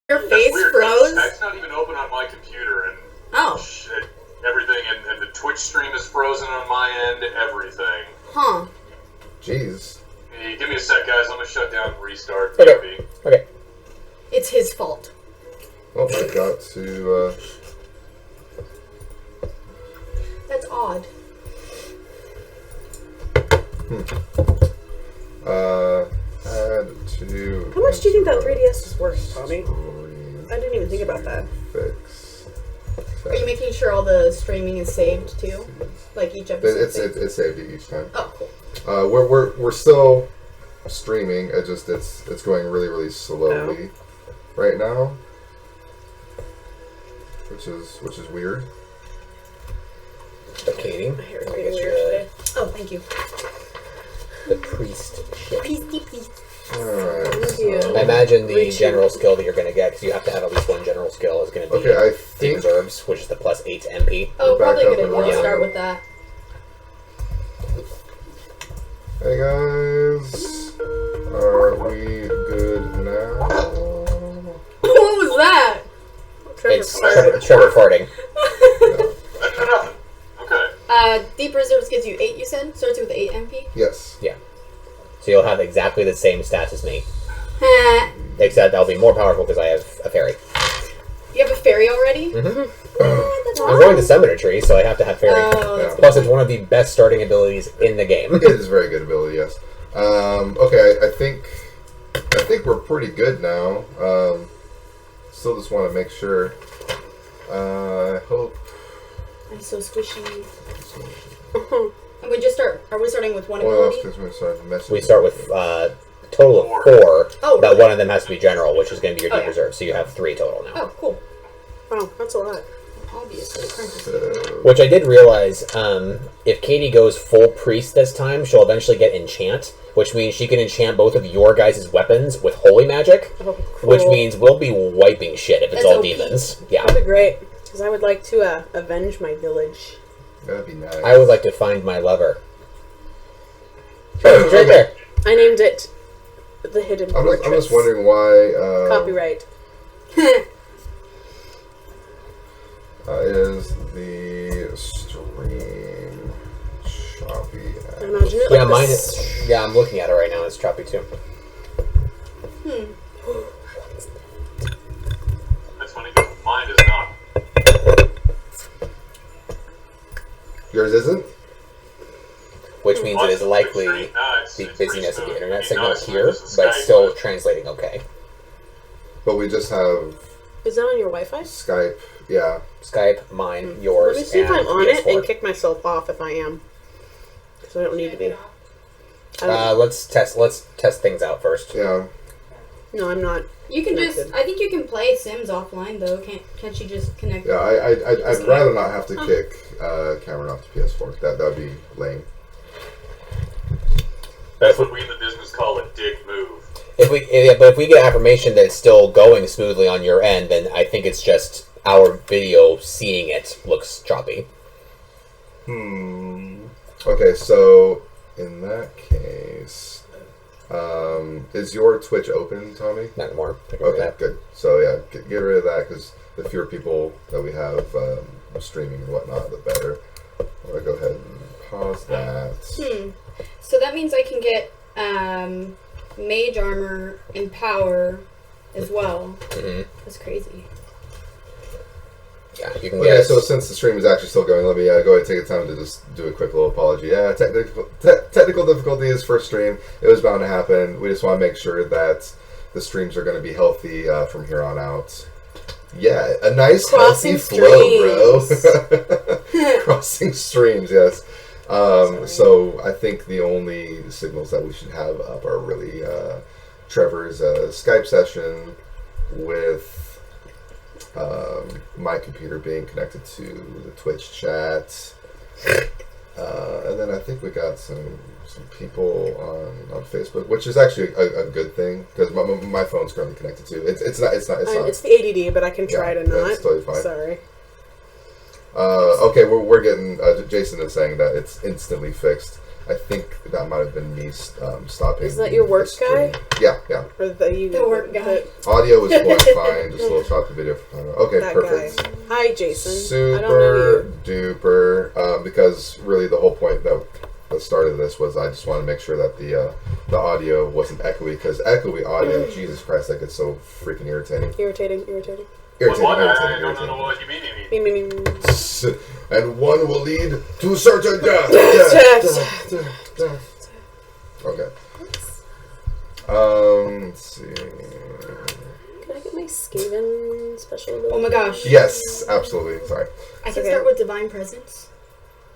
Your face froze? It's not even open on my computer, and everything, and the Twitch stream is frozen on my end, everything. Huh. Jeez. Hey, give me a sec, guys. I'm gonna shut down and restart. Okay. Okay. It's his fault. Oh, I got to, That's odd. Add to... How much do you think that 3DS is worth, Tommy? I didn't even think about that. Fix. Are you making sure all the streaming is saved too? Like each episode? It's saved each time. Oh, cool. We're still streaming. It's going really slowly right now, which is weird. But Katie, My hair's getting weird today. Oh, thank you. the priest ship. Priest. Alright. I imagine the general skill that you're going to get, because you have to have at least one general skill, is going to be I think Reserves, which is the +8 to MP. Oh, probably a back good up idea to and start with that. Hey guys, are we good now? What was that? It's Trevor farting. Nothing. Okay. Deep Reserves gives you 8, you said? Starts with 8 MP? Yes. Yeah. So you'll have exactly the same stats as me. Heh. Except I'll be more powerful because I have a fairy. You have a fairy already? Mm-hmm. I'm going to summon a tree, so I have to have fairy. Oh, Plus, it's one of the best starting abilities in the game. It is a very good ability, yes. Okay, I think we're pretty good now. Still just want to make sure. I hope. I'm so squishy. And we just start. Are we starting with one What else? ability? Because we started messing. We start with a total of 4, Oh, but really? one of them has to be general, which is going to be your deep yeah. reserve. So you have 3 total now. Oh, cool. Wow, that's a lot. Obviously. Which I did realize, if Katie goes full priest this time, she'll eventually get enchant, which means she can enchant both of your guys' weapons with holy magic, Oh, cool. which means we'll be wiping shit if it's That's all OP. demons. Yeah. That'd be great, because I would like to avenge my village. That'd be nice. I would like to find my lover. It's right there. I named it The Hidden I'm Fortress. just wondering why. Copyright. Is the stream choppy? I imagine it Yeah, like mine this. is. Yeah, I'm looking at it right now. It's choppy too. That's funny because mine is not. Yours isn't? Which means it is likely the busyness of the internet signal here, but it's still translating okay. But we just have Is that on your Wi-Fi? Skype. Yeah. Skype, mine, yours, Let me see if and I'm on it PS4. and kick myself off if I am. Because I don't need to be. Let's test things out first. Yeah. No, I'm not. You can connected. just. I think you can play Sims offline though. Can't you just connect? Yeah, I'd rather not have to kick Cameron off the PS4. That'd be lame. That's what we in the business call a dick move. But if we get affirmation that it's still going smoothly on your end, then I think it's just our video seeing it looks choppy. Okay, so in that case, is your Twitch open, Tommy? Not anymore. I can remember Okay, that. good. So yeah, get rid of that because the fewer people that we have streaming and whatnot, the better. I'm gonna go ahead and pause that. So that means I can get mage armor and power as well. Mhm. That's crazy. Yeah, you can Okay, get. so since the stream is actually still going, let me go ahead and take the time to just do a quick little apology. Yeah, technical difficulties for stream. It was bound to happen. We just want to make sure that the streams are going to be healthy from here on out. Yeah, a nice Crossing healthy flow, bro. Crossing streams, yes. So I think the only signals that we should have up are really Trevor's Skype session with my computer being connected to the Twitch chat, and then I think we got some people on Facebook, which is actually a good thing because my phone's currently connected to. It's not. It's the ADD, but I can try to not. That's totally fine. Sorry. Okay, we're getting. Jason is saying that it's instantly fixed. I think that might have been me stopping. Is that your work guy? Yeah. Or the work guy. Audio was going fine. Just a little stop the video. Okay, that perfect. Guy. Hi, Jason. Super I don't know you. duper. Because really the whole point that the start of this was I just want to make sure that the audio wasn't echoey, because echoey audio, Jesus Christ, that gets so freaking irritating. Irritating. What? I don't know what you mean. And one will lead to certain death. Death. Okay. Let's see. Can I get my Skaven special ability? Oh my gosh. Yes, absolutely. Sorry. I can start with Divine Presence.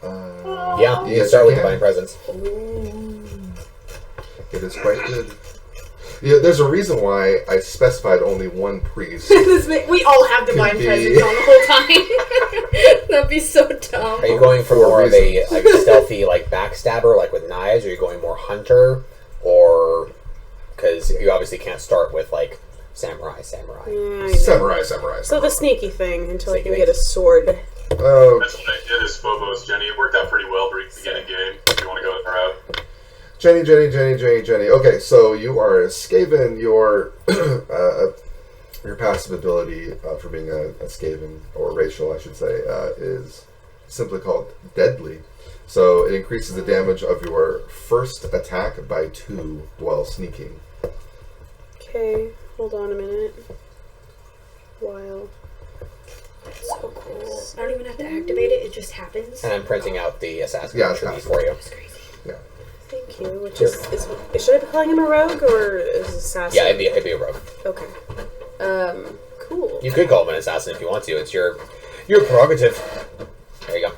Yeah, you can start with Divine Presence. It is quite good. Yeah, there's a reason why I specified only one priest. We all have Divine Presence on the whole time. That'd be so dumb. Are you going for more of a like stealthy, like backstabber, like with knives? Or are you going more hunter, or because you obviously can't start with like samurai? Yeah, Samurai. So the sneaky thing until I can get a sword. That's what I did as Phobos, Jenny. It worked out pretty well beginning game. If you want to go that route. Jenny. Okay, so you are Skaven. Your passive ability for being a Skaven, or racial, I should say, is simply called Deadly. So it increases the damage of your first attack by 2 while sneaking. Okay, hold on a minute. While. So cool. I don't even have to activate it, it just happens. And I'm printing out the assassin Yeah, tree for you. It's crazy. Yeah. Thank you. Which is should I be calling him a rogue or is assassin? Yeah, it'd be a rogue. Okay. Cool. You could call him an assassin if you want to. It's your prerogative. There you go.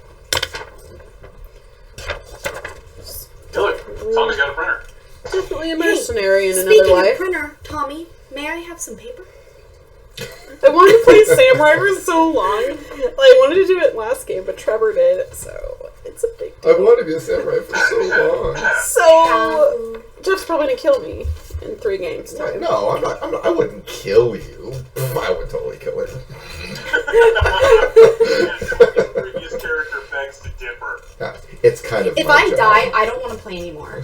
Look, Tommy's got a printer. Definitely a mercenary in another Speaking life. of printer, Tommy, may I have some paper? I wanted to play Samurai for so long. I wanted to do it last game, but Trevor did, so it's a big deal. I've wanted to be a samurai for so long. So Jeff's probably gonna kill me in 3 games time. No, I'm not. I wouldn't kill you. I would totally kill him. Previous character begs to differ. It's kind of. If my I job. die, I don't want to play anymore.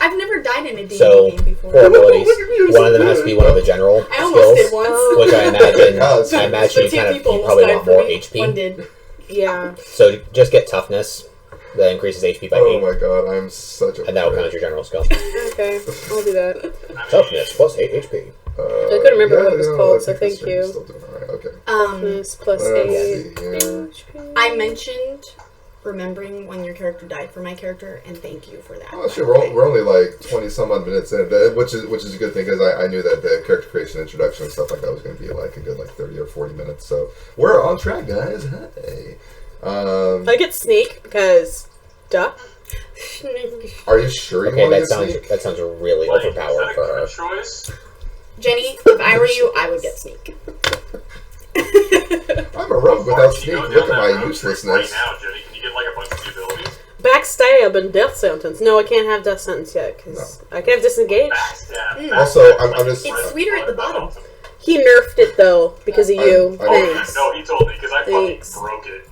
I've never died in a D&D So, game before. 4 abilities. One of them has to be one of the general I almost did skills, once. which I imagine you Two people you probably want almost died more for me. HP. One did. Yeah. So just get toughness. That increases HP by 8. Oh my god, I'm such a. And that'll count as your general skill. Okay, I'll do that. Toughness plus 8 HP. I couldn't remember what it was called, so thank you. Still doing all right. Okay. Toughness plus Let's 8 see here. HP. I mentioned remembering when your character died for my character, and thank you for that. Oh shit, we're only like 20 some odd minutes in, which is a good thing, because I knew that the character creation introduction and stuff like that was going to be like a good 30 or 40 minutes. So we're on track, guys. Hey. I get sneak because duh. Are you sure you Okay, want to that sounds really Like, overpowered is for that a her. good choice? Jenny, if I were you, I would get sneak. I'm a rogue without sneak. Look Look at my uselessness. Right now, Jenny, can you get like a bunch of the abilities? Backstab and death sentence. No, I can't have death sentence yet because I can have disengage. Backstab. Also, I'm just. It's sweeter at the bottom. He nerfed it though because of you. Thanks. No, he told me because I Thanks. fucking broke it.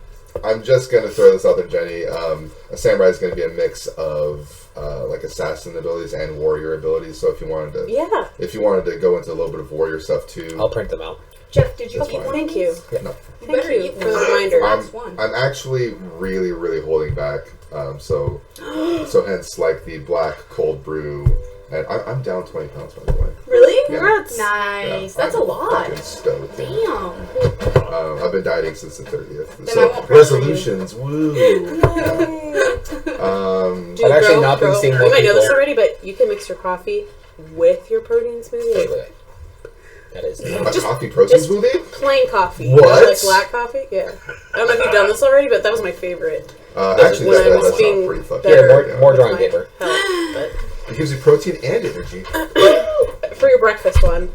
I'm just gonna throw this out there, Jenny. A samurai is gonna be a mix of like assassin abilities and warrior abilities. So if you wanted to, Yeah. if you wanted to go into a little bit of warrior stuff too, I'll print them out. Jeff, did you Okay, eat one? thank you. no. Thank you for the reminder. Last one. I'm actually really, really holding back. So hence like the black cold brew, and I'm down 20 pounds by the way. Really? Yeah. Congrats. Nice. Yeah, That's a I'm lot. fucking stoked. Damn. I've been dieting since the 30th. Then I So won't pressure you. resolutions, woo. Dude, I've actually not been seeing more You might know this people- already, but you can mix your coffee with your protein smoothie. Wait. That is A not. coffee protein just- smoothie? Plain coffee. What? You know, like black coffee? Yeah. I don't know if you've done this already, but that was my favorite. Actually, when I that was does being sound pretty fucking better good. more with drawing my paper. health, but It gives you protein and energy. for your breakfast one.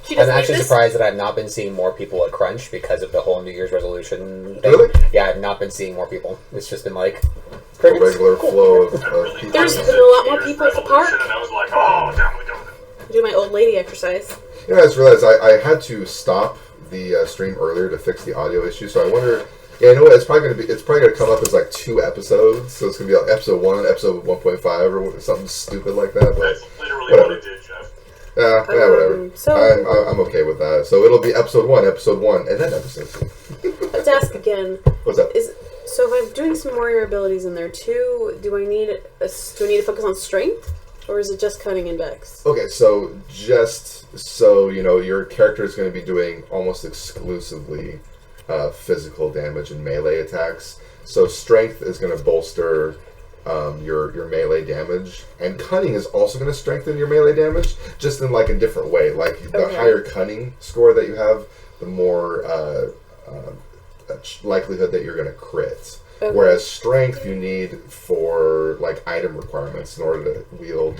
She I'm doesn't eat actually this? surprised that I've not been seeing more people at Crunch because of the whole New Year's resolution thing. Really? Yeah, I've not been seeing more people. It's just been like A crickets. regular flow of people. There's been a lot more people at the park. And I was like, oh, down with it. Do my old lady exercise. You know, I just realized I had to stop the stream earlier to fix the audio issue, so I wonder Yeah, you know what? It's probably gonna come up as like 2 episodes, so it's gonna be like episode 1, episode 1.5, or something stupid like that. But That's literally whatever. what it did, Jeff. Yeah, whatever. So I'm okay with that. So it'll be episode 1, and then episode 2. let's ask again. What's up? So if I'm doing some warrior abilities in there too, do I need to focus on strength, or is it just cunning and dex? Okay, so just so you know, your character is going to be doing almost exclusively physical damage and melee attacks. So strength is going to bolster your melee damage, and cunning is also going to strengthen your melee damage, just in like a different way. Like the higher cunning score that you have, the more likelihood that you're going to crit. Okay. Whereas strength you need for like item requirements in order to wield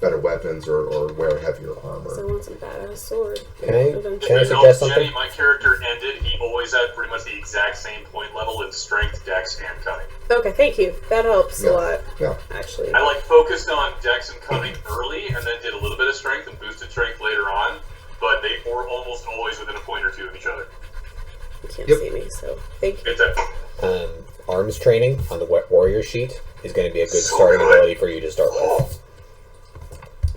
better weapons or wear heavier armor. So I want some badass sword. Can I Eventually. suggest something? Jenny, my character ended. He always had pretty much the exact same point level in strength, dex, and cunning. Okay, thank you. That helps a lot. Yeah. Actually. I focused on dex and cunning early, and then did a little bit of strength and boosted strength later on. But they were almost always within a point or 2 of each other. You can't Yep. see me, so thank you. It's a Arms training on the warrior sheet is going to be a good So starting good. ability for you to start with.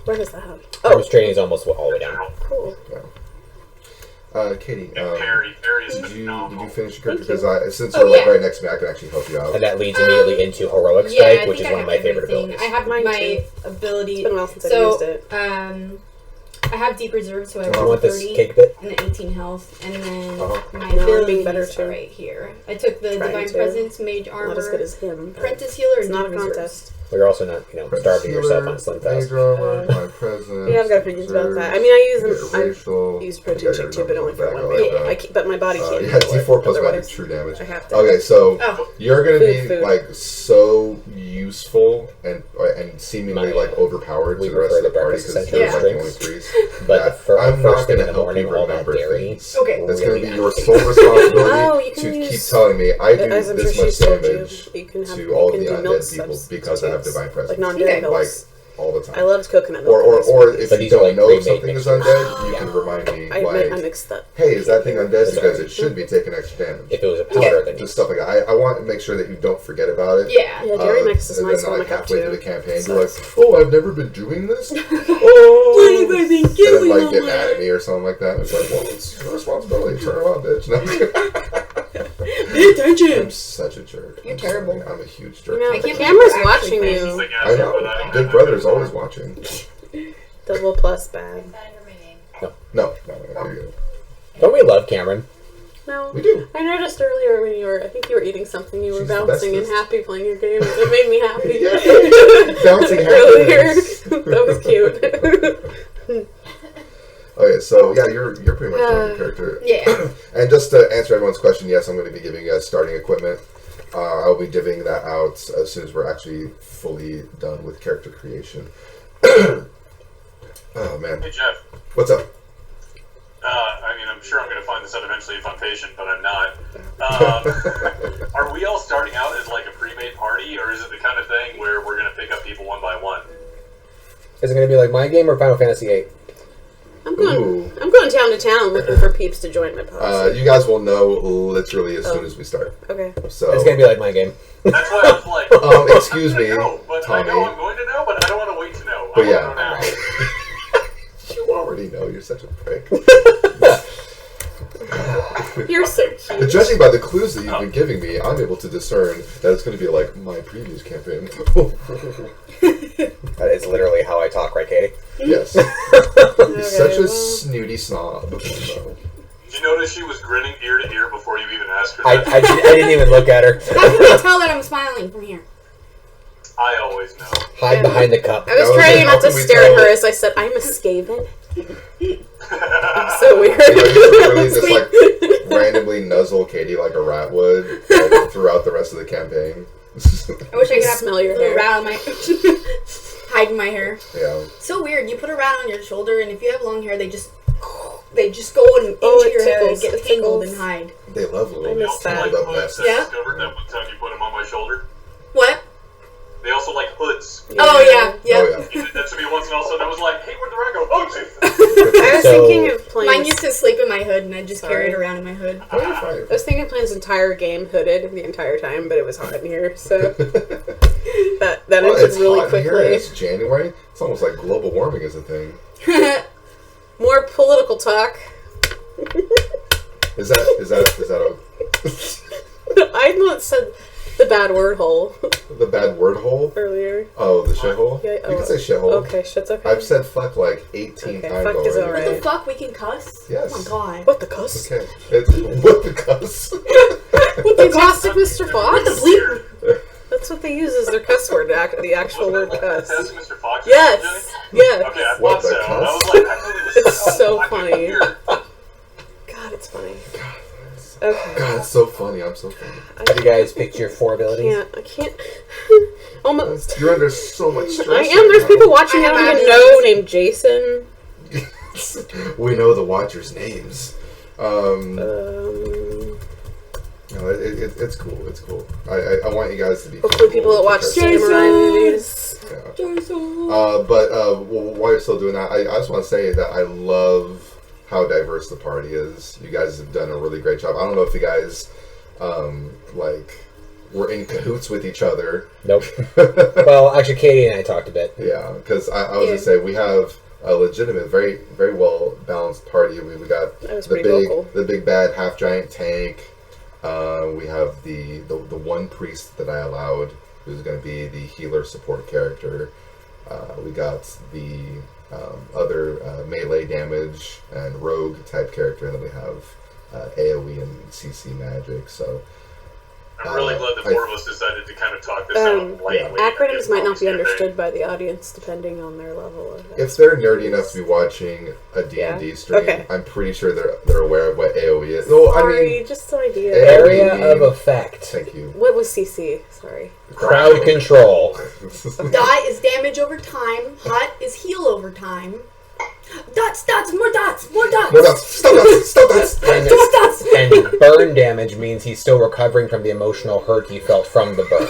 Where does that have? Arms training is almost all the way down. Cool. Katie, and Perry is did you phenomenal. finish your character? Thank Because since you're like right next to me, I can actually help you out. And that leads immediately into heroic Yeah, strike, I which is think I one of have my favorite everything. abilities. I have Mine my too. ability. It's been a while since I've So, used it. I have deep reserve, so I Do have you want this 30 cake bit? and then 18 health, and then Uh-huh. my No, I'm being abilities better are too. right here. I took the Trying divine to. presence, mage Not armor, as good as him. but apprentice healer, It's and not a deep reserve. contest. But you're also not, starving yourself on Slim Fast. Major armor, my presence. Yeah, I've got opinions about that. I mean, I racial. use protein check too, but only for one way. way. But my body can't. Yeah, handle it D4 plus magic otherwise. true damage. I have to. Okay, so Oh. you're gonna be Food. like so useful and seemingly like overpowered We to the rest prefer of the the party breakfast because century you're like the only drinks. threes. But that for I'm first not thing gonna in the help morning, you all that remember dairy. things. Okay. That's gonna really be your nasty. sole responsibility Oh, you can to keep use- telling me I do As I'm this sure much she told you, damage you can have to all you the can do milk undead people subs- because I have divine like presence. non-dairy Okay. milks. All the time. I loved coconut milk. Or if But you these are don't like know if pre-made something is mixtures. undead, you Yeah. can remind me I like, mixed that. hey, is that thing undead? Sorry. Because it should be taking extra damage. If it was a powder, then Just stuff like that. I want to make sure that you don't forget about it. Yeah. Yeah, dairy mix is and nice then one like like up halfway to. through the campaign, So you're like, it's- oh, I've never been doing this? What Oh! have I been And doing then like all get my mad at life? me or something like that. It's like, well, it's your responsibility. Turn around, bitch. No. Pay attention. I'm such a jerk. You're I'm terrible. sorry. I'm a huge You jerk. know, I the can't camera's believe you're actually watching It's you. like, I know. but I don't Big have Brother's that always power. watching. Double plus bad. No, you're good. don't we love Cameron? No. We do. I noticed earlier when I think you were eating something, you were She's the bouncing and bestest. happy playing your game. It made me happy. Yeah. Bouncing Earlier. happiness. That was cute. Okay, so yeah, you're pretty much done with your character. Yeah. And just to answer everyone's question, yes, I'm going to be giving you guys starting equipment. I'll be divvying that out as soon as we're actually fully done with character creation. Oh man, Hey, Jeff. what's up? I mean, I'm sure I'm going to find this out eventually if I'm patient, but I'm not. Are we all starting out as like a pre-made party, or is it the kind of thing where we're going to pick up people one by one? Is it going to be like my game or Final Fantasy VIII? I'm Ooh. going town to town looking for peeps to join my posse. You guys will know literally as soon as we start. Okay. So, It's going to be like my game. That's why I was like, excuse I'm me, gonna know, but Tommy. I know I'm going to know, but I don't want to wait to know. But I yeah. want to know now. You already know you're such a prick. You're so cute. Judging by the clues that you've been giving me, I'm able to discern that it's going to be like my previous campaign. That is literally how I talk, right, Katie? Yes. Okay, Such a well, snooty snob. Did you notice she was grinning ear to ear before you even asked her I that? didn't even look at her. How can you tell that I'm smiling from here? I always know. Hide behind the cup. I was That was trying like, not how to can we stare at tell? her as I said, I'm a Skaven. So weird. You know, you should really just like randomly nuzzle Katie like a rat would throughout the rest of the campaign. I wish I could have Smell your a little hair. rat on my hiding my hair. Yeah. So weird. You put a rat on your shoulder, and if you have long hair, they just go into it your hair and tickles. get It tangled tickles. and hide. They love little I They miss also that. like tangled up hoods. messes. I Yeah? discovered that one time you put them on my shoulder. What? They also like hoods. Oh yeah, yeah. Oh, yeah. He did that to me once, and all of a sudden I was like, hey, where'd the rat go? Oh, jeez. I was So- thinking of playing. Mine used to sleep in in my hood, and I just carry it around in my hood. Oh, you're fine. I was thinking of playing this entire game hooded the entire time, but it was hot in here, so that Well, ended it's really hot here. quickly. It's January. It's almost like global warming is a thing. More political talk. Is that I not said the bad word hole the bad word hole? earlier. Oh, the shithole? Yeah, You can say shithole. Okay, shit's okay. I've said fuck like 18 Okay, times fuck is already. alright. What the fuck? We can cuss? Yes. Oh my god. What the cuss? Okay. It's, what the cuss? What the caustic Mr. Fox? What the bleep? That's what they use as their cuss word, the actual word cuss. That's Mr. Fox. Yes! Yes! Okay, I What thought the so. cuss? I was like, I thought it was It's so I couldn't funny. hear. God, it's funny. Okay. God, it's so funny. I'm so funny. Have you guys picked your 4 abilities? I can't. Almost. You're under so much stress. I am. There's people watching I I don't have even know named Jason. We know the watchers' names. No, it's cool. It's cool. I want you guys to be. Hopefully, people that watch samurai movies. Yeah. But while you're still doing that, I just want to say that I love how diverse the party is. You guys have done a really great job. I don't know if you guys were in cahoots with each other. Nope. Well, actually, Katie and I talked a bit. Yeah, because I was gonna say we have a legitimate, very very well balanced party. We got the big bad half giant tank. We have the one priest that I allowed, who's going to be the healer support character. We got the other melee damage and rogue type character, and then we have AoE and CC magic. So I'm really glad the 4 of us decided to kind of talk this out lightly. Acronyms might not be understood by the audience depending on their level of if they're nerdy enough to be watching a D&D stream, I'm pretty sure they're aware of what AoE is. No, Sorry, just an idea. Area of effect. Thank you. What was CC? Sorry. Crowd control. Die is damage over time. Hot is heal over time. Dots, more dots, more dots. More dots. Stop dots. Dots. And burn damage means he's still recovering from the emotional hurt he felt from the burn.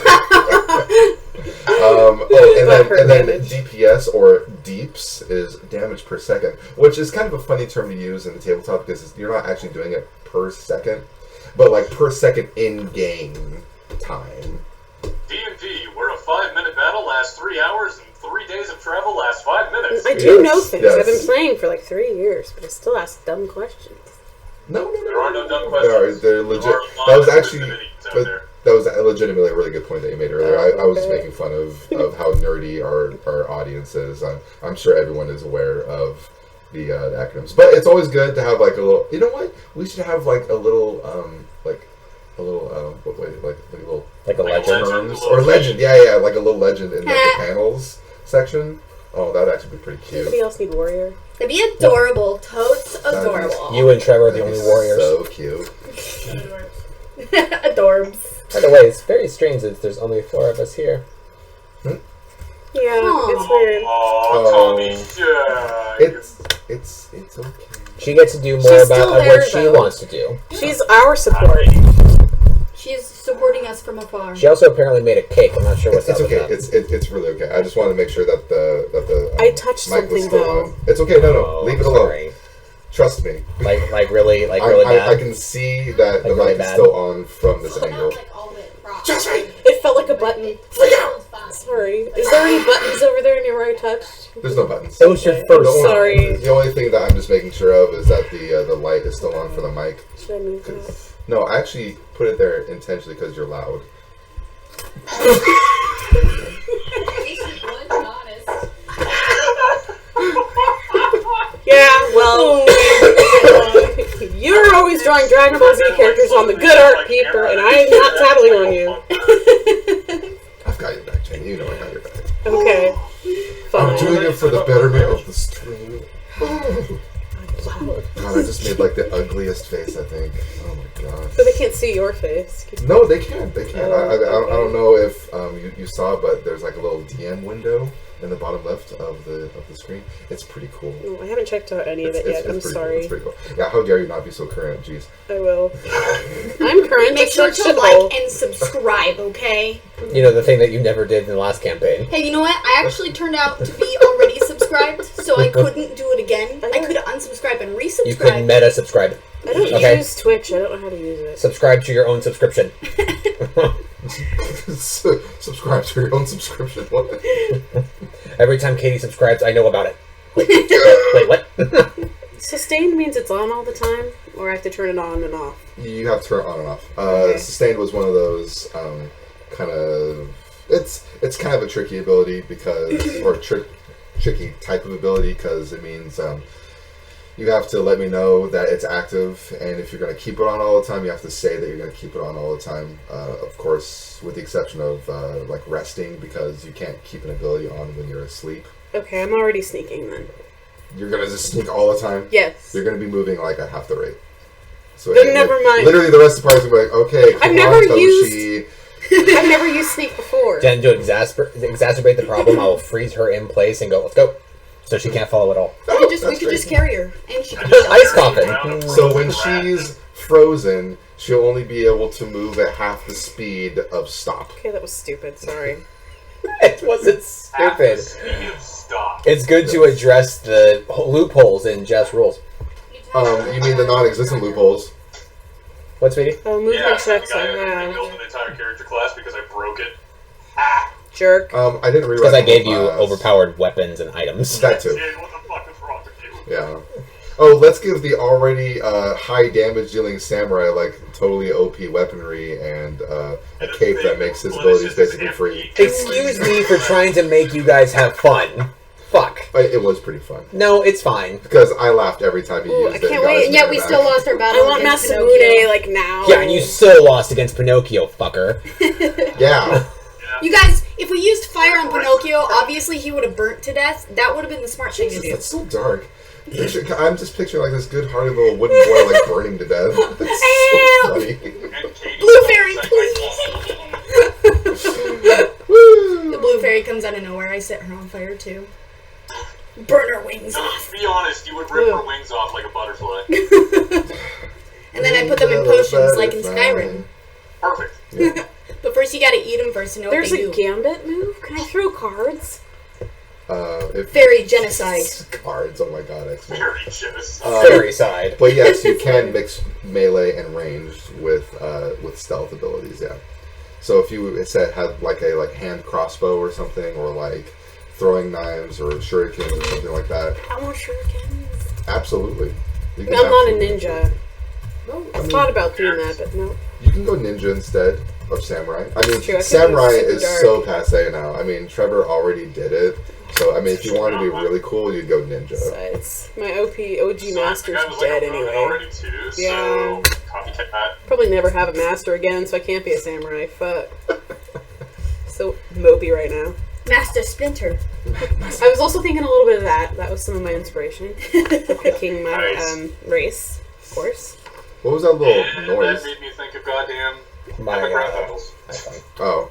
And then DPS or deeps is damage per second, which is kind of a funny term to use in the tabletop because you're not actually doing it per second, but like per second in game time. D&D, where a 5-minute battle lasts 3 hours and 3 days of travel lasts 5 minutes. I do know things. I've been playing for like 3 years, but I still ask dumb questions. No. There are no dumb questions. They're legit. That was actually that was legitimately a really good point that you made earlier. I was just making fun of how nerdy our audience is. I'm sure everyone is aware of the acronyms, but it's always good to have like a little. You know what? We should have like a little like a legend or legend. Yeah, like a little legend in like, the panels section. Oh, that'd actually be pretty cute. Anybody else need warrior? It'd be adorable. Totes adorable. You and Trevor are the only warriors. So cute. Adorbs. By the way, it's very strange that there's only 4 of us here. Yeah, it's weird. It's okay. She gets to do more She's about still what there, she though. wants to do. She's our support. She's supporting us from afar. She also apparently made a cake. I'm not sure what's It's up okay. with that. It's really okay. I just want to make sure that the I touched mic was something, still though. on. It's okay. No, Oh, leave it alone. sorry. Trust me. Like really I bad. can see that the really mic is bad? still on from this angle. Just right. It felt like a button. Sorry. Is there any buttons over there near where I touched? There's no buttons. It was your first. Sorry. The only thing that I'm just making sure of is that the light is still on for the mic. Should I move that? No, I actually put it there intentionally because you're loud. Yeah, well, you're always drawing Dragon Ball Z characters on the good art people, and I'm not tattling on you. I've got your back, Jenny. You know I got your back. Okay. Fine. I'm doing it for the betterment of the stream. God, I just made like the ugliest face, I think. Oh my god. So they can't see your face. No, they can. They can. Oh, I don't know if you saw, but there's like a little DM window in the bottom left of the screen. It's pretty cool. Oh, I haven't checked out any of it yet. I'm pretty sorry. Cool. It's pretty cool. Yeah, how dare you not be so current? Jeez. I will. I'm current. Make sure to like and subscribe, okay? You know, the thing that you never did in the last campaign. Hey, you know what? I actually turned out to be already subscribed, so I couldn't do it again. I could unsubscribe and resubscribe. You could meta subscribe. I don't use Twitch. I don't know how to use it. Subscribe to your own subscription. Subscribe to your own subscription. What? Every time Katie subscribes, I know about it. Wait, what? Sustained means it's on all the time, or I have to turn it on and off? You have to turn it on and off. Sustained was one of those kind of... It's kind of a tricky ability because... or tricky type of ability because it means... you have to let me know that it's active, and if you're going to keep it on all the time, you have to say that you're going to keep it on all the time. Of course, with the exception of like resting, because you can't keep an ability on when you're asleep. Okay, I'm already sneaking then. You're going to just sneak all the time? Yes. You're going to be moving like at half the rate. So Then never mind. Literally, the rest of the party's going to be like, okay, come on, Toshi. I've never used sneak before. Jen, to exacerbate the problem, I will freeze her in place and go, let's go. So she can't follow at all. We could just carry her, and she can Ice coffin. So when she's frozen, she'll only be able to move at half the speed of stop. Okay, that was stupid. Sorry. It wasn't stupid. Stop. It's good to address the loopholes in Jess rules. You mean the non-existent loopholes? What, sweetie? Oh, movement checks I I have. built an entire character class because I broke it. Jerk. I didn't realize Because I gave you overpowered weapons and items. That too. Dude, what the fuck is wrong with you? Yeah. Oh, let's give the already high damage dealing samurai like totally OP weaponry and a cape that makes his abilities basically free. Excuse me for trying to make you guys have fun. Fuck. It was pretty fun. No, it's fine. Because I laughed every time he used I it. and can't got wait. his Yeah, mana we back. still lost our battle. I want against Masamune, like, now. Yeah, and you still lost against Pinocchio, fucker. Yeah. You guys, if we used fire on Pinocchio, obviously he would have burnt to death. That would have been the smart thing to Jesus, do. that's so dark. I'm just picturing like this good-hearted little wooden boy like burning to death. That's so funny. Blue fairy, please! The blue fairy comes out of nowhere. I set her on fire too. Burn her wings off. Be honest, you would rip her wings off like a butterfly. And then I put them in potions like in Skyrim. Perfect. Yeah. But first you gotta eat them first to know There's what they a do. gambit move? Can I throw cards? Fairy genocide. Cards, oh my god, excellent. Very genocide. Fairy side. But yes, you can mix melee and ranged with stealth abilities, yeah. So if you had like a hand crossbow or something, or like throwing knives or shurikens or something like that, I want shurikens. absolutely. You can I'm not a absolutely- ninja. No, I thought about doing that, but no. you can go ninja instead of samurai. I mean, true, I could samurai go super is dark. so passe now. I mean, Trevor already did it. So, I mean, if you wanted to be really cool, you'd go ninja. Besides, my OG So, master's I was dead like a Ronin anyway. already too, so Yeah. copycat. Probably never have a master again, so I can't be a samurai. Fuck. So mopey right now. Master Splinter. I was also thinking a little bit of that. That was some of my inspiration for picking my Nice. race, of course. What was that little And noise? that made me think of goddamn My, epic rap battles. Oh.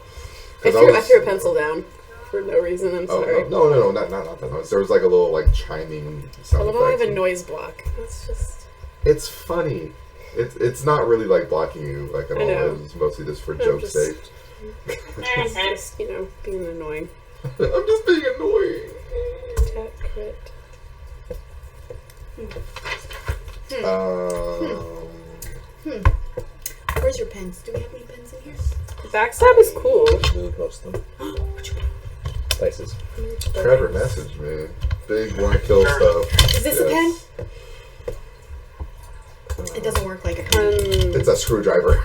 I 'Cause threw a pencil down for no reason. I'm Oh, sorry. no, not that noise. There was like a little like chiming sound I love how I have a effect. noise block. That's just. It's funny. It's not really like blocking you like at I all. know. It's mostly just for I'm joke's just- sake. It's just, being annoying. I'm just being annoying. Attack crit. Where's your pens? Do we have any pens in here? Backstab is cool. Moved most of them. Places. Trevor messaged me. Big wanna kill stuff. Is this a pen? It doesn't work like a pen. It's a screwdriver.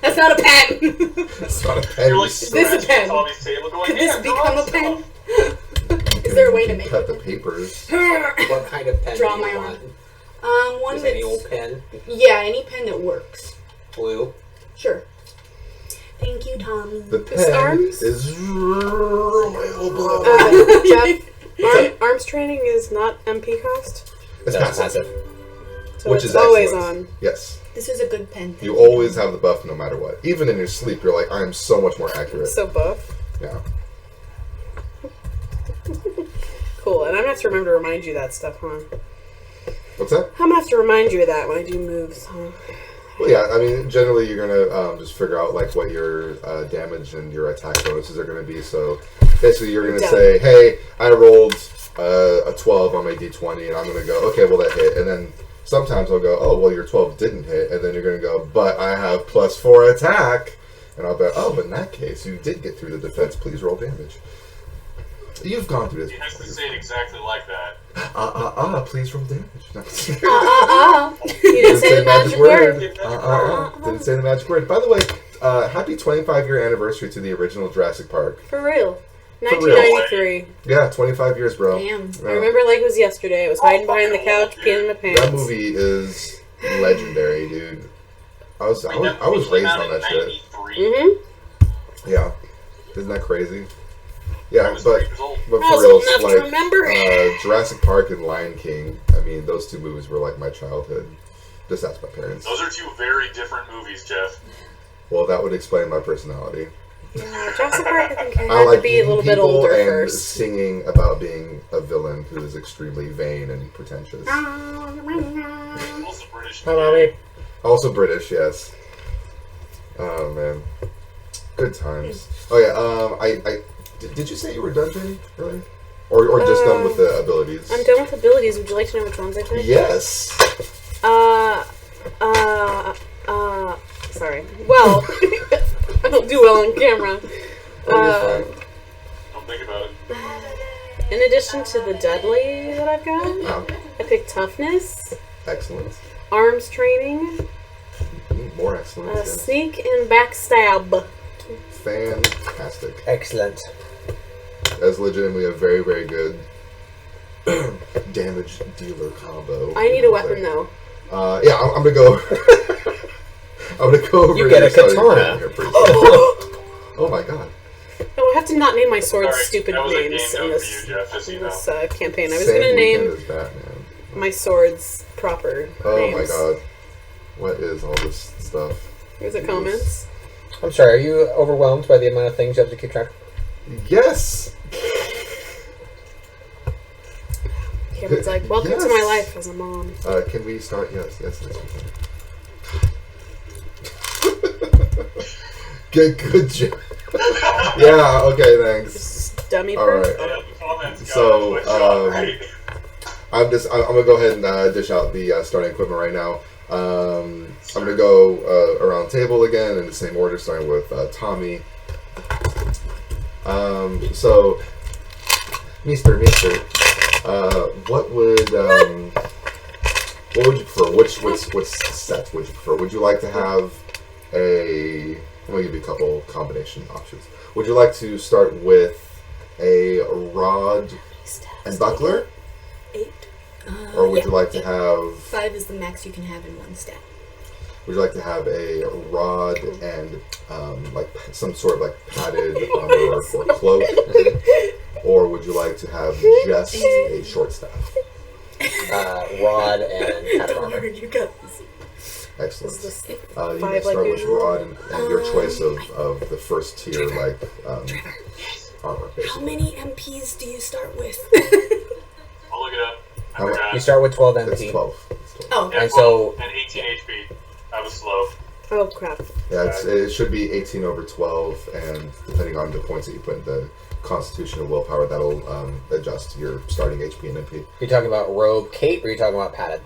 That's not a pen! It's not a pen. You're like Is this a pen? Tommy's table going, Could this "Yeah, become draw a pen? stuff." Is there a way to You make cut it? the papers? What kind of pen Draw do my you arm. want? One Is any that's... old pen? Yeah, any pen that works. Blue? Sure. Thank you, Tommy. The pen arms? is royal blood. Jeff, arms training is not MP cost, It's No, it's passive. passive. so Which it's is always excellent. on. Yes. This is a good pen. You always have the buff no matter what. Even in your sleep, you're like, I am so much more accurate. So buff. Yeah. Cool. And I'm gonna have to remember to remind you that stuff, huh? What's that? I'm gonna have to remind you of that when I do moves, huh? Well, yeah, I mean, generally you're gonna just figure out like what your damage and your attack bonuses are gonna be. So basically, you're gonna say, "Hey, I rolled a 12 on my d20," and I'm gonna go, "Okay, well that hit." And then sometimes I'll go, "Oh, well your 12 didn't hit," and then you're gonna go, "But I have +4 attack," and I'll go, "Oh, in that case, you did get through the defense. Please roll damage." You've gone through this. He has to say it exactly like that. Please roll damage. You didn't say the magic word. Didn't say the magic word. By the way, happy 25-year anniversary to the original Jurassic Park. For real. For real. 1993. Yeah, 25 years, bro. Damn. I remember like it was yesterday. I was hiding behind the couch, peeing in my pants. That movie is legendary, dude. I was raised on that shit. Mm-hmm. Yeah, isn't that crazy? Yeah, but for was real, old enough to like remember. Jurassic Park and Lion King. I mean, those two movies were like my childhood. Just ask my parents. Those are two very different movies, Jeff. Well, that would explain my personality. Yeah, Jurassic Park, I think I I had like to be a little bit people older and first. singing about being a villain who is extremely vain and pretentious. Also British. Hi, Mommy. Also British, yes. Oh man, good times. Oh yeah. Did you say you were done, Jenny, earlier? Or just done with the abilities? I'm done with abilities. Would you like to know which ones I picked? Yes. Sorry. Well, I don't do well on camera. Oh, you're fine. Don't think about it. In addition to the deadly that I've got, Oh, I picked toughness, excellent. arms training, More excellent. Yes. sneak, and backstab. Fantastic. Excellent. That's legitimately a very, very good damage dealer combo. I need a weapon though. Yeah, I'm gonna go. I'm gonna go over. You get a your starting katana. point here pretty soon. Oh my god. Oh, I have to not name my swords Sorry, stupid that was a names game in note this, for you, Jeff, just so you know. campaign. I was Same gonna weekend name as Batman. my swords proper Oh names. my god. What is all this stuff? Here's the comments. I'm sorry, are you overwhelmed by the amount of things you have to keep track of? Yes. Cameron's like, welcome to my life as a mom. Can we start? Yes, we can. Good job. Yeah. Okay. Thanks. This is dummy All proof. right. So, I'm gonna go ahead and dish out the starting equipment right now. I'm gonna go around the table again in the same order, starting with Tommy. So, Mister, what would you prefer? Which set would you prefer? Would you like to have a? I'm gonna give you a couple combination options. Would you like to start with a rod and buckler, 8. or would you like to have? 5 is the max you can have in one stat. Would you like to have a rod and like some sort of like padded armor or cloak, or would you like to have just a short staff? Rod and padded armor. You got this. Excellent. Is this You five may like start with usual? rod and your choice of the first tier like armor. How Basically. many MPs do you start with? I'll look it up. I How much? forgot. You start with 12 It's MP. 12. It's 12. Oh, Yeah, And 12 so- and 18 HP. I was slow. Oh crap. Yeah, it should be 18 over 12, and depending on the points that you put in the Constitution and Willpower, that'll adjust your starting HP and MP. You're talking about robe cape, or are you talking about padded?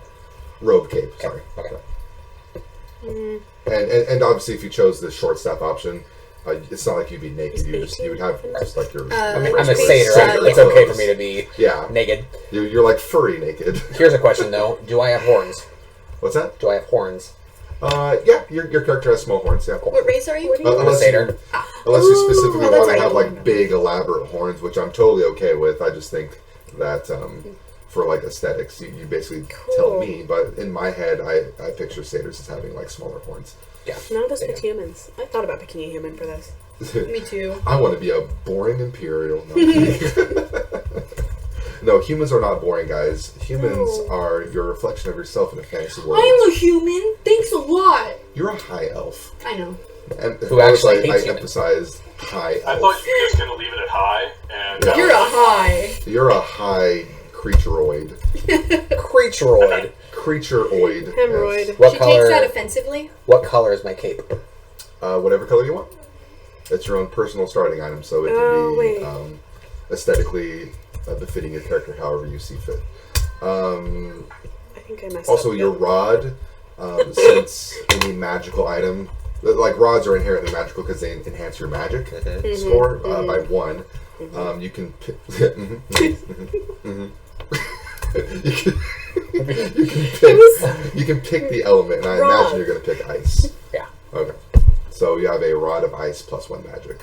Robe cape, sorry. Okay. And obviously, if you chose the short staff option, it's not like you'd be naked. You would have just like your. I'm a regular satyr. satyr It's okay for clothes. me to be Yeah, naked. you're like furry naked. Here's a question, though. Do I have horns? What's that? Do I have horns? Yeah, your character has small horns. Yeah. what race are you? I'm a Unless satyr. you specifically Oh, that's want to right. have like big elaborate horns, which I'm totally okay with. I just think that for like aesthetics, you basically tell Cool. me. But in my head, I picture satyrs as having like smaller horns. Yeah. None of us picked humans. I thought about picking a human for this. Me too. I want to be a boring Imperial. No, humans are not boring, guys. Humans are your reflection of yourself in a fantasy world. I'm a human. Thanks a lot. You're a high elf. I know. And Who actually I hates humans. emphasized high elf. I thought you were just going to leave it at high. And Yeah. You're a high. You're a high creatureoid. Creatureoid. Creatureoid. Hemorrhoid. Yes. What She color? takes that offensively. What color is my cape? Whatever color you want. It's your own personal starting item, so it can be aesthetically befitting your character however you see fit. I think I messed Also, up. your rod, since any magical item, like rods are inherently magical because they enhance your magic score by 1. You can pick. You can pick the element, and I imagine you're going to pick ice. Yeah. Okay. So you have a rod of ice plus 1 magic.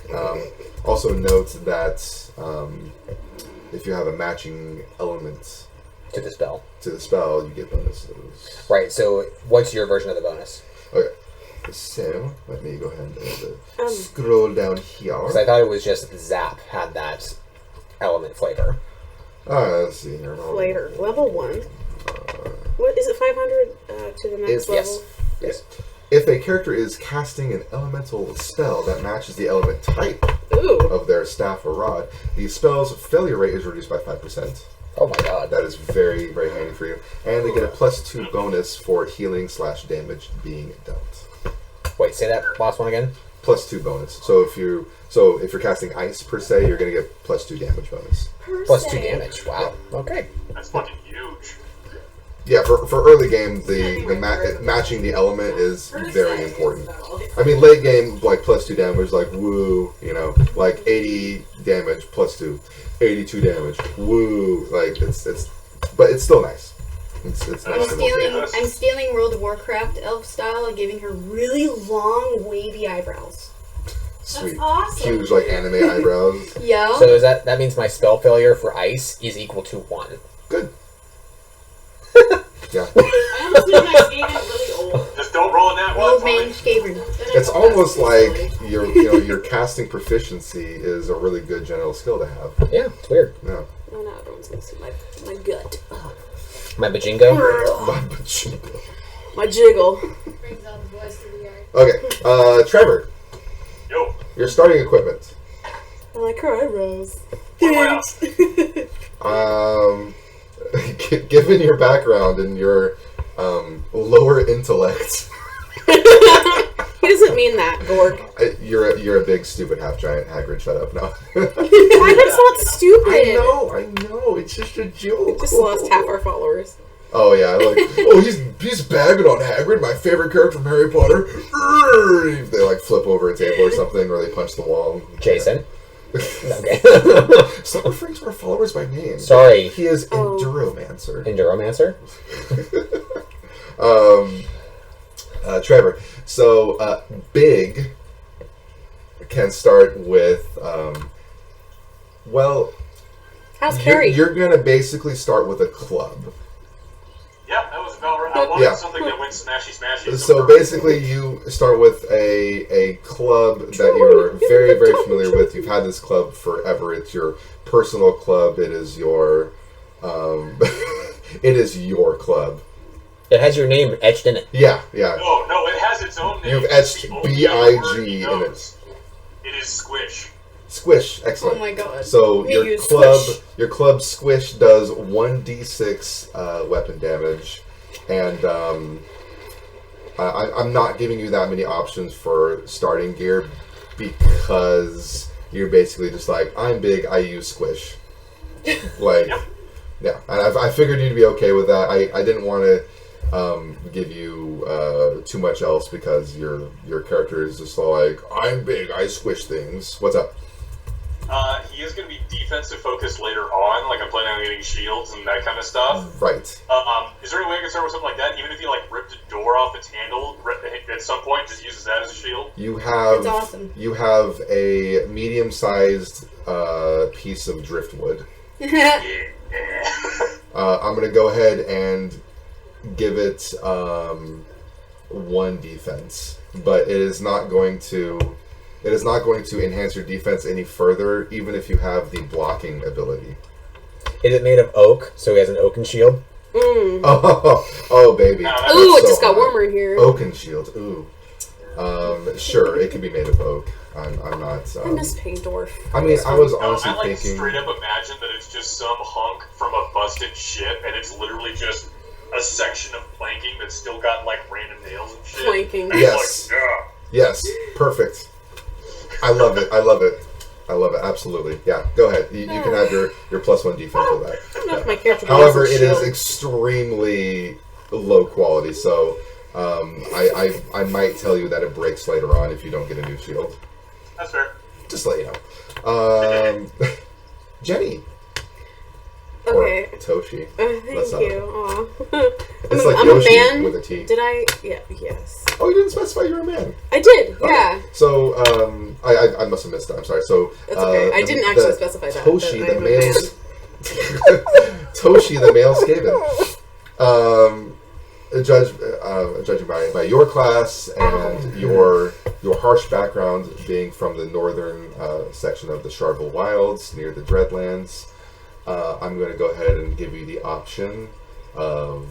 Also note that if you have a matching element To the spell. to the spell, you get bonuses. Right, so what's your version of the bonus? Okay. So let me go ahead and scroll down here. Because I thought it was just Zap had that element flavor. Let's see here. Flavor. Level 1. What is it, 500 to the next level? Yes. Yes. If a character is casting an elemental spell that matches the element type Ooh. of their staff or rod, the spell's failure rate is reduced by 5%. Oh my god. That is very, very handy for you. And they get a +2 bonus for healing/damage being dealt. Wait, say that last one again? +2 bonus. So if you're casting ice per se, you're gonna get +2 damage bonus. +2 damage. Wow. Okay. That's fucking huge. Yeah, for early game, matching the element is very important. I mean, late game, like +2 damage, like woo, like 80 damage +2, 82 damage, woo, like but it's still nice. It's nice. I'm stealing World of Warcraft elf style, giving her really long, wavy eyebrows. Sweet, awesome. huge like anime eyebrows. Yeah. So that means my spell failure for ice is equal to 1. Good. Yeah. I honestly think my game is really old. Just don't roll in that one. Old man Skaven. It's almost like your casting proficiency is a really good general skill to have. Yeah, it's weird. Yeah. Oh no, everyone's gonna see my gut. My Bajingo? My jiggle. Brings out the voice of the yard. Okay, Trevor, Yo. your starting equipment. I like her eyebrows. Wow. Given your background and your lower intellect, He doesn't mean that, Gorg. you're a big stupid half giant. Hagrid, shut up now. Hagrid's not stupid. I know. It's just a joke. Just lost half our followers. Oh yeah, he's bagging on Hagrid, my favorite character from Harry Potter. They like flip over a table or something, or they punch the wall. Jason? Okay. Stop referring to our followers by name. Sorry. He is Enduromancer. Enduromancer? Trevor. So, Big can start with, How's Carrie? you're going to basically start with a club. Yeah, that was about right. I wanted something that went smashy. So basically you start with a club that you're very, very familiar with. You've had this club forever. It's your personal club. It is your, it is your club. It has your name etched in it. Yeah. No, it has its own name. You've etched B-I-G in it. It is Squish. Squish, excellent. Oh my god. So We your use club Squish does 1d6 weapon damage, and I'm not giving you that many options for starting gear because you're basically just like, I'm big, I use Squish. Like, yeah, and I figured you'd be okay with that. I didn't want to give you too much else because your character is just like, I'm big, I squish things. What's up? He is going to be defensive focused later on. Like, I'm planning on getting shields and that kind of stuff. Right. Is there any way I can start with something like that? Even if he like ripped a door off its handle at some point, just uses that as a shield. You have That's awesome. You have a medium-sized piece of driftwood. Yeah. I'm going to go ahead and give it 1 defense, but it is not going to enhance your defense any further, even if you have the blocking ability. Is it made of oak, so he has an oaken shield? Oh, baby. Ooh, it just got warmer in here. Oaken shield. Ooh. Sure, it can be made of oak. I'm not. I miss Paindorf. I mean, I was No, honestly I like thinking. straight up imagine that it's just some hunk from a busted ship, and it's literally just a section of planking that's still got like random nails and shit. Planking. And Yes. It's like, yeah. Yes, perfect. I love it. I love it. I love it. Absolutely. Yeah. Go ahead. You can have your +1 defense for that. I don't know if my character. However, has a it is shield. extremely low quality, so I might tell you that it breaks later on if you don't get a new shield. That's fair. Just to let you know. Jenny. Okay. Or Toshi. Thank That's not- you. Aw. It's like I'm Yoshi a man. with a T. Did I? Yeah. Yes. Oh, you didn't specify you're a man. I did. Okay. Yeah. So, I must have missed that. I'm sorry. So, That's okay. I didn't actually specify that. Toshi, but the I'm a male. man. Toshi, the male Skaven. Judging by your class and your harsh background being from the northern section of the Sharville Wilds near the Dreadlands, I'm going to go ahead and give you the option of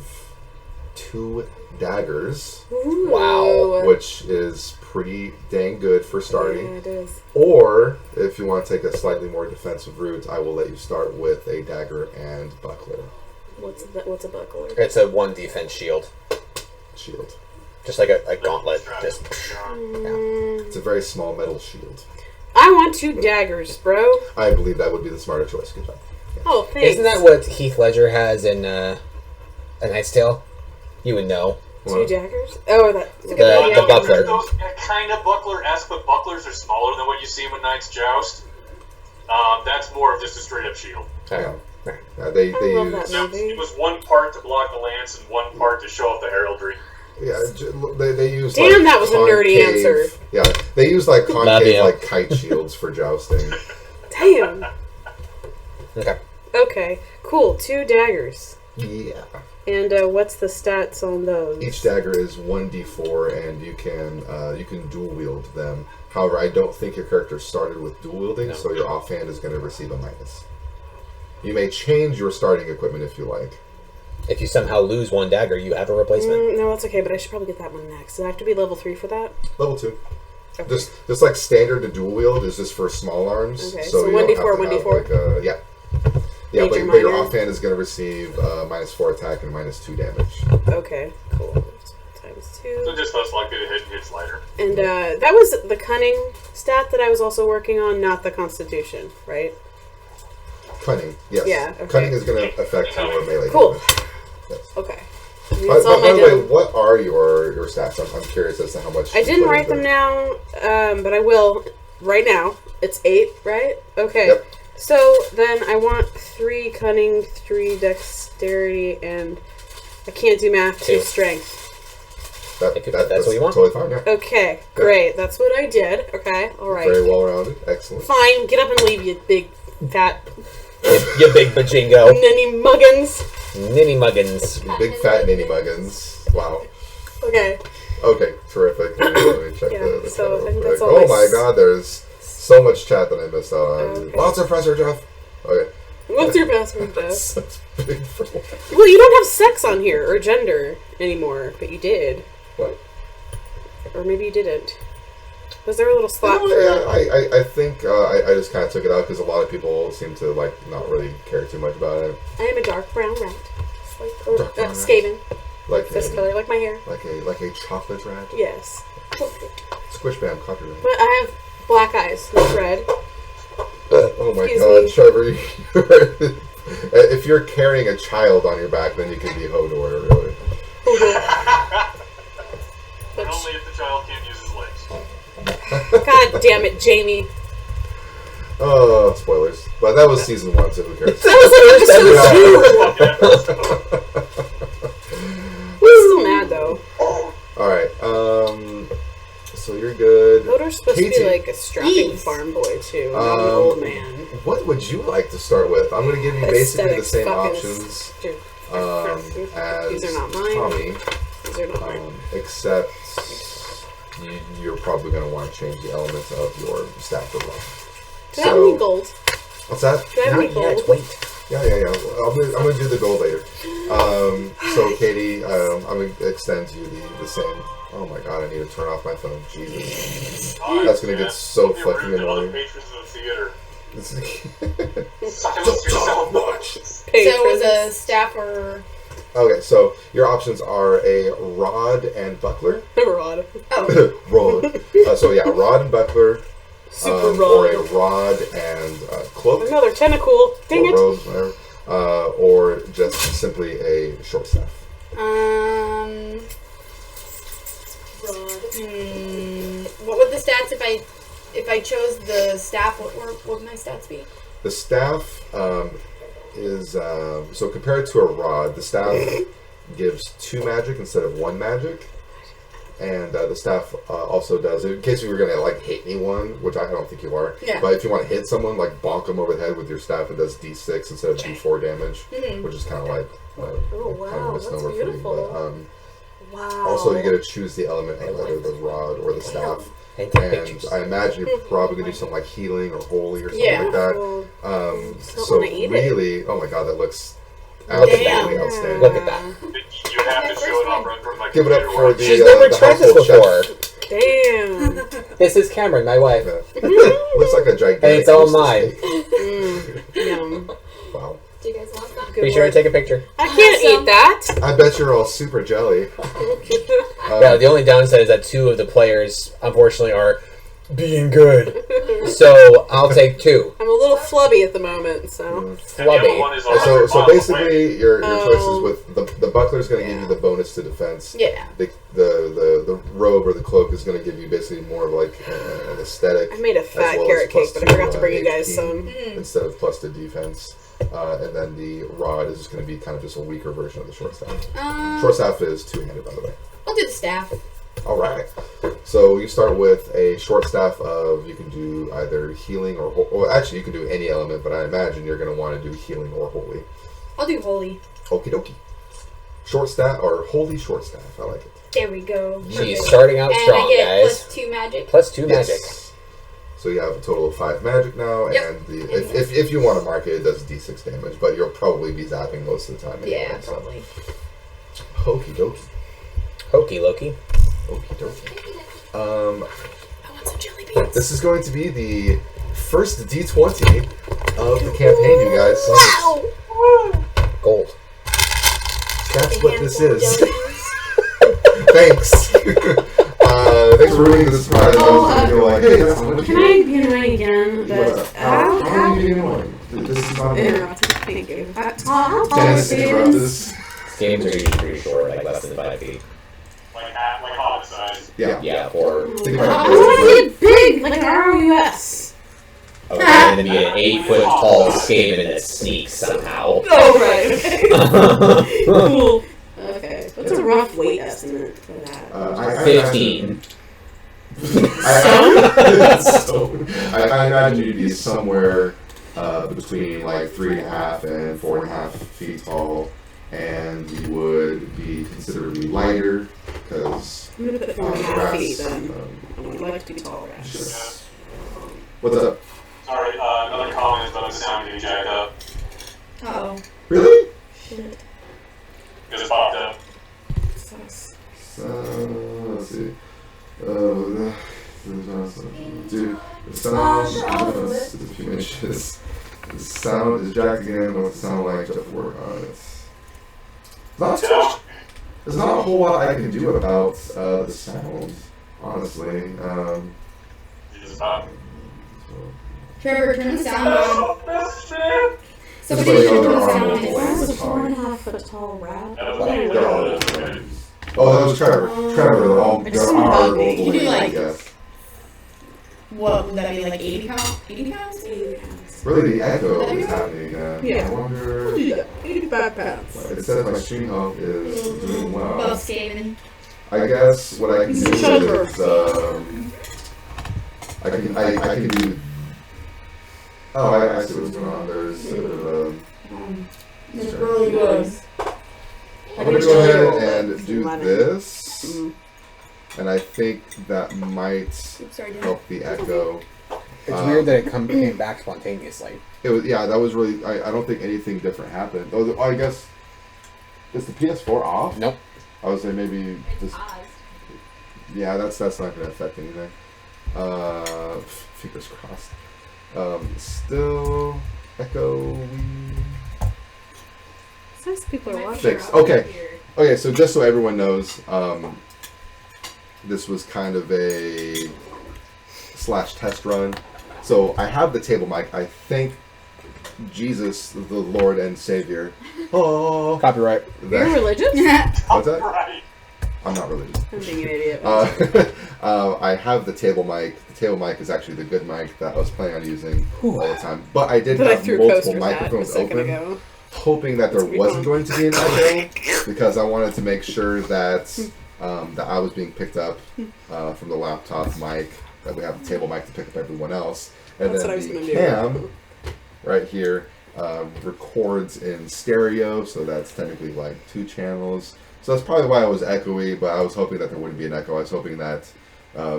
2 daggers, Wow. which is pretty dang good for starting. Yeah, it is. Or, if you want to take a slightly more defensive route, I will let you start with a dagger and buckler What's a buckler? It's a 1 defense shield. shield. Just like a gauntlet. Just It's a very small metal shield. I want 2 daggers, bro. I believe that would be the smarter choice. Good job. Oh, thanks. Isn't that what Heath Ledger has in A Knight's Tale? You would know. 2 daggers? Oh, that. The buckler. Those kind of buckler-esque, but bucklers are smaller than what you see when knights joust. That's more of just a straight-up shield. Yeah. They I love use that. So Maybe. it was 1 part to block the lance and 1 part to show off the heraldry. they use Damn, like that was a nerdy concave- answer. Yeah, they use like Love concave you. like kite shields for jousting. Damn. Okay. Okay. Cool. 2 daggers. Yeah. And what's the stats on those? Each dagger is 1d4, and you can dual wield them. However, I don't think your character started with dual wielding, so your offhand is going to receive a minus. You may change your starting equipment if you like. If you somehow lose 1 dagger, you have a replacement. No, that's okay, but I should probably get that one next. Does it have to be level 3 for that? Level 2. Okay. Just like standard to dual wield is just for small arms. Okay, so you don't 1d4, have to have, 1d4? like, yeah. Yeah, Major, but your minor? offhand is going to receive -4 attack and -2 damage. Okay, cool. Times 2. So just less likely to hit and hits lighter. And that was the cunning stat that I was also working on, not the constitution, right? Cunning, yes. Yeah, okay. Cunning is going to affect your melee Cool. damage. Yes. Okay. By That's all my the way, dough. what are your stats? I'm curious as to how much. I you didn't put write into them it. down, but I will right now. It's 8, right? Okay. Yep. So then I want 3 cunning, 3 dexterity, and I can't do math. 2 2. strength. That's what you want. Totally fine. Yeah. Okay, great. That's what I did. Okay, all right. Very well rounded. Excellent. Fine. Get up and leave, you big fat You big bajingo. ninny muggins. Ninny muggins. You big fat ninny muggins. Wow. Okay. Okay, terrific. Let me check Yeah, the so chat I think real that's quick. all Oh my my god, there's so much chat that I missed out on. Okay. Lots of pressure, Jeff. Okay. What's your password, Jeff? Such big for Well, you don't have sex on here or gender anymore, but you did, what? or maybe you didn't. Was there a little slot for? Yeah, I think I just kind of took it out because a lot of people seem to like not really care too much about it. I am a dark brown rat. It's like Dark brown rat. Skaven. Like This color, like my hair. like a chocolate rat. Yes. Squish bam, copyright. But I have black eyes, not red. Oh my Excuse god, me. Trevor! If you're carrying a child on your back, then you can be Hodor, really. But only if the child can't use his legs. God damn it, Jamie. Oh, spoilers. But that was season 1, so who cares? That was like episode 2. Fucking episode. I'm still mad though. Alright, so you're good. Hodor's supposed to be Katie. like a strapping Yes. farm boy too, not an old man. What would you like to start with? I'm going to give you basically the Aesthetics, same fucking options Dude, these as are not mine. Tommy, These are not mine. except you're probably going to want to change the elements of your stat for love. Do I have any gold? What's that? Do I have any Yeah, gold? it's wait. Yeah. I'm gonna do the gold later. So Katie, I'm gonna extend you the same. Oh my god, I need to turn off my phone. Jesus, that's gonna get so fucking annoying. Patrons of the theater. Don't Silence yourself. talk much. So it was a staff or... Okay, so your options are a rod and buckler. Rod. Oh. Rod. So yeah, rod and buckler. Super Or a rod. rod and cloak. Another tentacle. Dang or it. robe, whatever. Or just simply a short staff. What would the stats if I chose the staff? What would my stats be? The staff is so compared to a rod, the staff gives 2 magic instead of 1 magic, and the staff also does, in case you were gonna like hit anyone, which I don't think you are. Yeah. But if you want to hit someone, like bonk them over the head with your staff, it does D6 instead of D4 damage, which is kind of like Oh, wow, kind of a that's misnomer for you. beautiful. But Wow. also, you get to choose the element of either the rod or the staff. And take And pictures. I imagine you're probably gonna do something like healing or holy or something Yeah. like that. Well, don't So wanna eat it. really, oh my god, that looks Look at absolutely that. outstanding. Look at that. You have to show it off right from my Give it up computer. for the She's never the tried this household before. chef. Damn. This is Cameron, my wife. Looks like a gigantic. And it's all Christmas mine. cake. Yum. Wow. Do you guys want that? Be sure to take a picture. I can't eat that. I bet you're all super jelly. Yeah, the only downside is that 2 of the players, unfortunately, are being good. So I'll take 2. I'm a little flubby at the moment, so. And the other one Flubby. is So also basically, your choices Oh. with the buckler's going to give you the bonus to defense. Yeah. The robe or the cloak is going to give you basically more of like an aesthetic. I made a as fat well as carrot cake, plus but I forgot to bring you HP guys some. instead of plus to defense. And then the rod is just going to be kind of just a weaker version of the short staff. Short staff is 2-handed, by the way. I'll do the staff. All right. So you start with a short staff of, you can do either healing or actually you can do any element, but I imagine you're going to want to do healing or holy. I'll do holy. Okie dokie. Short staff or holy short staff. I like it. There we go. She's Perfect. starting out And strong, I get guys. plus 2 magic. Plus 2 magic. Yes. So you have a total of 5 magic now, Yep. and if you want to mark it, it does D6 damage, but you'll probably be zapping most of the time. Anyway, Yeah, so. probably. Okie dokie. Hokey Loki. Okie dokie. I want some jelly beans. This is going to be the first D20 of the campaign, you guys. Wow! Gold. That's what this Handful of is. jelly beans. Thanks. Thanks for reading the surprise. You're like, hey, that's what Can I be annoying again? What's But up? How are you getting on? This is not interrupted. Thank you. How tall Dennis is interrupt this. Games are usually pretty short, like less than 5 feet. like hobbit size. Yeah. Yeah, for Think I about want it. to be big, like an ROUS. okay, and then be an 8-foot tall skaven that sneaks somehow. Oh, right. Cool. Okay. What's a rough weight estimate for that? I 15. I imagine you'd be somewhere between like 3.5 and 4.5 feet tall, and you would be considerably lighter because I'm gonna put 4.5 feet then. I would like to be taller. what's up? Sorry, another comment about the sound getting jacked up. Uh-oh. Really? Shit. Because it popped up. Sucks. Let's see. Dude, the sound is a few inches. The sound is jacked again. What it sound like? Just work on it. There's not a whole lot I can do about the sound, honestly. You just popped. Trevor, turn the sound on. Just Somebody like should turn the other sound animals. Why on. is a 4.5 foot tall rat? That was They're all different. Oh, that was Trevor. Trevor, they're all It's there so are big. multiple You do ways, like- yes. What would that be, like 80 pounds? 80 pounds? 80 pounds. Really, the echo is happening. Yeah. I wonder. Yeah, 85 pounds. It says my stream health is doing well. Both skaven. I guess what I can do Trevor. is I can do. Oh, I see what's going on. There's a bit of a. It's really good. I'm gonna go ahead and do this, Mm. and I think that might Oops, sorry, dude. help the echo. It's weird that it came back spontaneously. It was, yeah, that was really. I don't think anything different happened. Oh, I guess Is the PS4 off? Nope. I would say maybe just. Yeah, that's not going to affect anything. Fingers crossed. Still echoey. Sometimes people are watching. Fixed. Okay. Okay. So just so everyone knows, this was kind of a / test run. So I have the table mic. I think Jesus, the Lord and Savior. Oh, Copyright. You're religious? What's that? Right. I'm not religious. I'm being an idiot. I have the table mic. The table mic is actually the good mic that I was planning on using all the time. But I did But I have threw multiple coasters at a microphones second open, ago. hoping that there It's wasn't fun. going to be an echo, because I wanted to make sure that that I was being picked up from the laptop mic, that we have the table mic to pick up everyone else, and That's then what I was the gonna do. cam right here records in stereo, so that's technically like 2 channels. So that's probably why it was echoey, but I was hoping that there wouldn't be an echo. I was hoping that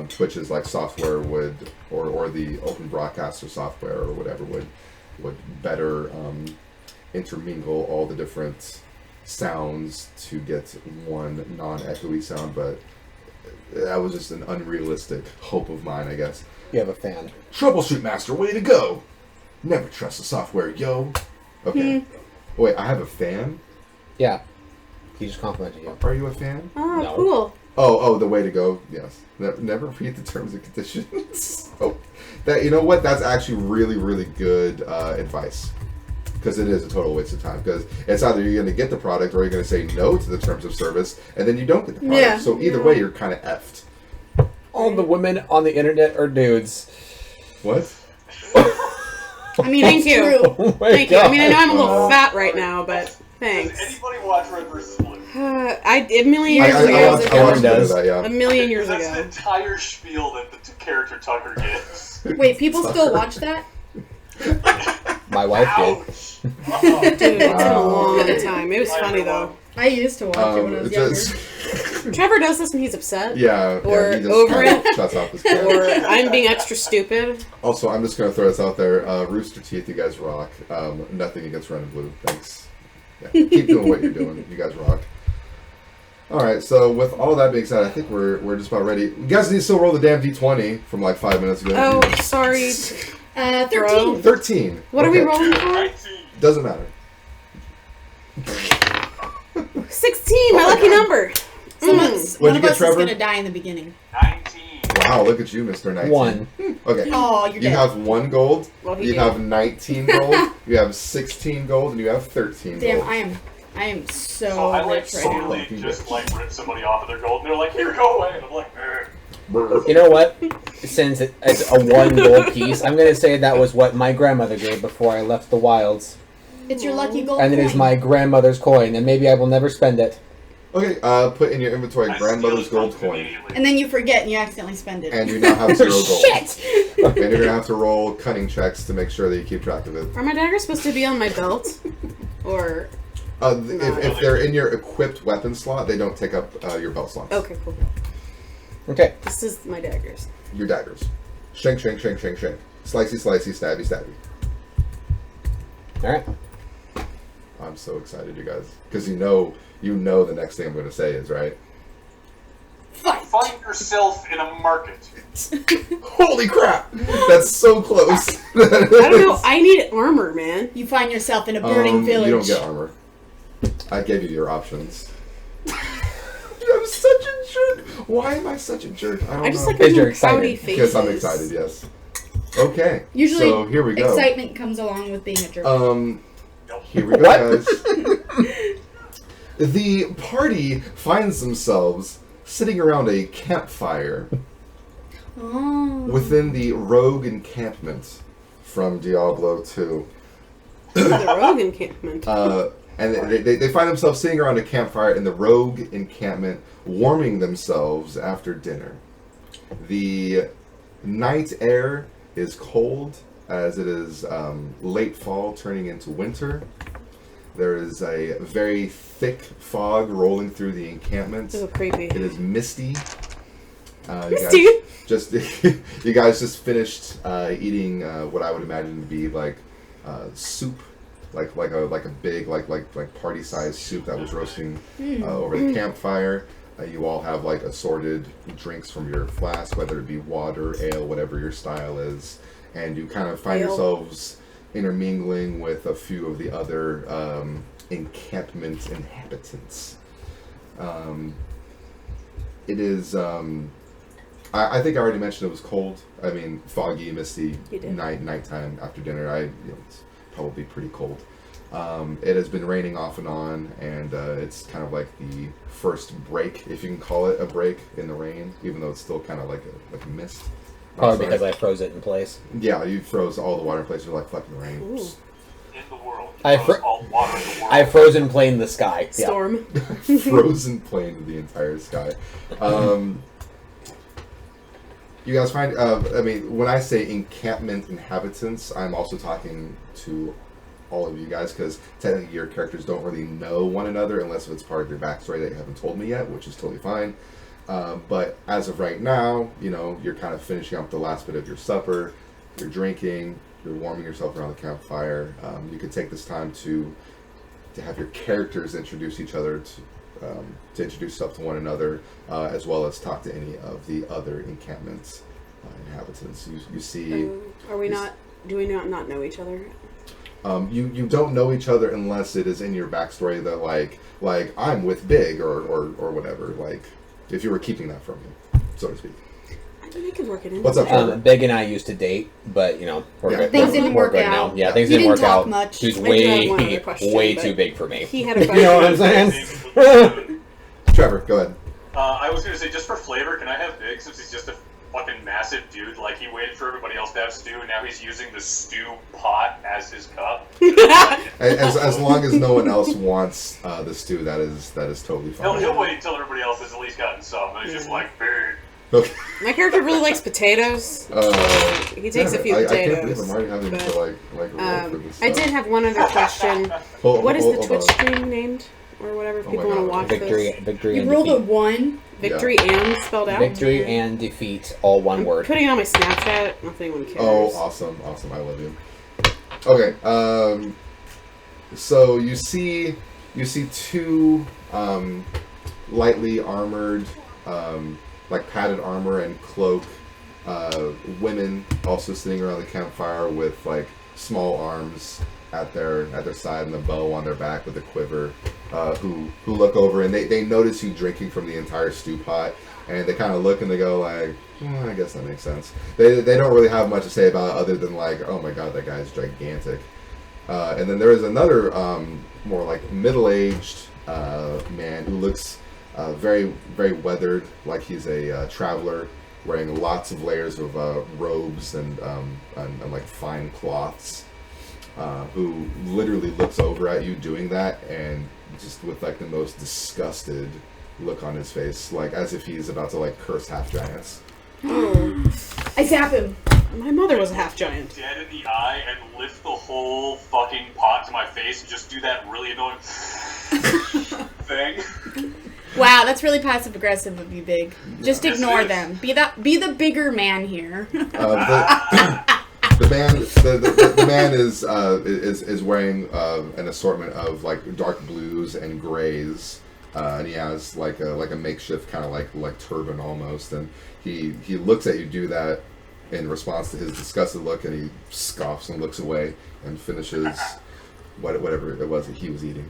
Twitch's like software would, or the open broadcaster software or whatever would better intermingle all the different sounds to get one non-echoey sound, but that was just an unrealistic hope of mine, I guess. You have a fan. Troubleshoot master, way to go! Never trust the software, yo. Okay. Wait, I have a fan? Yeah. He just complimented you. Are you a fan? Oh, No. cool. Oh, the way to go. Yes. Never read the terms and conditions. Oh, that, you know what? That's actually really, really good advice, because it is a total waste of time. Because it's either you're going to get the product or you're going to say no to the terms of service, and then you don't get the product. Yeah. So either way, you're kind of effed. All the women on the internet are dudes. What? I mean, Thank it's you. true. Oh my Thank you. I mean, I know I'm a little Oh. fat right now, but Does thanks. anybody watch Red vs. Blue? A million I years watched ago. a little bit of does. that, A yeah. million years That's the ago. entire spiel that the character Tucker gives. Wait, people still watch that? My wife did. Ouch. Dude, it's been a Wow. long time. It was funny though. I used to watch it when I was younger. Trevor does this when he's upset. Yeah. Or yeah, he just over kind of shuts off his camera. Or I'm being extra stupid. Also, I'm just going to throw this out there. Rooster Teeth, you guys rock. Nothing against Red and Blue. Thanks. Yeah, keep doing what you're doing. You guys rock. Alright, so with all that being said, I think we're just about ready. You guys need to still roll the damn D20 from like 5 minutes ago. Oh, sorry. 13. 13. What are we Okay. rolling for? 19. Doesn't matter. 16, my lucky number. Someone's, What'd one you of get, us Trevor? is going to die in the beginning. 19. Wow, look at you, Mr. 19. 1. Okay. Oh, you're You dead. have 1 gold, Well, he you did. have 19 gold, you have 16 gold, and you have 13 Damn, gold. I am so So I like rich right now. totally just like rip somebody off of their gold, and they're like, "Here, go away," and I'm like, You know what? Since it's a 1 gold piece, I'm going to say that was what my grandmother gave before I left the wilds. It's your lucky gold And it is coin. my grandmother's coin, and maybe I will never spend it. Okay, put in your inventory I grandmother's steal it gold from coin. immediately. And then you forget and you accidentally spend it. And you now have 0 gold. Shit! And you're going to have to roll cunning checks to make sure that you keep track of it. Are my daggers supposed to be on my belt? Or If they're in your equipped weapon slot, they don't take up your belt slots. okay, cool. Okay. This is my daggers. Your daggers. Shank, shank, shank, shank, shank. Slicey, slicey, stabby, stabby. Alright. I'm so excited, you guys. Because you know the next thing I'm going to say is, right? Fight! Find yourself in a market. Holy crap! That's so close. I don't know. I need armor, man. You find yourself in a burning village. You don't get armor. I gave you your options. I'm such a jerk. Why am I such a jerk? I don't I just know. like Because you're making pouty excited. faces. Because I'm excited, yes. Okay. Usually, so here we go. excitement comes along with being a jerk. Here we go, guys. The party finds themselves sitting around a campfire Oh. within the rogue encampment from Diablo 2. The rogue encampment. And they find themselves sitting around a campfire in the rogue encampment, warming themselves after dinner. The night air is cold, as it is late fall turning into winter. There is a very thick fog rolling through the encampment. So creepy. It is misty. Misty? You guys just finished eating what I would imagine to be like soup a big party sized soup that was roasting over the campfire. You all have like assorted drinks from your flask, whether it be water, ale, whatever your style is, and you kind of find yourselves intermingling with a few of the other encampment inhabitants. It is. I think I already mentioned it was cold. I mean, foggy, misty nighttime after dinner. It's probably pretty cold. It has been raining off and on, and it's kind of like the first break, if you can call it a break, in the rain, even though it's still kind of like a mist. Probably because I froze it in place. Yeah, you froze all the water in place. You're like, fucking rain. In the world. All water in the world. I frozen plane the sky. Storm. Frozen plane the entire sky. You guys find, when I say encampment inhabitants, I'm also talking to all of you guys, because technically your characters don't really know one another unless it's part of your backstory that you haven't told me yet, which is totally fine. But as of right now, you're kind of finishing up the last bit of your supper, you're drinking, you're warming yourself around the campfire. You could take this time to have your characters introduce each other, to introduce yourself to one another, as well as talk to any of the other encampments inhabitants. You see... Do we not know each other? You don't know each other unless it is in your backstory that like I'm with Big or whatever, like if you were keeping that from me, so to speak. I mean, I could work it in. What's up, Big and I used to date, but we're good. Things didn't We're work good out. now. Yeah, things You didn't work didn't talk out. much. She's I do have one other question, way but too big for me. He had a You know what I'm saying? Trevor, go ahead. I was going to say, just for flavor, can I have Big, since he's just a fucking massive dude? Like, he waited for everybody else to have stew, and now he's using the stew pot as his cup. As long as no one else wants the stew, that is totally fine. He'll wait until everybody else has at least gotten some, and he's just like, Big. Okay. My character really likes potatoes. He takes a few I potatoes. can't believe I'm already having to roll for this I stuff. did have one other question. What is the Twitch stream named? Or whatever, if Oh people my want to God. watch Victory You and rolled a defeat. 1. Victory and spelled out? Victory and defeat, all one word. Putting it on my Snapchat, not that anyone cares. Oh, awesome. I love you. Okay, so you see two lightly armored, like padded armor and cloak women also sitting around the campfire with like small arms at their side and a bow on their back with a quiver, who look over and they notice you drinking from the entire stew pot, and they kind of look and they go like, I guess that makes sense. They don't really have much to say about it other than like, oh my god, that guy's gigantic. And then there is another more like middle-aged man who looks very, very weathered, like he's a traveler, wearing lots of layers of robes and like fine cloths. Who literally looks over at you doing that, and just with like the most disgusted look on his face, like as if he's about to like curse half giants. I zap him. My mother was a half giant. Dead in the eye and lift the whole fucking pot to my face and just do that really annoying thing. Wow, that's really passive aggressive of you, Big. Just Yes, ignore it is. them. Be the bigger man here. The man is wearing an assortment of like dark blues and grays, and he has like a makeshift kind of like turban almost, and he looks at you do that in response to his disgusted look, and he scoffs and looks away and finishes whatever it was that he was eating.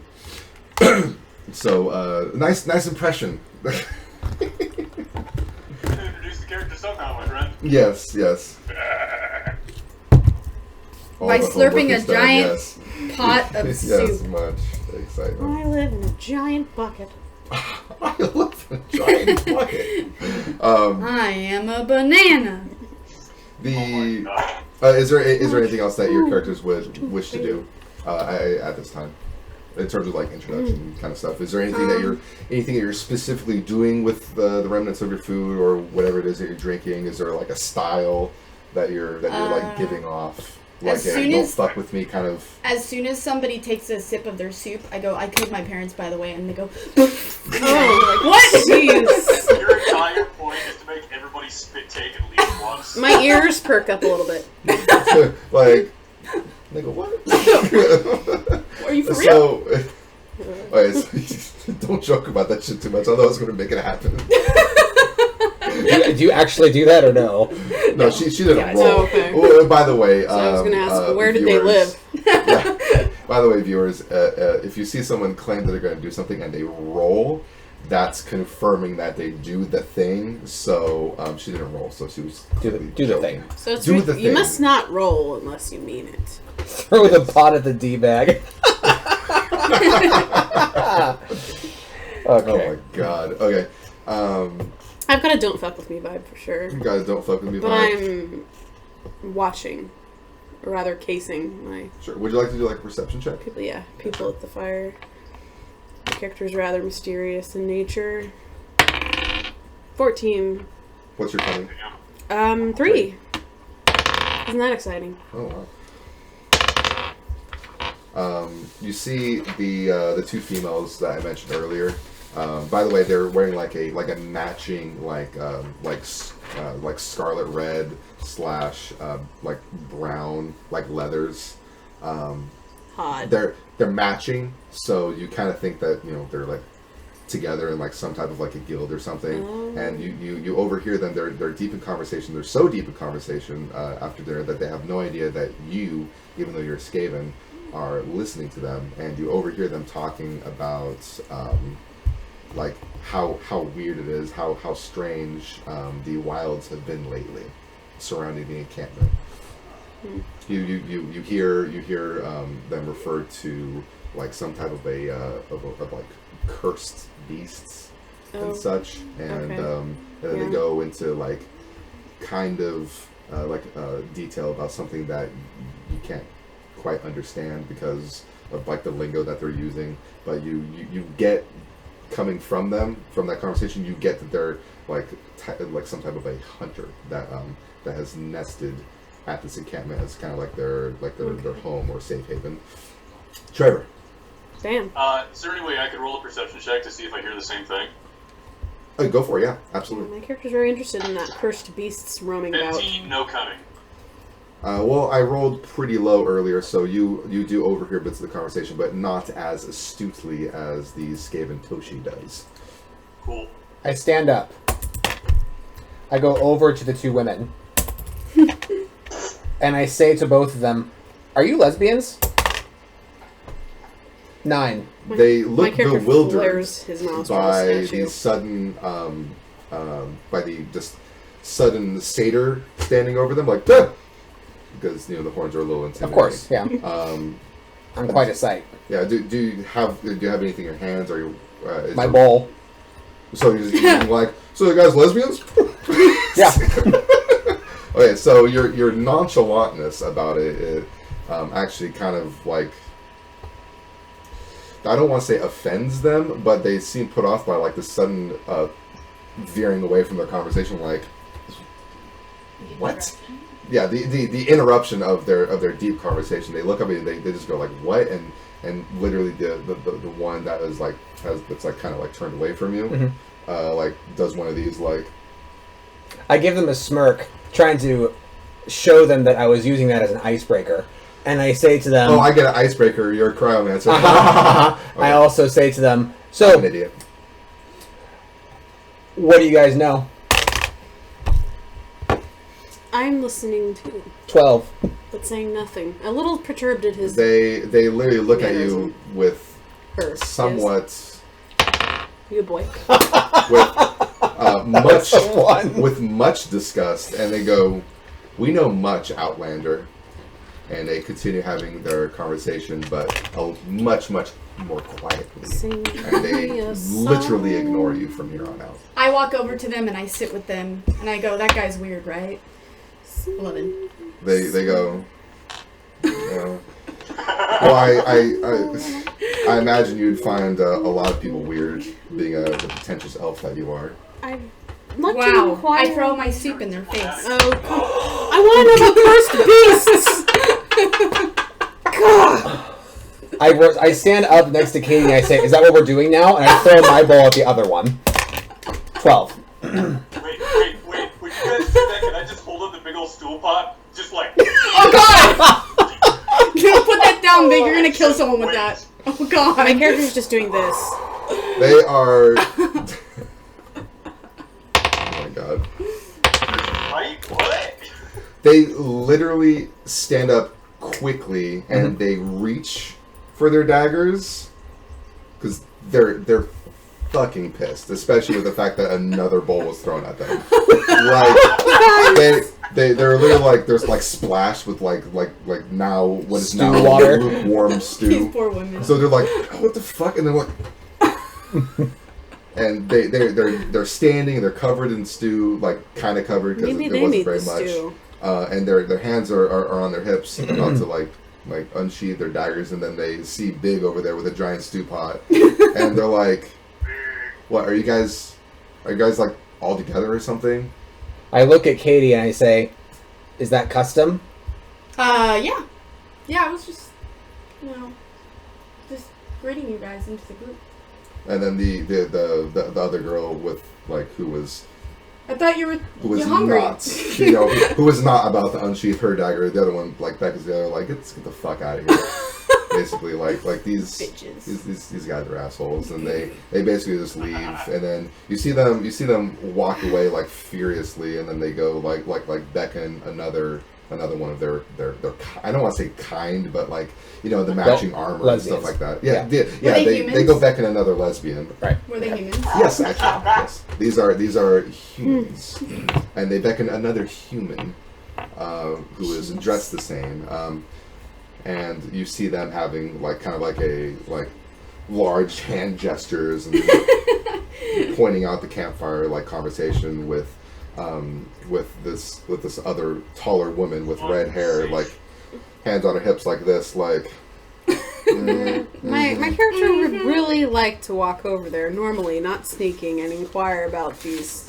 So nice impression. Introduce the character somehow, my friend. Yes. By The slurping work a is done, giant yes. pot of Yes, soup. much excitement. I live in a giant bucket. I love a giant bucket. I am a banana. Is there anything else that your characters would wish to do at this time, in terms of like introduction kind of stuff? Is there anything that you're specifically doing with the remnants of your food or whatever it is that you're drinking? Is there like a style that you're like giving off? Like as a soon don't as- fuck with me kind of. As soon as somebody takes a sip of their soup, I go, I killed my parents, by the way, and they go, Oh, what? jeez. Your entire point is to make everybody spit take at least once. My ears perk up a little bit. Like And they go, what? Are you for real? Okay, so don't joke about that shit too much, although it's going to make it happen. Do you actually do that or no? No, she didn't Yeah, roll. oh, okay. Oh, by the way, So I was going to ask, where did viewers, they live? Yeah. By the way, viewers, if you see someone claim that they're going to do something and they roll, that's confirming that they do the thing. So she didn't roll, so she was Do the joking. thing. So it's Do the you thing. must not roll unless you mean it. Throw the pot at the D-bag. Oh Okay. my god. Okay. I've got a don't fuck with me vibe for sure. You guys don't fuck with me. But vibe. I'm watching, or rather casing my Sure. Would you like to do like a perception check? people at the fire. The character's rather mysterious in nature. 14. What's your cunning? 3. Isn't that exciting? Oh wow. You see the two females that I mentioned earlier. By the way, they're wearing like a matching like scarlet red / like brown like leathers. Hot. They're matching, so you kind of think that they're like together in like some type of like a guild or something. Oh. And you overhear them. They're deep in conversation. They're so deep in conversation after dinner that they have no idea that you, even though you're Skaven, are listening to them, and you overhear them talking about like how weird it is, how strange the wilds have been lately surrounding the encampment. You hear them refer to like some type of of like cursed beasts and such, and okay. and then they go into like kind of detail about something that you can't quite understand because of like the lingo that they're using, but you get, coming from that conversation, you get that they're like some type of a hunter that has nested at this encampment as kind of like their home or safe haven. Trevor. Damn. Is there any way I could roll a perception check to see if I hear the same thing? Oh, go for it, yeah, absolutely. My character's very interested in that cursed beasts roaming about. 15, no cunning. Well, I rolled pretty low earlier, so you do overhear bits of the conversation, but not as astutely as the Skaven Toshi does. Cool. I stand up. I go over to the two women. And I say to both of them, "Are you lesbians?" 9. They look my character bewildered flares his nostrils by at you. the sudden, by the just sudden satyr standing over them, like, "Duh!" Because the horns are a little intimidating. Of course, yeah. I'm quite a sight. Yeah. Do you have anything in your hands? Or you? My bowl. So you're like, so you guys lesbians? Yeah. Okay, so your nonchalantness about it actually kind of like, I don't want to say offends them, but they seem put off by like the sudden veering away from their conversation. Like, what? Yeah, the interruption of their deep conversation. They look up and they just go like, what? And literally the one that is like that's like kind of like turned away from you, like does one of these like. I give them a smirk, trying to show them that I was using that as an icebreaker. And I say to them... Oh, I get an icebreaker. You're a cryomancer. Okay. I also say to them, I'm so, an idiot. what do you guys know? I'm listening too, 12. but saying nothing. A little perturbed at his They literally look at you with her. somewhat... Yes. You a boy. With much disgust, and they go, "We know much, Outlander," and they continue having their conversation, but much more quietly, Sing and they me a literally song. ignore you from here on out. I walk over to them and I sit with them and I go, "That guy's weird, right?" 11. They go, well, I imagine you'd find a lot of people weird, being the pretentious elf that you are. I'm not to Wow. inquire. I throw my soup in their face. Oh, I want to know about cursed beasts. I stand up next to Katie and I say, "Is that what we're doing now?" And I throw my bowl at the other one. 12. Wait. Would you guys do that? Can I just hold up the big old stool pot? Just like... Oh God! Don't put that down, Big. You're gonna kill someone with that. Oh god. My character's just doing this. They are. Oh my god. Right? What? They literally stand up quickly and they reach for their daggers because they're fucking pissed, especially with the fact that another bowl was thrown at them. Like they're literally like there's like splashed with like now what is Stew now water. lukewarm These stew. poor women. So they're like, what the fuck? And they're like, and they're standing. They're covered in stew, like kind of covered because Maybe there they wasn't need very the much. stew. And their hands are on their hips, about to like unsheathe their daggers, and then they see Big over there with a giant stew pot, and they're like, "What are you guys like all together or something?" I look at Katie and I say, "Is that custom?" Yeah. Yeah, I was just, just greeting you guys into the group. And then the other girl with like who was I thought you were not hungry. who was not about to unsheath her dagger. The other one like Becca's the other like get the fuck out of here. Basically like these Bitches. these guys are assholes, and they basically just leave, and then you see them walk away like furiously, and then they go like beckon another one of their I don't want to say kind, but like the matching armor and stuff lesbians. like that. Yeah. They go beckon another lesbian. Right. Were they humans? Yes, actually, yes. These are humans, and they beckon another human who is dressed the same. And you see them having like kind of like a large hand gestures and pointing out the campfire like conversation with this other taller woman with red hair, like hands on her hips like this, like. My character would really like to walk over there, normally not sneaking, and inquire about these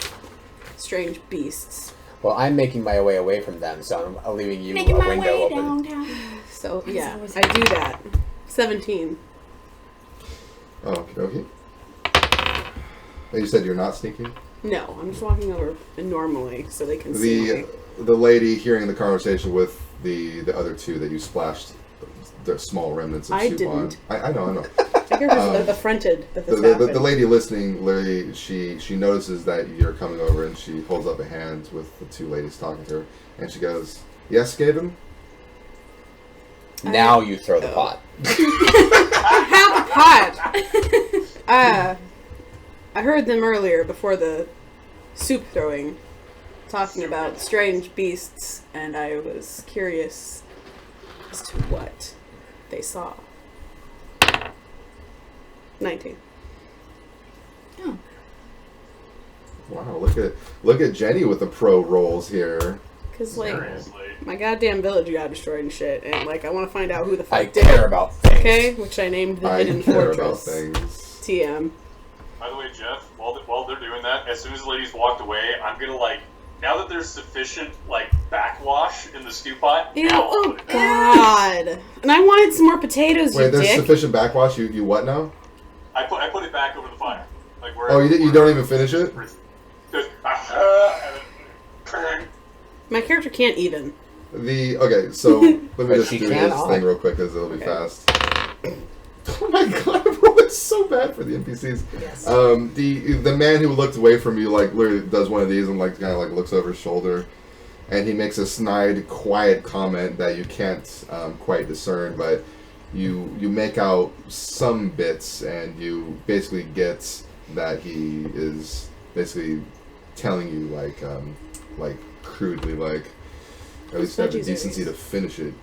strange beasts. Well, I'm making my way away from them, so I'm leaving you a window open. So yeah, I do that. 17. Oh, okay. And you said you're not sneaking? No, I'm just walking over normally so they can see me. The lady hearing the conversation with the other two that you splashed the small remnants of I soup didn't. on. I know. My character's affronted that this The happened. lady listening, literally, she notices that you're coming over, and she holds up a hand with the two ladies talking to her, and she goes, "Yes, Gaben?" Now you throw the pot. I heard them earlier before the soup throwing, talking about strange beasts, and I was curious as to what they saw. 19. Oh. Wow, look at Jenny with the pro rolls here. Because, like, Seriously. my goddamn village got destroyed and shit, and, like, I want to find out who the fuck I did care it. about things. Okay? Which I named the I Hidden care about Fortress. things. TM. By the way, Jeff, while they're doing that, as soon as the ladies walked away, I'm gonna now that there's sufficient backwash in the stew pot. Ew, now I'll oh put it back. god. And I wanted some more potatoes, Wait, you there's dick. sufficient backwash. You what now? I put it back over the fire. Where Oh, you don't even finish it? Just, My character can't even. Okay, so let me But just she do can this on. thing real quick because it'll be Okay. fast. Oh my god, I'm rolling so bad for the NPCs. Yes. The man who looked away from you literally does one of these and kind of looks over his shoulder, and he makes a snide, quiet comment that you can't quite discern, but you make out some bits, and you basically get that he is basically telling you crudely at least have the Veggies are decency these? to finish it.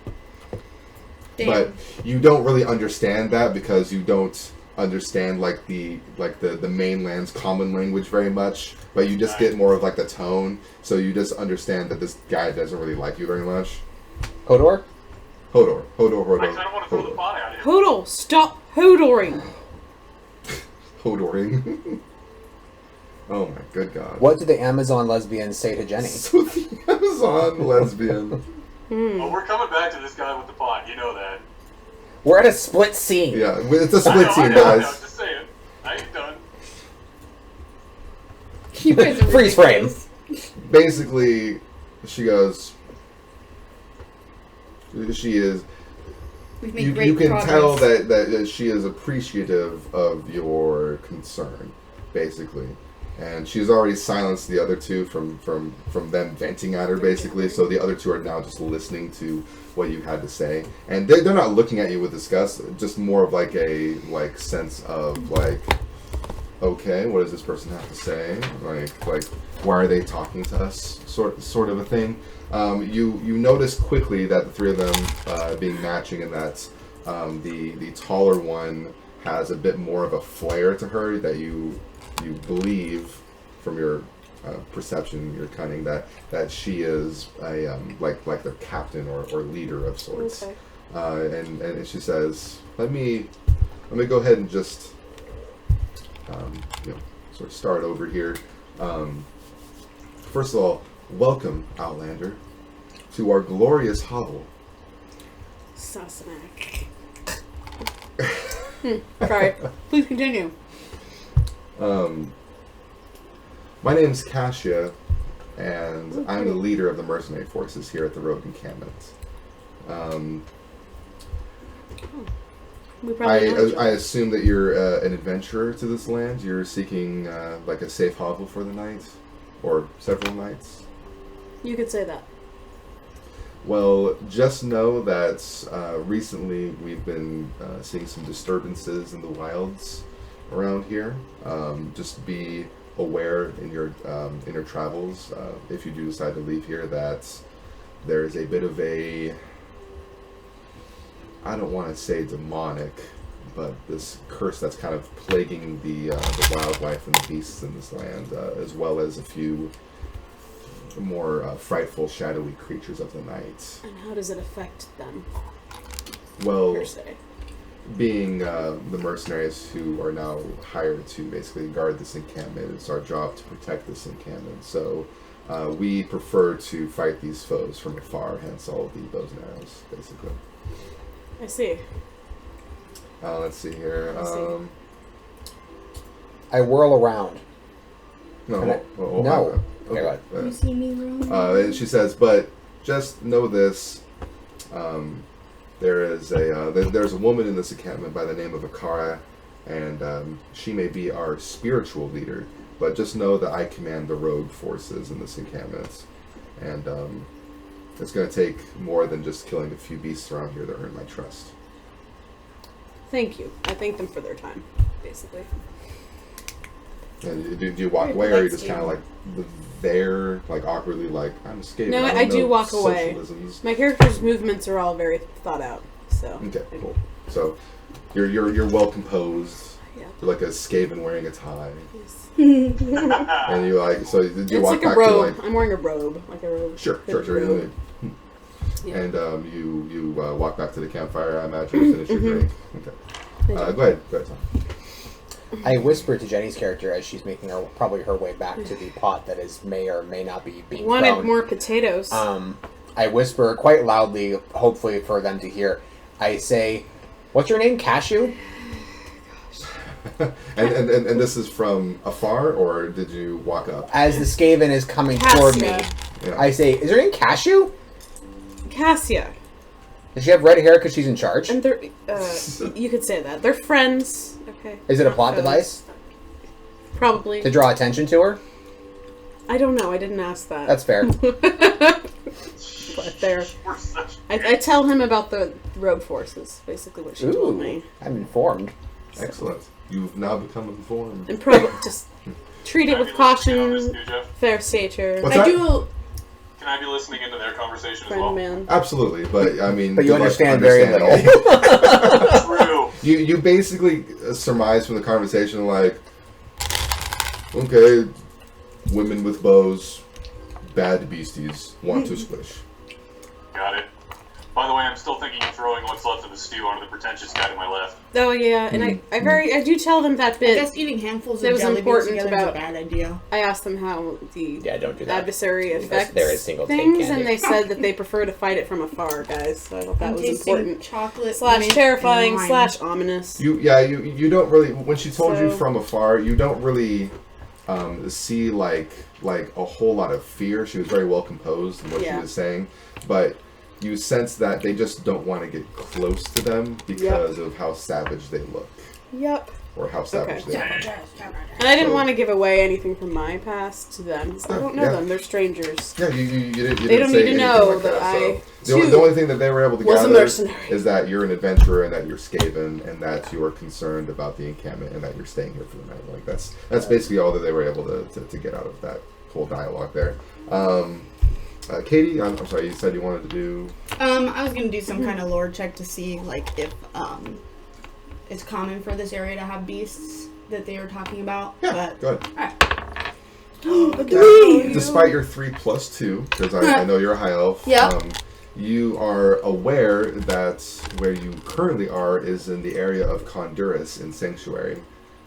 Damn. But you don't really understand that because you don't understand the mainland's common language very much. But you just get more of the tone, so you just understand that this guy doesn't really like you very much. Hodor? Hodor. I kind of want to throw the pot at him. Hodel, stop hodoring. Hodoring. Oh my good god. What did the Amazon lesbians say to Jenny? So the Amazon lesbian. Oh, we're coming back to this guy with the pot. You know that. We're at a split scene. Yeah, it's a I split know, scene, I know, guys. just saying. I ain't done. You guys are Freeze frame. ridiculous. Basically, she goes. She is. We've made You great can progress. tell that she is appreciative of your concern, basically. And she's already silenced the other two from them venting at her, basically. So the other two are now just listening to what you had to say, and they're not looking at you with disgust. Just more of like a sense of like, okay, what does this person have to say? Like why are they talking to us? Sort of a thing. You notice quickly that the three of them being matching, and that the taller one has a bit more of a flair to her that you believe from your perception, your cunning, that she is a like their captain or leader of sorts. Okay. And she says, let me go ahead and just sort of start over here. First of all, welcome, Outlander, to our glorious hovel. Sassenach. Sorry. Please continue. My name's Cassia, and I'm the leader of the mercenary forces here at the Rogue Encampment. We probably know each I other. assume that you're an adventurer to this land. You're seeking like a safe hovel for the night, or several nights. You could say that. Well, just know that recently we've been seeing some disturbances in the wilds around here. Just be aware in your travels, if you do decide to leave here, that there is a bit of a, I don't want to say demonic, but this curse that's kind of plaguing the wildlife and the beasts in this land, as well as a few more frightful, shadowy creatures of the night. And how does it affect them, Well, per se? being the mercenaries who are now hired to basically guard this encampment, it's our job to protect this encampment. So we prefer to fight these foes from afar, hence all of the bows and arrows, basically. I see. Let's see here. I see. I whirl around. No. Can I- oh, no. okay. Okay, go ahead. You see me roam? And she says, but just know this. There's a woman in this encampment by the name of Akara, and she may be our spiritual leader, but just know that I command the rogue forces in this encampment, and it's going to take more than just killing a few beasts around here to earn my trust. Thank you. I thank them for their time, basically. And do you walk Very away, or are you polite just kind of like there, like awkwardly, like I'm escaping? No, don't I do know walk away. socialisms. My character's movements are all very thought out, so. Okay, cool. So you're well composed. Yeah. You're like a Skaven wearing a tie, Yes. and you like so. Did you It's walk like a back robe. to I'm wearing a robe, like a robe. Sure. Robe. Yeah. And you walk back to the campfire. I imagine you finish your drink. Okay. I do. Go ahead, Tom. I whisper to Jenny's character as she's making probably her way back to the pot that is may or may not be being Wanted thrown. more potatoes. I whisper quite loudly, hopefully for them to hear. I say, "What's your name, Cashew?" and this is from afar, or did you walk up? As the Skaven is coming toward me, Cassia. Yeah. I say, "Is her name Cashew? Cassia. Does she have red hair because she's in charge? And they're, you could say that. They're friends. Okay. Is it a plot Foes. device Probably. to draw attention to her?" I don't know. I didn't ask that. That's fair. But they're. We're such I tell him about the rogue forces, basically what she told me. Ooh, I'm informed. Excellent. You've now become informed. And just treat it with Can I be listening in on this caution, too, Jeff? fair stature. What's I that? do. Can I be listening into their conversation as Friend well? man. Absolutely, but I mean, But you good luck understand very understanding little. True. You basically surmise from the conversation, like, okay, women with bows, bad beasties, want to squish. Got it. By the way, I'm still thinking of throwing what's left of the stew onto the pretentious guy to my left. Oh yeah, and I do tell them that I bit. guess eating handfuls That of was jelly beans important together is a about- bad idea. I asked them how the Yeah, don't do that. adversary Unless affects there is single take things, candy. and they said that they prefer to fight it from afar, guys. So I thought that I'm was tasting important. chocolate Slash mint, terrifying, and lime. slash ominous. You don't really, when she told you So- from afar, you don't really see like a whole lot of fear. She was very well composed in what she Yeah. was saying, but you sense that they just don't want to get close to them because of how savage they look. Yep. Or how savage they are. And I didn't want to give away anything from my past to them. I don't know them. They're strangers. Yeah, you didn't They don't say need to anything know like that I, the only thing that they were able to was a gather mercenary. is that you're an adventurer and that you're Skaven and that you are concerned about the encampment and that you're staying here for the night. Like that's basically all that they were able to get out of that whole dialogue there. Katie, I'm sorry, you said you wanted to do... I was going to do some kind of lore check to see, like, if it's common for this area to have beasts that they were talking about. Yeah, but, go ahead. Alright. Despite your 3+2, because I know you're a high elf, you are aware that where you currently are is in the area of Condurus in Sanctuary.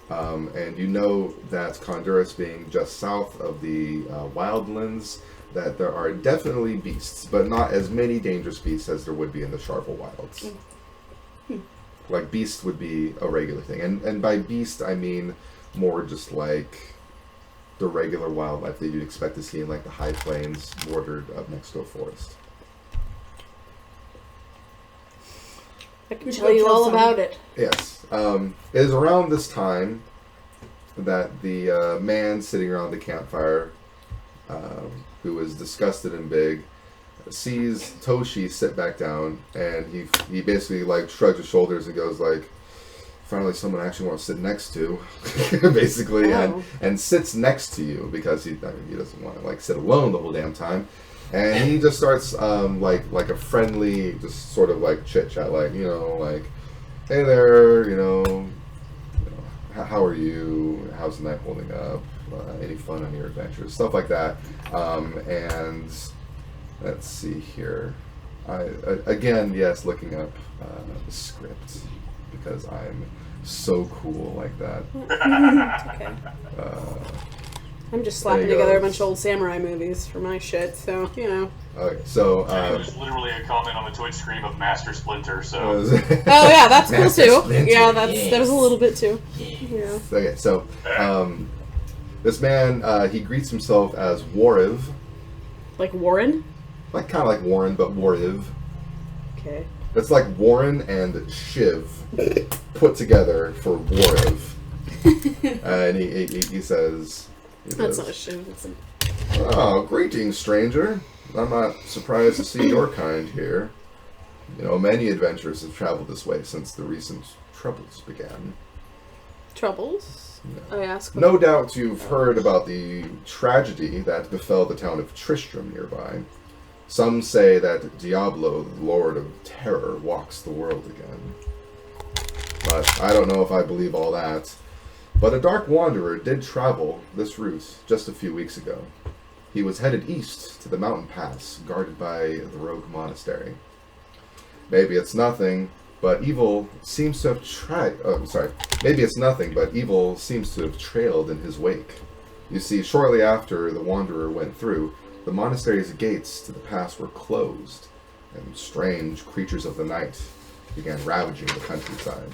And you know that Condurus being just south of the Wildlands, that there are definitely beasts, but not as many dangerous beasts as there would be in the Sharvel Wilds. Like, beast would be a regular thing. And by beast, I mean more just like the regular wildlife that you'd expect to see in, like, the high plains bordered up next to a forest. I can tell you all about it. Yes. It is around this time that the man sitting around the campfire, who is disgusted and big, sees Toshi sit back down, and he basically like shrugs his shoulders and goes like, finally someone I actually want to sit next to, basically, and sits next to you because he doesn't want to like sit alone the whole damn time. And he just starts like a friendly, just sort of like chit chat, like, like, hey there, how are you? How's the night holding up? Any fun on your adventures? Stuff like that. And let's see here. Again, yes, looking up the script because I'm so cool like that. Okay. I'm just slapping together a bunch of old samurai movies for my shit, so, Okay, so... there's literally a comment on the Twitch stream of Master Splinter, so... Oh, yeah, that's cool, too. Splinter, Yeah, that was a little bit, too. Yeah. Okay, so, this man, he greets himself as Wariv. Like Warren? Like, kind of like Warren, but Wariv. Okay. It's like Warren and Shiv put together for Wariv. And he says... That's not a shiv, it's a... Oh, greetings, stranger. I'm not surprised to see your kind here. Many adventurers have traveled this way since the recent troubles began. Troubles? No. I ask. No doubt you've heard about the tragedy that befell the town of Tristram nearby. Some say that Diablo, the Lord of Terror, walks the world again. But I don't know if I believe all that. But a dark wanderer did travel this route just a few weeks ago. He was headed east to the mountain pass, guarded by the rogue monastery. Maybe it's nothing, but evil seems to have Maybe it's nothing, but evil seems to have trailed in his wake. You see, shortly after the wanderer went through, the monastery's gates to the pass were closed, and strange creatures of the night began ravaging the countryside.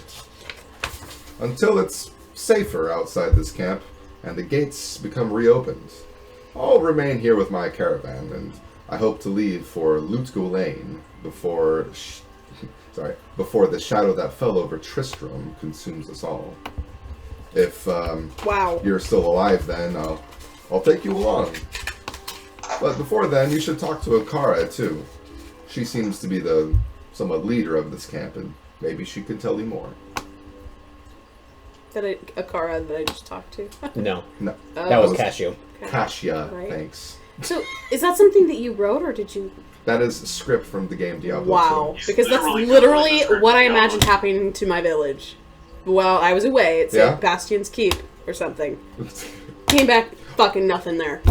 Until it's safer outside this camp, and the gates become reopened. I'll remain here with my caravan, and I hope to leave for Lutgu Lane before the shadow that fell over Tristram consumes us all. If you're still alive, then I'll take you along. But before then, you should talk to Akara too. She seems to be the somewhat leader of this camp, and maybe she could tell you more. Akara that I just talked to? No. That was Cashew. Kashia, right. Thanks. So, is that something that you wrote, or did you... That is a script from the game Diablo. Wow. 2. Because that's literally what I imagined happening to my village. While I was away, it said Bastion's Keep, or something. Came back, fucking nothing there.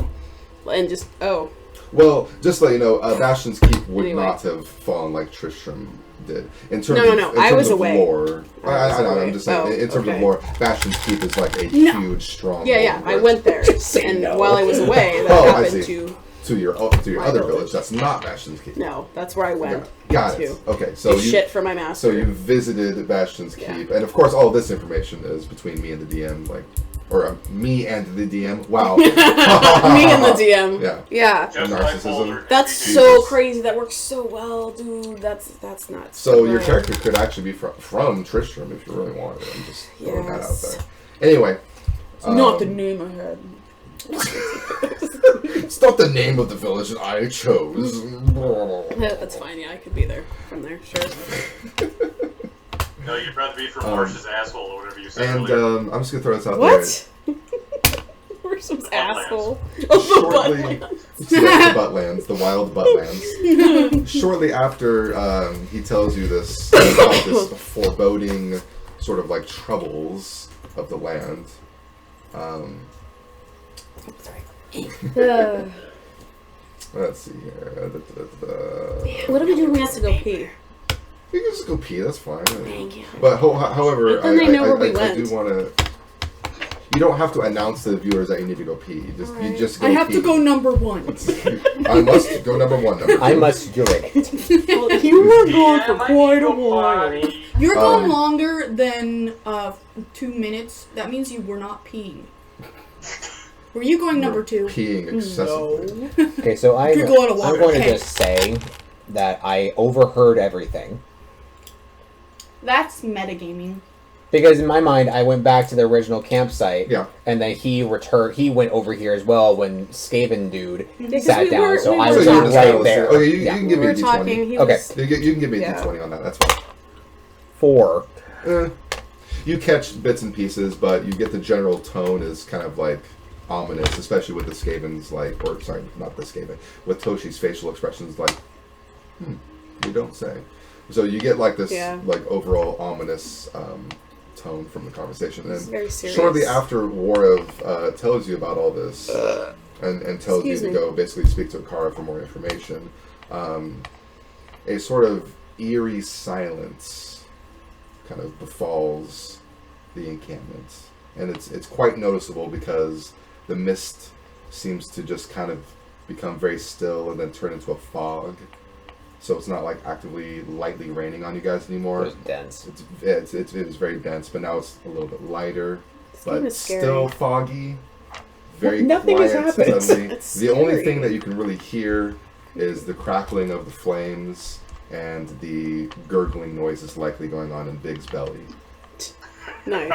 And just, Well, just to let you know, Bastion's Keep would not have fallen like Tristram did. In terms of I was away. Lore, I know, I'm just saying, in terms of lore, Bastion's Keep is like a huge, strong. Yeah, I went there, and while I was away, that happened to your other village. That's not Bastion's Keep. No, that's where I went. Got it. Okay, so you shit for my master. So you visited Bastion's Keep, and of course, all this information is between me and the DM. Like, or me and the DM. Wow. Me and the DM. Yeah. Yeah. Just Narcissism. like Boulder. That's so crazy. That works so well, dude. That's nuts. So your Right. character could actually be from Tristram if you really wanted. I'm just throwing that out Yes. there. Anyway. It's not the name I had. It's not the name of the village that I chose. Yeah, that's fine. Yeah, I could be there from there. Sure. No, you'd rather be from Marsh's asshole or whatever you said And earlier. I'm just gonna throw this out What? Marshall's asshole. there. Oh, the Shortly, butt. yes, the Buttlands, the wild Buttlands. Shortly after he tells you this about this foreboding sort of like troubles of the land. Let's see here. What do we do when we have to go pee? You can just go pee. That's fine. Thank you. But however, But then they know where we I went. do want to. You don't have to announce to the viewers that you need to go pee. You just go I have pee. to go number 1. I must go number 1. Number 2. I must urinate. Well, you were gone for Yeah, quite a I while. need to potty. You're gone longer than 2 minutes. That means you were not peeing. Were you going number 2? Peeing excessively. No. Okay, so Drink a lot of water. I'm going to Okay. just say that I overheard everything. That's metagaming. Because in my mind, I went back to the original campsite, Yeah. and then he returned. He went over here as well when Skaven dude Because sat we down. were- So we I were was So talking. you're just right gonna there. listen. Okay, you Yeah. can We give me a were d20. talking. He Okay. was. You can give me a Yeah. d20 on that. That's fine. 4. You catch bits and pieces, but you get the general tone is kind of like ominous, especially with the Skaven's like, or sorry, not the Skaven, with Toshi's facial expressions like, you don't say. So you get like this Yeah. like overall ominous tone from the conversation. It's And very serious. shortly after Warov tells you about all this and tells Excuse you me. to go basically speak to Akara for more information, a sort of eerie silence kind of befalls the encampment, and it's quite noticeable because the mist seems to just kind of become very still and then turn into a fog. So it's not like actively lightly raining on you guys It anymore. was dense. It was very dense, but now it's a little bit lighter, game but is scary. still foggy. Very Nothing has quiet happened. suddenly. It's The only scary. thing that you can really hear is the crackling of the flames and the gurgling noises likely going on in Big's belly. Nice.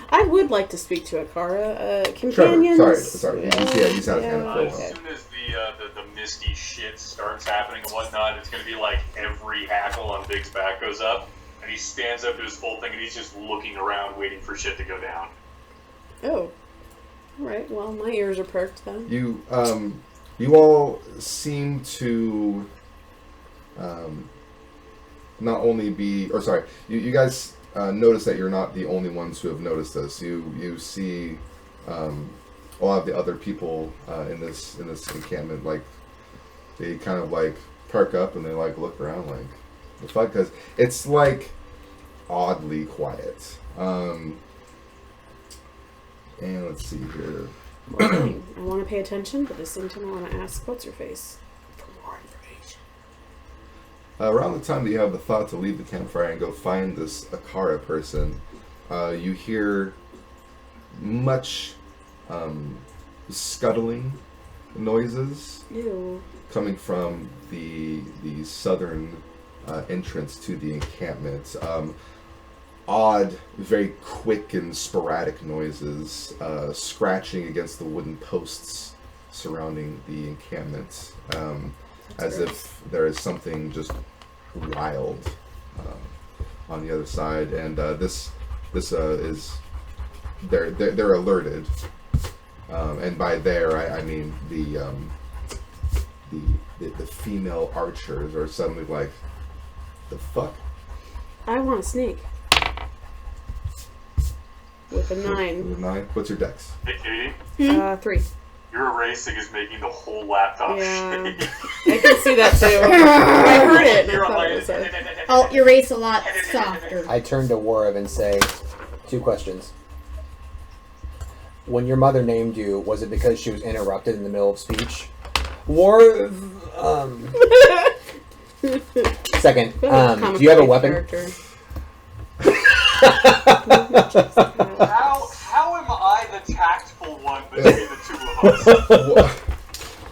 I would like to speak to Akara. Companions. Trevor, sorry. He's had his hand up for a As while. soon as the misty shit starts happening and whatnot, it's gonna be like every hackle on Big's back goes up, and he stands up to his full thing, and he's just looking around, waiting for shit to go down. Oh. Alright, well, my ears are perked then. You all seem to not only be, or sorry, you guys notice that you're not the only ones who have noticed this. You see a lot of the other people in this encampment, like they kind of like perk up and they like look around like the fuck, because it's like oddly quiet. And let's see here. I want to pay attention, but at the same time I want to ask, what's your face? For more information. Around the time that you have the thought to leave the campfire and go find this Akara person, you hear much scuttling noises Ew. coming from the southern entrance to the encampment. Odd, very quick and sporadic noises, scratching against the wooden posts surrounding the encampment, as if there is something just wild on the other side. And this is they're alerted, and by there I mean the female archers are suddenly like, the fuck. I want to sneak. With a 9. With a 9. What's your dex? Hey, Katie, 3. your erasing is making the whole laptop Yeah. shake. I can see that too. I heard it and I You're thought it like, was a... I'll erase a lot softer. I turn to Warov and say, 2 questions. When your mother named you, was it because she was interrupted in the middle of speech? Warov, Second, do you have a weapon? Character. How am I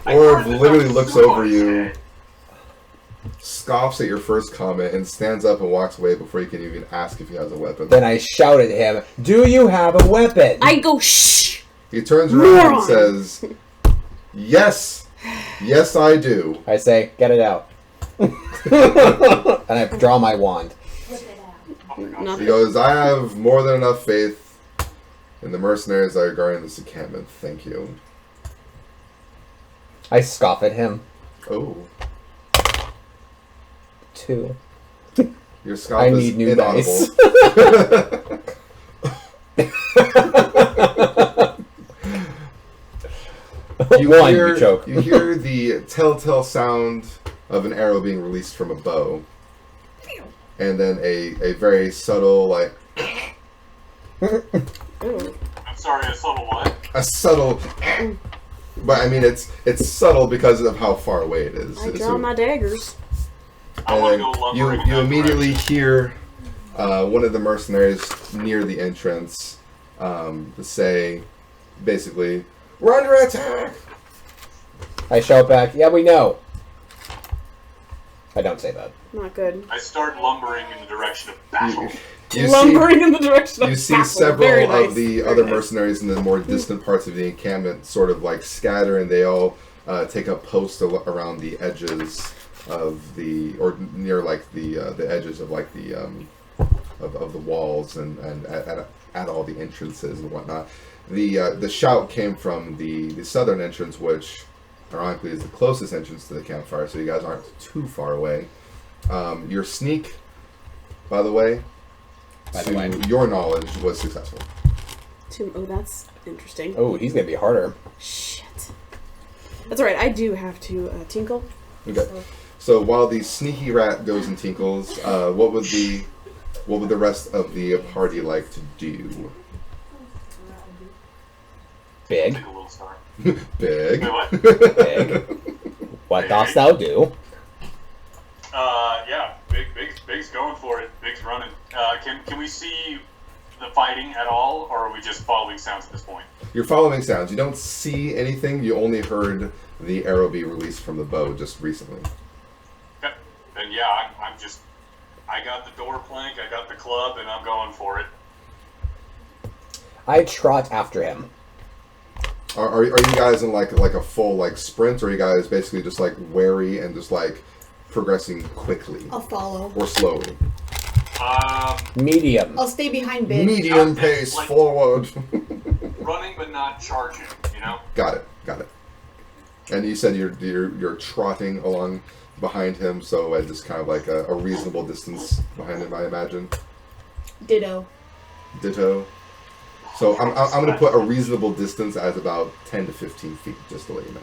Orv literally looks over you, scoffs at your first comment, and stands up and walks away before you can even ask if he has a weapon. Then I shout at him, "Do you have a weapon?" I go, shh! He turns around and says, "Yes, yes, I do." I say, "Get it out." And I draw my wand. He goes, "I have more than enough faith in the mercenaries that are guarding this encampment. Thank you." I scoff at him. Oh, 2. your scoff I is need new inaudible. You choke. You hear the telltale sound of an arrow being released from a bow. And then a very subtle, like... I'm sorry, a subtle what? A subtle... But, I mean, it's subtle because of how far away it is. I draw my daggers. I want And to go you lumbering in that immediately direction. hear one of the mercenaries near the entrance say, basically, "We're under attack!" I shout back, "Yeah, we know." I don't say that. Not good. I start lumbering in the direction of battle. You Lumbering in the direction of You see battle. several Very of nice. the Very other nice. mercenaries in the more distant parts of the encampment sort of like scatter, and they all take up posts around the edges of the, or near like the edges of like the of the walls and at all the entrances and whatnot. The shout came from the southern entrance, which ironically is the closest entrance to the campfire, so you guys aren't too far away. Your sneak, by the way, your knowledge, was successful. Oh, that's interesting. Oh, he's gonna be harder. Shit. That's alright, I do have to tinkle. Okay. So while the sneaky rat goes and tinkles, what would the rest of the party like to do? Big. Take a little star. Big. Wait, what? Big. What dost thou do? Yeah, Big's going for it. Big's running. Can we see the fighting at all, or are we just following sounds at this point? You're following sounds. You don't see anything. You only heard the arrow be released from the bow just recently. Okay. Then yeah, I got the door plank, I got the club, and I'm going for it. I trot after him. Are you guys in like a full like sprint, or are you guys basically just like wary and just like progressing quickly I'll follow. or slowly? Medium. I'll stay behind Big. Medium pace Like- forward. Running but not charging, you know? Got it. And you said you're trotting along behind him, so at just kind of like a reasonable distance behind him, I imagine. Ditto. Ditto. So I'm going to put a reasonable distance as about 10 to 15 feet, just to let you know.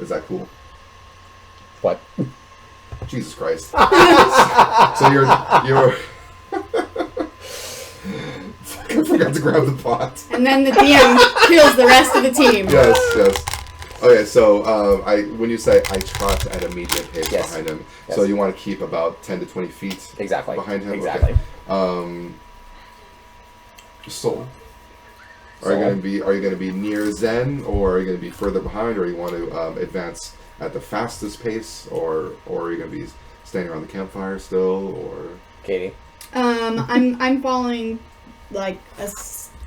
Is that cool? What? Jesus Christ. So you're I forgot to grab the pot. And then the DM kills the rest of the team. Yes. Okay, so when you say I trot at a medium pace Yes. behind him, Yes. so you want to keep about 10 to 20 feet Exactly. behind him? Exactly. Okay. Soul. Are Soul. you going to be near Zen, or are you going to be further behind, or you want to advance at the fastest pace, or are you going to be standing around the campfire still, or? Katie. I'm following like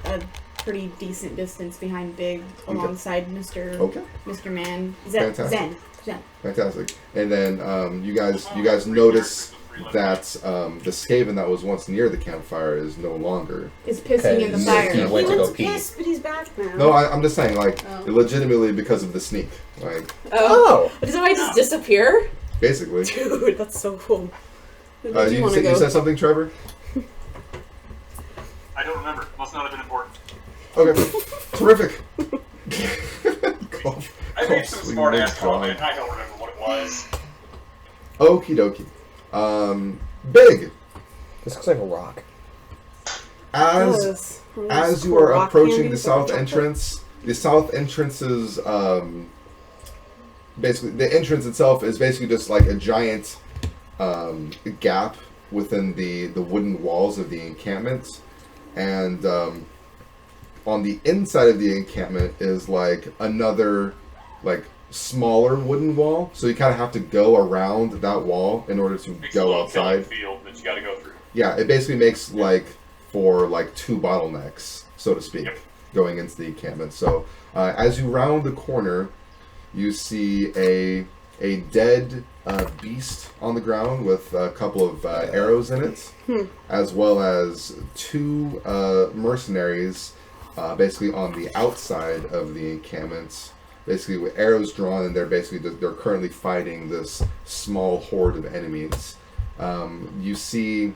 a pretty decent distance behind Big alongside Mr. Okay. Mr. Man. Zen. Fantastic. And then you guys notice that the Skaven that was once near the campfire is no longer. Is pissing in the Okay. fire. He went to go He pee. pissed, but he's back now. No, I'm just saying, like, legitimately because of the sneak, like, Oh. But does I just disappear? basically. Dude, that's so cool. Where do you want to You go? said something, Trevor? I don't remember. Must not have been important. Okay. Terrific. I made some smart ass comment. I don't remember what it was. Okie dokie. Big. This looks like a rock. As you are approaching the south entrance, the south entrance is basically, the entrance itself is basically just like a giant gap within the wooden walls of the encampment, and on the inside of the encampment is like another like smaller wooden wall, so you kind of have to go around that wall in order to Makes a go little outside. killing field that you got to go through. Yeah, it basically makes like for like two bottlenecks, so to speak, Yep. going into the encampment. So as you round the corner, you see a dead beast on the ground with a couple of arrows in it, as well as two mercenaries basically on the outside of the encampment, basically with arrows drawn, and they're currently fighting this small horde of enemies. You see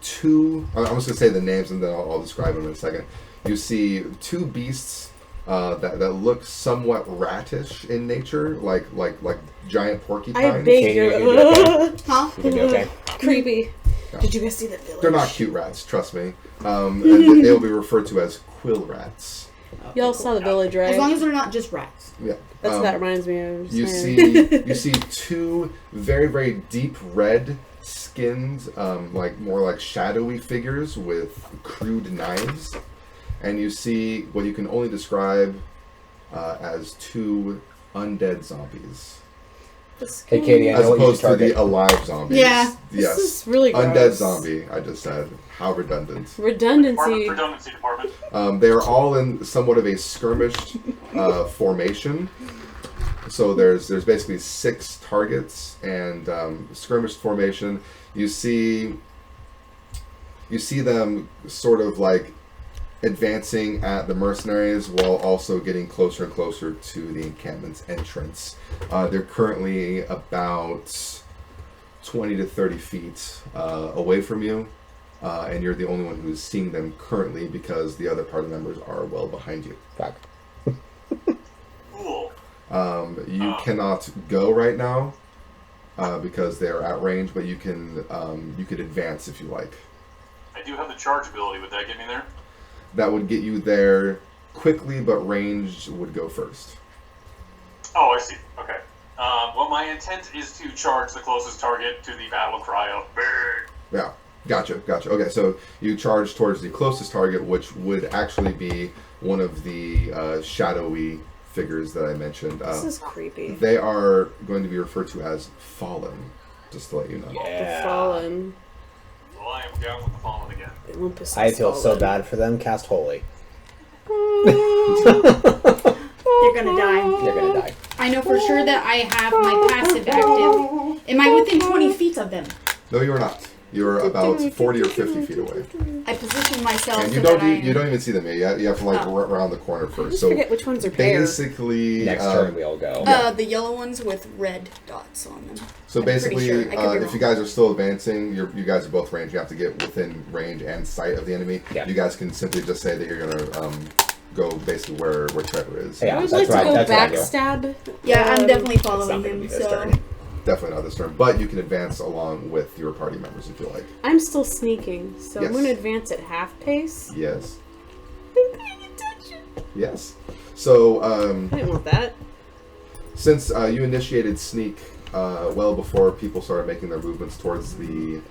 two. I'm just gonna say the names and then I'll describe them in a second. You see two beasts that look somewhat ratish in nature, like giant porcupines. I beg your. Huh? You gonna be okay? Creepy. Yeah. Did you guys see the village? They're not cute rats, trust me. And they'll be referred to as quill rats. Y'all saw the village, right? As long as they're not just rats. Yeah. That's what that reminds me of. You saying. see two very, very deep red skinned, like more like shadowy figures with crude knives, and you see what you can only describe as two undead zombies, Hey, Katie, I as know what you opposed should to the target. alive zombies. Yeah. Yes. This is really gross. Undead zombie. I just said how redundant. Redundancy. Redundancy department. They are all in somewhat of a skirmished formation. So there's basically 6 targets and skirmished formation. You see them sort of like advancing at the mercenaries while also getting closer and closer to the encampment's entrance. They're currently about 20 to 30 feet away from you, and you're the only one who's seeing them currently because the other party members are well behind you. Fuck. Cool. You cannot go right now because they're at range, but you could advance if you like. I do have the charge ability. Would that get me there? That would get you there quickly, but ranged would go first. Oh, I see. Okay. Well, my intent is to charge the closest target to the battle cry of "Burn." Yeah, gotcha. Okay, so you charge towards the closest target, which would actually be one of the shadowy figures that I mentioned. This is creepy. They are going to be referred to as Fallen, just to let you know. Yeah. The fallen. Well, I am down with the fallen again. Olympus I has feel so fallen. bad for them. Cast Holy. You're gonna die. You're gonna die. I know for sure that I have my passive active. Am I within 20 feet of them? No, you are not. You are about 40 or 50 feet away. I position myself And so you that don't even see them yet. You have to like around the corner I first. just So forget which ones are pear. basically, Next turn we all go. the yellow ones with red dots on them. So I'm pretty basically, sure. I could be if wrong. you guys are still advancing, you guys are both ranged. You have to get within range and sight of the enemy. Yeah. You guys can simply just say that you're gonna go basically where Trevor is. Yeah. I would that's like to right, go that's what I do. backstab. Yeah, I'm definitely It's following not gonna be him. this So turn. Definitely not this turn, but you can advance along with your party members if you like. I'm still sneaking, so Yes. I'm going to advance at half pace. Yes. I'm paying attention. Yes. So I didn't want that. since you initiated sneak well before people started making their movements towards the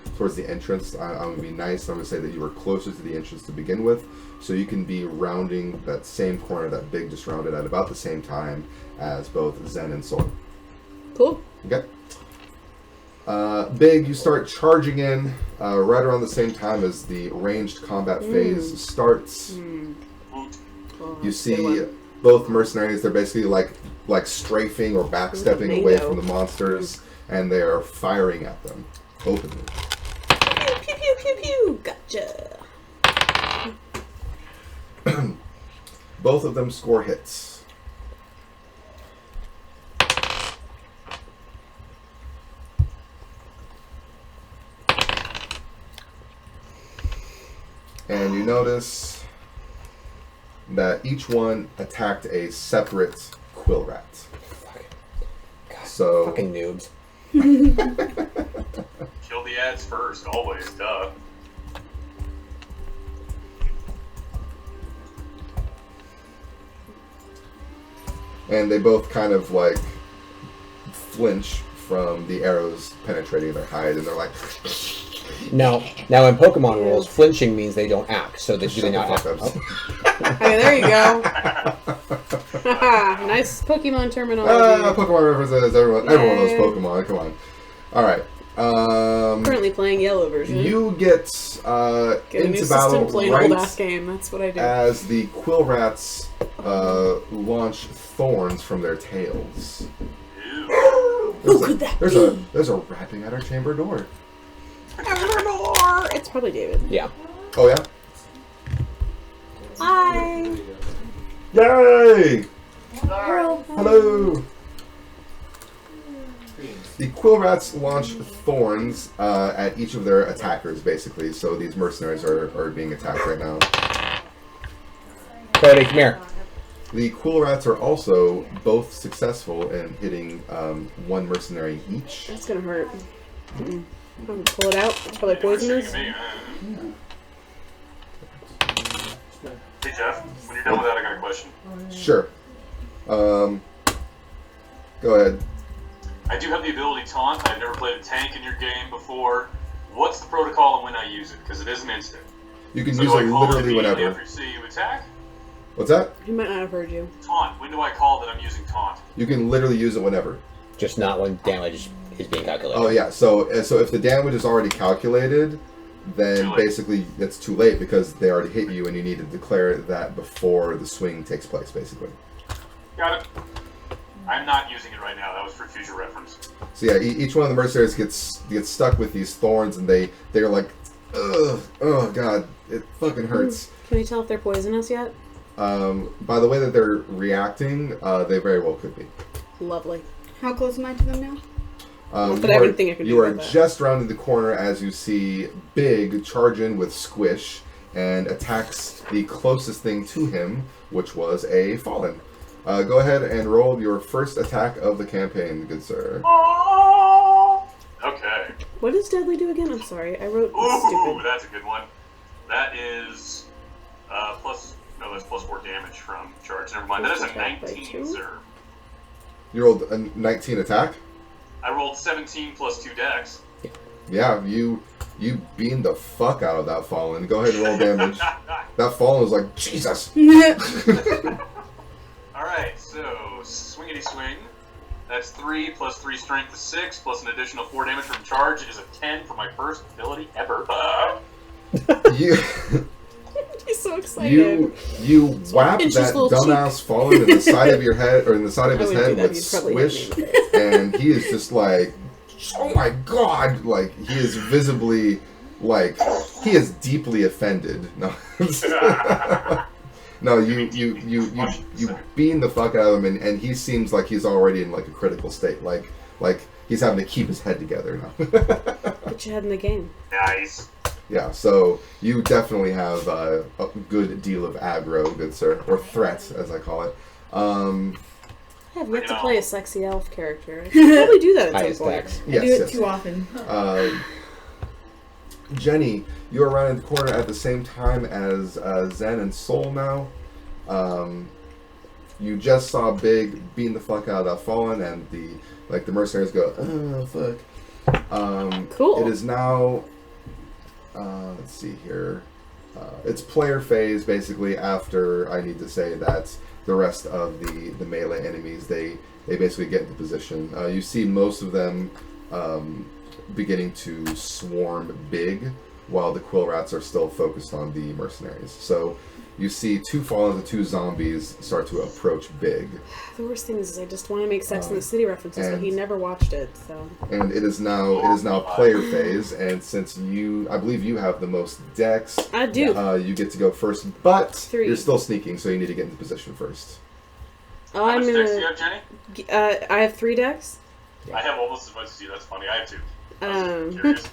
entrance, I'm gonna be nice. I'm gonna say that you were closer to the entrance to begin with, so you can be rounding that same corner that Big just rounded at about the same time as both Zen and Soul. Cool. Okay. Big, you start charging in right around the same time as the ranged combat phase starts. Well, You good see one. both mercenaries. They're basically like strafing or backstepping away Mango. from the monsters, and they are firing at them openly. Pew, pew, pew, pew, pew. Gotcha. Both of them score hits. And you notice that each one attacked a separate quill rat. So Fucking noobs. Kill the ads first, always, duh. and they both kind of like flinch from the arrows penetrating their hide, and they're like, Now in Pokemon rules, flinching means they don't act, so they do not act. Okay, there you go. Nice Pokemon terminology. Pokemon references. Everyone knows Pokemon. Come on. All right. Currently playing yellow version. You get Get a new into system, battle play an right old ass game. That's what I do. as the quill rats launch thorns from their tails. Who could that be? There's a rapping at our chamber door. It's probably David. Yeah. Oh yeah. Hi. Yay! Hello. The quill rats launch thorns at each of their attackers, basically. So these mercenaries are being attacked right now. Cody, come here. The quill rats are also both successful in hitting one mercenary each. That's gonna hurt. I'm gonna pull it out. It's probably poisonous. Hey, Jeff, when you're done with that, I got a question. Sure. Go ahead. I do have the ability Taunt. I've never played a tank in your game before. What's the protocol and when I use it? Because it is an instant. You can So use do it I call literally immediately whenever. after you see you attack? What's that? He might not have heard you. Taunt. When do I call that I'm using Taunt? You can literally use it whenever. Just not when damage is being calculated. Oh yeah. So if the damage is already calculated, then Too late. basically it's too late because they already hit you, and you need to declare that before the swing takes place, basically. Got it. I'm not using it right now. That was for future reference. So yeah, each one of the mercenaries gets stuck with these thorns, and they're like, ugh, oh god, it fucking hurts. Can you tell if they're poisonous yet? By the way that they're reacting, they very well could be. Lovely. How close am I to them now? But I didn't think I could do You are that. just rounding the corner as you see Big charge in with Squish and attacks the closest thing to him, which was a Fallen. Go ahead and roll your first attack of the campaign, good sir. Okay. What does Deadly do again? I'm sorry. I wrote Ooh, stupid. that's a good one. That is that's plus 4 damage from charge. Never mind. That is a Attack by 19, 2? sir. You rolled a 19 attack? I rolled 17 plus 2 dex. Yeah, you beamed the fuck out of that Fallen. Go ahead and roll damage. That Fallen was like, Jesus! Alright, so swingity swing. That's 3 plus 3 strength is 6, plus an additional 4 damage from charge is a 10 for my first ability ever. You He's so excited. you whap Pinch his that little dumbass Fallen in the side of your head, or in the side of I his wouldn't do head that. with He'd probably hit Squish, me in the face. and he is just like, oh my god! Like, he is visibly, like, he is deeply offended. No. No, you beam the fuck out of him, and he seems like he's already in like a critical state, like he's having to keep his head together now. Put your head in the game. Nice. Yeah, so you definitely have a good deal of aggro, good sir, or threat, as I call it. I have yet to know. play a sexy elf character. I should probably do that at Highest some point. dex. I Yes, do it yes. too often. Jenny, you are around the corner at the same time as Zen and Soul now. You just saw Big beating the fuck out of that Fallen, and the mercenaries go, oh fuck. Cool. It is now. Let's see here. It's player phase basically. After I need to say that the rest of the melee enemies they basically get into position. You see most of them beginning to swarm Big, while the quill rats are still focused on the mercenaries. So you see 2 Fallens and 2 zombies start to approach Big, The worst thing is I just want to make Sex and the City references, but he and- never watched it, so. and it is now player phase. And since I believe you have the most dex, I do. you get to go first. But 3. you're still sneaking, so you need to get into position first. How I'm much dex do you gonna. have, Jenny? I have 3 decks. I have almost as much as you. That's funny. I have 2. I was curious.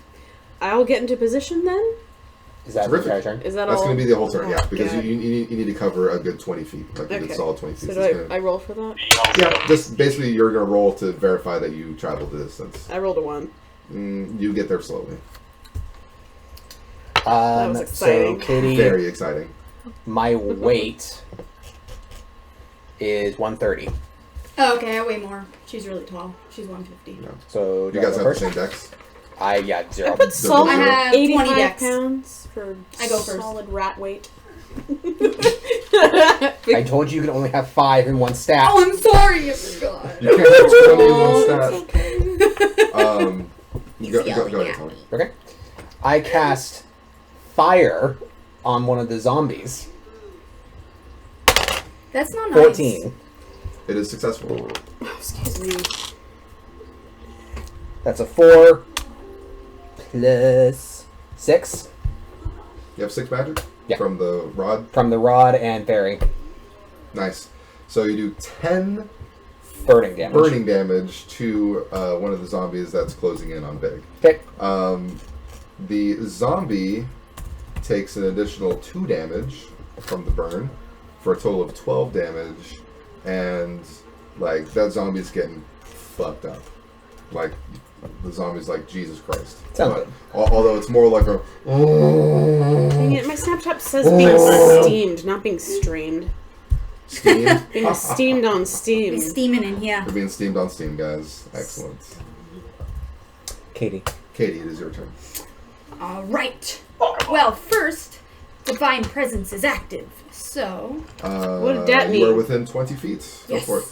I'll get into position then. Is that Terrific. your turn? Is that That's all? going to be the whole turn, Oh, yeah, because God. you need to cover a good 20 feet, like a good Okay. solid 20 feet. So So it's do gonna- I roll for that? yeah, just basically you're going to roll to verify that you traveled the distance. I rolled a 1. You get there slowly. was So, exciting. Katie, Very exciting. my weight is 130. Oh, okay, I weigh more. She's really tall. She's 150. Yeah. So, do You I guys go have the first? same dex? Yeah, 0. I put salt I at have 20 85 dex. pounds for I go first. solid rat weight. I told you could only have 5 in one stat. Oh, I'm sorry. I forgot. You can't have 20 in one stat. He's Go yelling ahead, at Tommy. me. Okay. I cast fire on one of the zombies. That's not nice. 14. It is successful. Excuse me. That's a 4 plus 6 You have 6 magic? Yeah. From the rod? from the rod and fairy. Nice. So you do 10 Burning damage. burning damage to one of the zombies that's closing in on Big. Okay. The zombie takes an additional 2 damage from the burn for a total of 12 damage, and like that zombie's getting fucked up. Like the zombie's like Jesus Christ. Sounds But good. although it's more like a Dang it, my Snapchat says being steamed, not being streamed. steam. Being steamed on Steam. It's steaming in here. We're being steamed on Steam, guys. Excellent. Katie. Katie, it is your turn. All right. Well, first, Divine Presence is active. So, What did that You mean? are within 20 feet. Go yes. for it.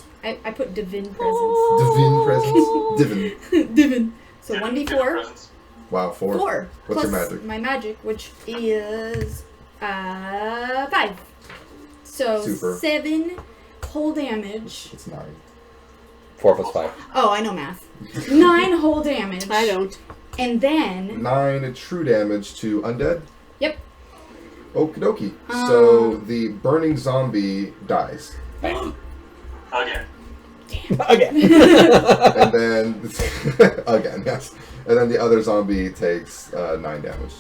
I put Divine Presence. Divine presence. Divine. Divine. So, Give 1d4. presents. Wow, 4. 4. What's plus your magic? my magic, which is 5. So, Super. 7 whole damage. It's 9. 4 plus 5. Oh, I know math. 9 whole damage. I don't. And then, 9 true damage to undead. yep. Okie dokie. So the burning zombie dies. Again. Again. And then, again, yes. And then the other zombie takes 9 damage.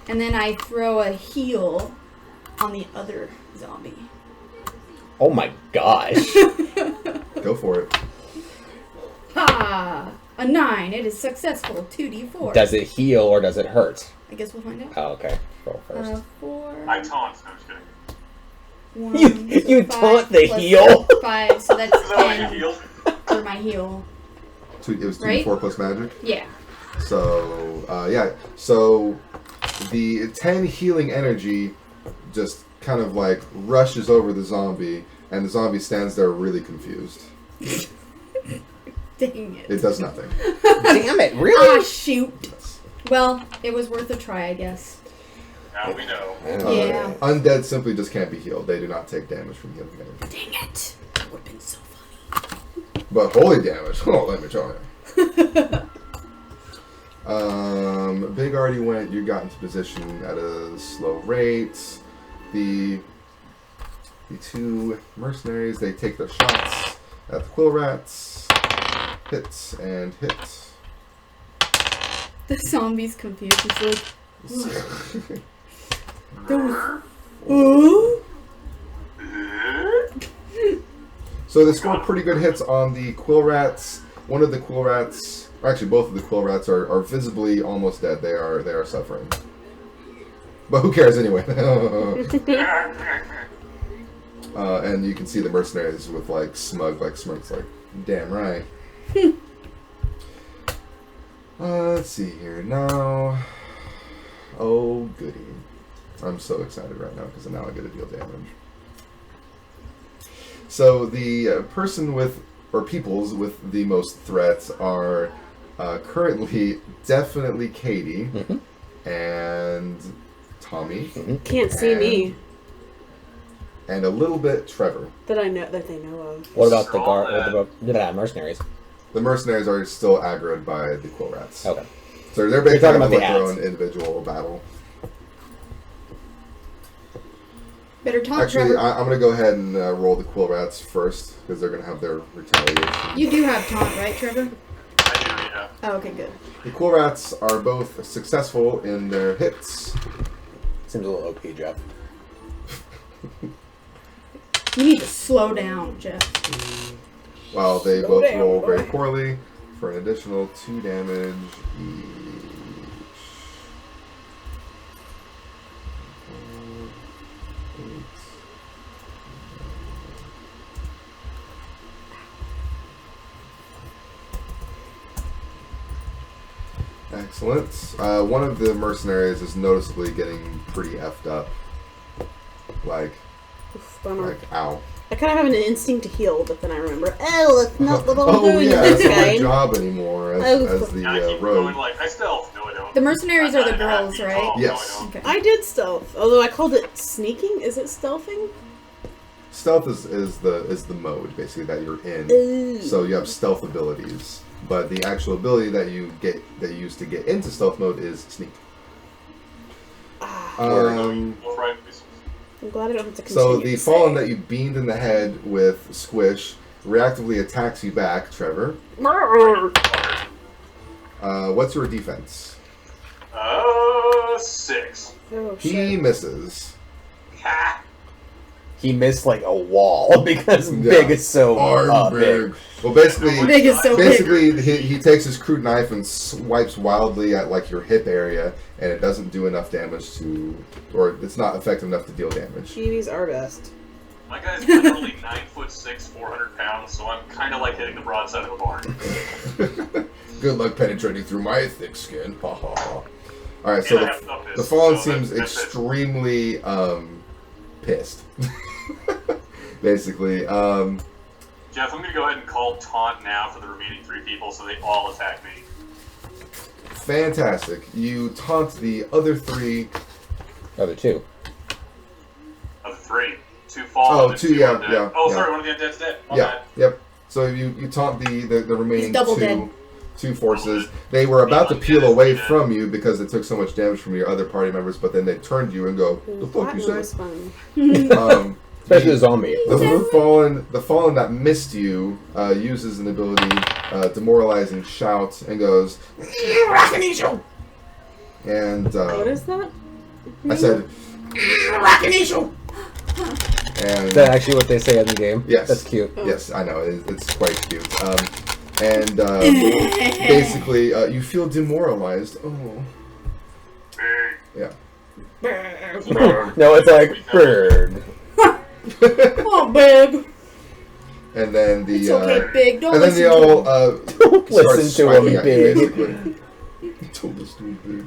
And then I throw a heal on the other zombie. Oh my gosh. Go for it. Ha! A 9. It is successful. 2d4. Does it heal or does it hurt? I guess we'll find out. Oh, okay. Roll first. 4. I taunt. No, I'm just kidding. 1, You so taunt 5 the plus heal? 5, so that's Is that why you 10 healed? for my heal. It was 2d4 Right? plus magic. Yeah. So, yeah. So the 10 healing energy just kind of like rushes over the zombie, and the zombie stands there really confused. Dang it. It does nothing. Damn it, Ah, really? shoot. Well, it was worth a try, I guess. Now we know. Yeah. Undead simply just can't be healed. They do not take damage from healing energy. Dang it. That would have been so funny. But holy damage. Oh, let me tell you. Big already went. You got into position at a slow rate. The 2 mercenaries, they take their shots at the quill rats. Hits and hits. The zombie's confused. He's like, So they score pretty good hits on the quill rats. One of the quill rats, or actually both of the quill rats, are visibly almost dead. They are suffering. But who cares anyway? And you can see the mercenaries with like smirks, like, damn right. Let's see here now. Oh goody! I'm so excited right now because now I get to deal damage. So the person with, or peoples with the most threats are currently definitely Katie and Tommy. Can't see me And a little bit Trevor. that I know that they know of. What about the mercenaries? The mercenaries are still aggroed by the quill rats. Okay. So they're basically talking having about like the their ads. own individual battle. better taunt Actually, Trevor. I'm going to go ahead and roll the quill rats first because they're going to have their retaliation. You do have taunt, right, Trevor? I do, yeah. Oh, okay, good. The quill rats are both successful in their hits. Seems a little OP, Jeff. You need to slow down, Jeff. While they Slow both down, roll boy. very poorly for an additional 2 damage each. Excellent. One of the mercenaries is noticeably getting pretty effed up. Like, Bummer. ow. I kind of have an instinct to heal, but then I remember, oh, that's not what I'm Oh doing yeah, in that's this not my game. job anymore as the And I keep rogue. going like, I stealth. No, I don't. The mercenaries I'm are the 9.5 girls, feet right? tall. Yes. No, I don't. Okay. I did stealth, although I called it sneaking. Is it stealthing? Stealth is the mode basically that you're in. Ooh. So you have stealth abilities, but the actual ability that you use to get into stealth mode is sneak. Wolf rifles. I'm glad I don't have to continue. So the to fallen say. that you beamed in the head with Squish reactively attacks you back, Trevor. What's your defense? 6. Oh, He shit. misses. Ha! He missed like a wall because Yeah. big is so Big. big. Well, basically, Big is so big. basically he takes his crude knife and swipes wildly at like your hip area, and it doesn't do enough damage to, or it's not effective enough to deal damage. Kiwis are best. My guy's literally 9'6", 400 pounds, so I'm kind of like hitting the broadside of a barn. Good luck penetrating through my thick skin. Ha ha ha. All right, And so I have toughness, the fallen so seems that's it. extremely pissed. Basically, Jeff, I'm gonna go ahead and call taunt now for the remaining 3 people, so they all attack me. fantastic. You taunt the other 3. Other two. Of the 3, 2 fall. Oh, and 2, 2 yeah, undead. yeah, Oh, yeah. sorry, one of the undead's dead. My Yeah, bad. yep. So you taunt the remaining He's double two dead. two forces. They were about to peel away from you because they took so much damage from your other party members, but then they turned you and go, "The fuck you Platinum was say?" fun. Especially the zombie. The fallen that missed you uses an ability, demoralizing shout, and goes, and What is that? I said, and Is that actually what they say in the game? Yes. That's cute. yes, I know it's quite cute. And basically, you feel demoralized. Oh, yeah. No, it's like bird. Oh, big. And then the It's okay, big. Don't and then listen they to all him. start Listen to swiping him, at you, big. basically. You told us to be big.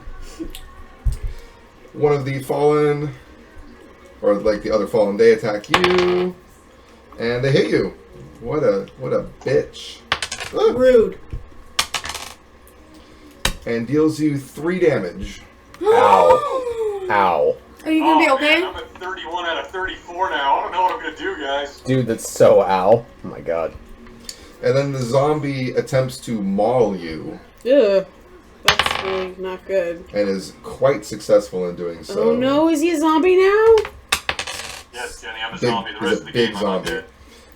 One of the fallen, or like the other fallen, they attack you, and they hit you. What a bitch! Ah. Rude. And deals you 3 damage. Ow. Ow. Are you gonna be Oh, okay? man, I'm at 31 out of 34 now. I don't know what I'm gonna do, guys. Dude, that's so ow. Oh my god. And then the zombie attempts to maul you, Ugh. That's really not good. and is quite successful in doing so. Oh no, is he a zombie now? Yes, Jenny, I'm a Big- zombie. The he's rest a of the big game, zombie. I'm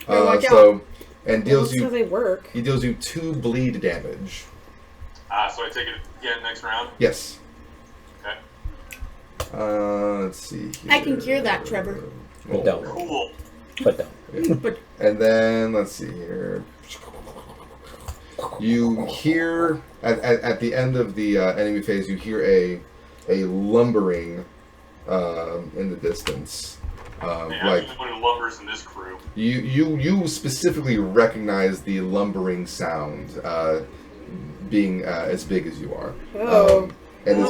undead. Watch So, and Well, deals that's how you. they work. He deals you 2 bleed damage. So I take it again next round. Yes. Okay. Let's see here. I can cure that, Trevor. But don't. Cool. But don't. And then, let's see here. You hear, at the end of the enemy phase, you hear a lumbering in the distance. Man, I'm Like, the only one who lumbers in this crew. you specifically recognize the lumbering sound being as big as you are. Oh. And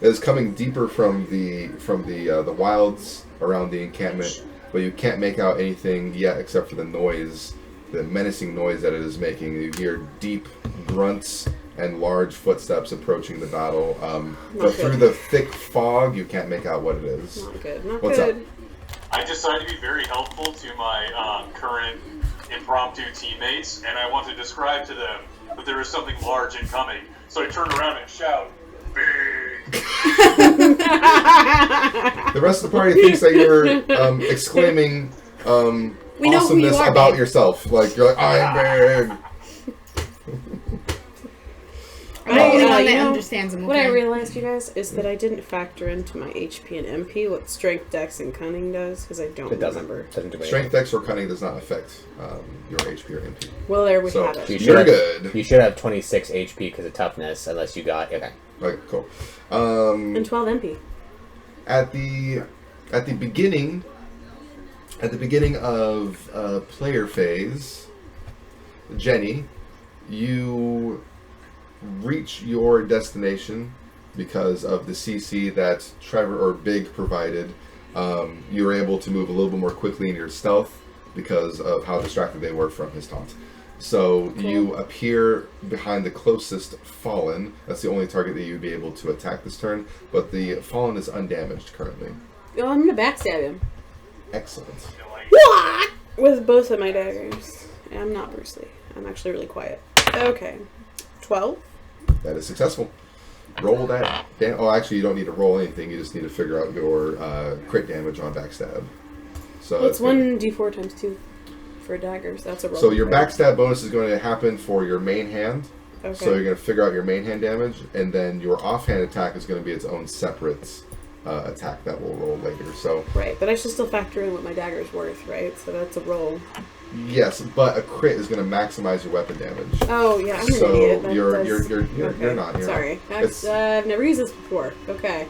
it's coming deeper from the wilds around the encampment, but you can't make out anything yet except for the noise, the menacing noise that it is making. You hear deep grunts and large footsteps approaching the battle. But good. through the thick fog, you can't make out what it is. Not good. Not What's good. up? I decided to be very helpful to my current impromptu teammates, and I want to describe to them that there is something large incoming. So I turn around and shout, "Big!" The rest of the party thinks that you're exclaiming We know who you awesomeness are, about babe. yourself. Like, you're like, I'm big. I'm the only you one that know, understands him. What I Okay? realized, you guys, is that I didn't factor into my HP and MP what Strength, Dex, and Cunning does, because I don't It doesn't. remember. Doesn't do Strength, Dex, or Cunning does not affect your HP or MP. Well, there we So, have it. You should you're have, good. You should have 26 HP because of toughness, unless you got okay. Okay, cool. And 12 MP. At the beginning of player phase, Jenny, you reach your destination because of the CC that Trevor or Big provided. You were able to move a little bit more quickly in your stealth because of how distracted they were from his taunt. So you appear behind the closest Fallen. That's the only target that you'd be able to attack this turn, but the Fallen is undamaged currently. Oh, I'm gonna backstab him. Excellent. What? With both of my daggers. I'm not Bruce Lee. I'm actually really quiet. Okay. 12? That is successful. Roll that. Oh, actually, you don't need to roll anything. You just need to figure out your crit damage on backstab. So Well, it's 1d4 times 2 for daggers. That's a roll. So your backstab bonus is going to happen for your main hand. Okay. So you're going to figure out your main hand damage, and then your offhand attack is going to be its own separate attack that will roll later. So Right, but I should still factor in what my dagger's worth, right? So that's a roll. yes, but a crit is going to maximize your weapon damage. Oh yeah, I'm an So idiot. That you're does- not. You're Sorry, not. I've never used this before. Okay.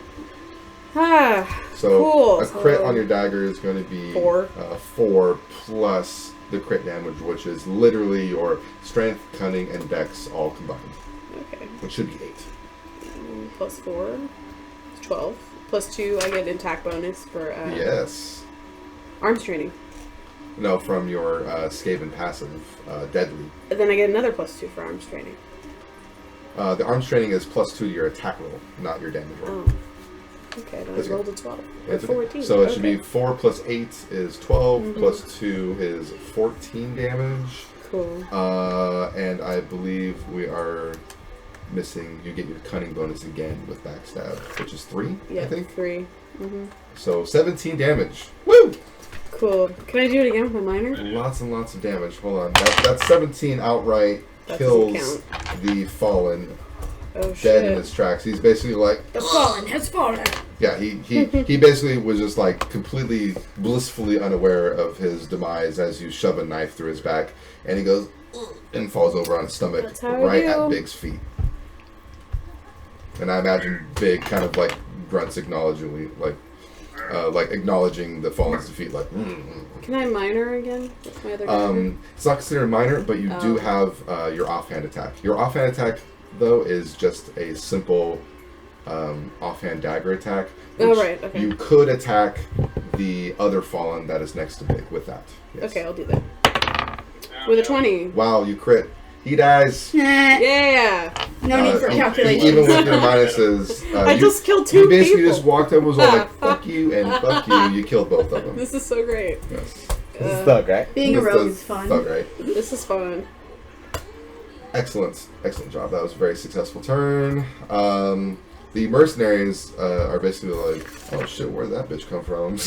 Ah. So cool. a crit So- on your dagger is going to be 4. 4 plus the crit damage, which is literally your strength, cunning, and dex all combined, Okay. which should be 8. Plus 4. It's 12. Plus 2, I get an attack bonus for Yes. arms training. No, from your Skaven passive, Deadly. And then I get another plus 2 for arms training. The arms training is plus 2 to your attack roll, not your damage roll. Oh. Okay, then That's I rolled a 12. That's Or okay. 14. So it should Okay. be 4 plus 8 is 12, Mhm. plus 2 is 14 damage. Cool. And I believe we are missing, you get your cunning bonus again with backstab, which is 3, Yeah, I think. 3. Mm-hmm. So 17 damage. Woo! Cool. Can I do it again with my minor? Lots and lots of damage. Hold on. That's 17 outright That kills doesn't the Fallen Oh dead in shit. his tracks. He's basically like, The Fallen has fallen. yeah, he basically was just like completely blissfully unaware of his demise as you shove a knife through his back, and he goes "Ugh," and falls over on his stomach That's how I right do. at Big's feet. And I imagine Big kind of like grunts acknowledgingly, like acknowledging the Fallen's defeat, like. Can I minor again? What's my other dagger? It's not considered minor, but you do have your offhand attack. Your offhand attack, though, is just a simple offhand dagger attack. Oh, which right, okay. You could attack the other Fallen that is next to Big with that. Yes. Okay, I'll do that. With a 20. Wow, you crit. He dies. Yeah! No need for Even calculations. with your minuses. I you, just killed you 2 basically people. just walked up and was all like, fuck you and fuck you. You killed both of them. This is so great. Yes. This is thug, right? Being a This rogue does is fun. suck, right? This is fun. Excellent. Excellent job. That was a very successful turn. The mercenaries are basically like, oh shit, where did that bitch come from?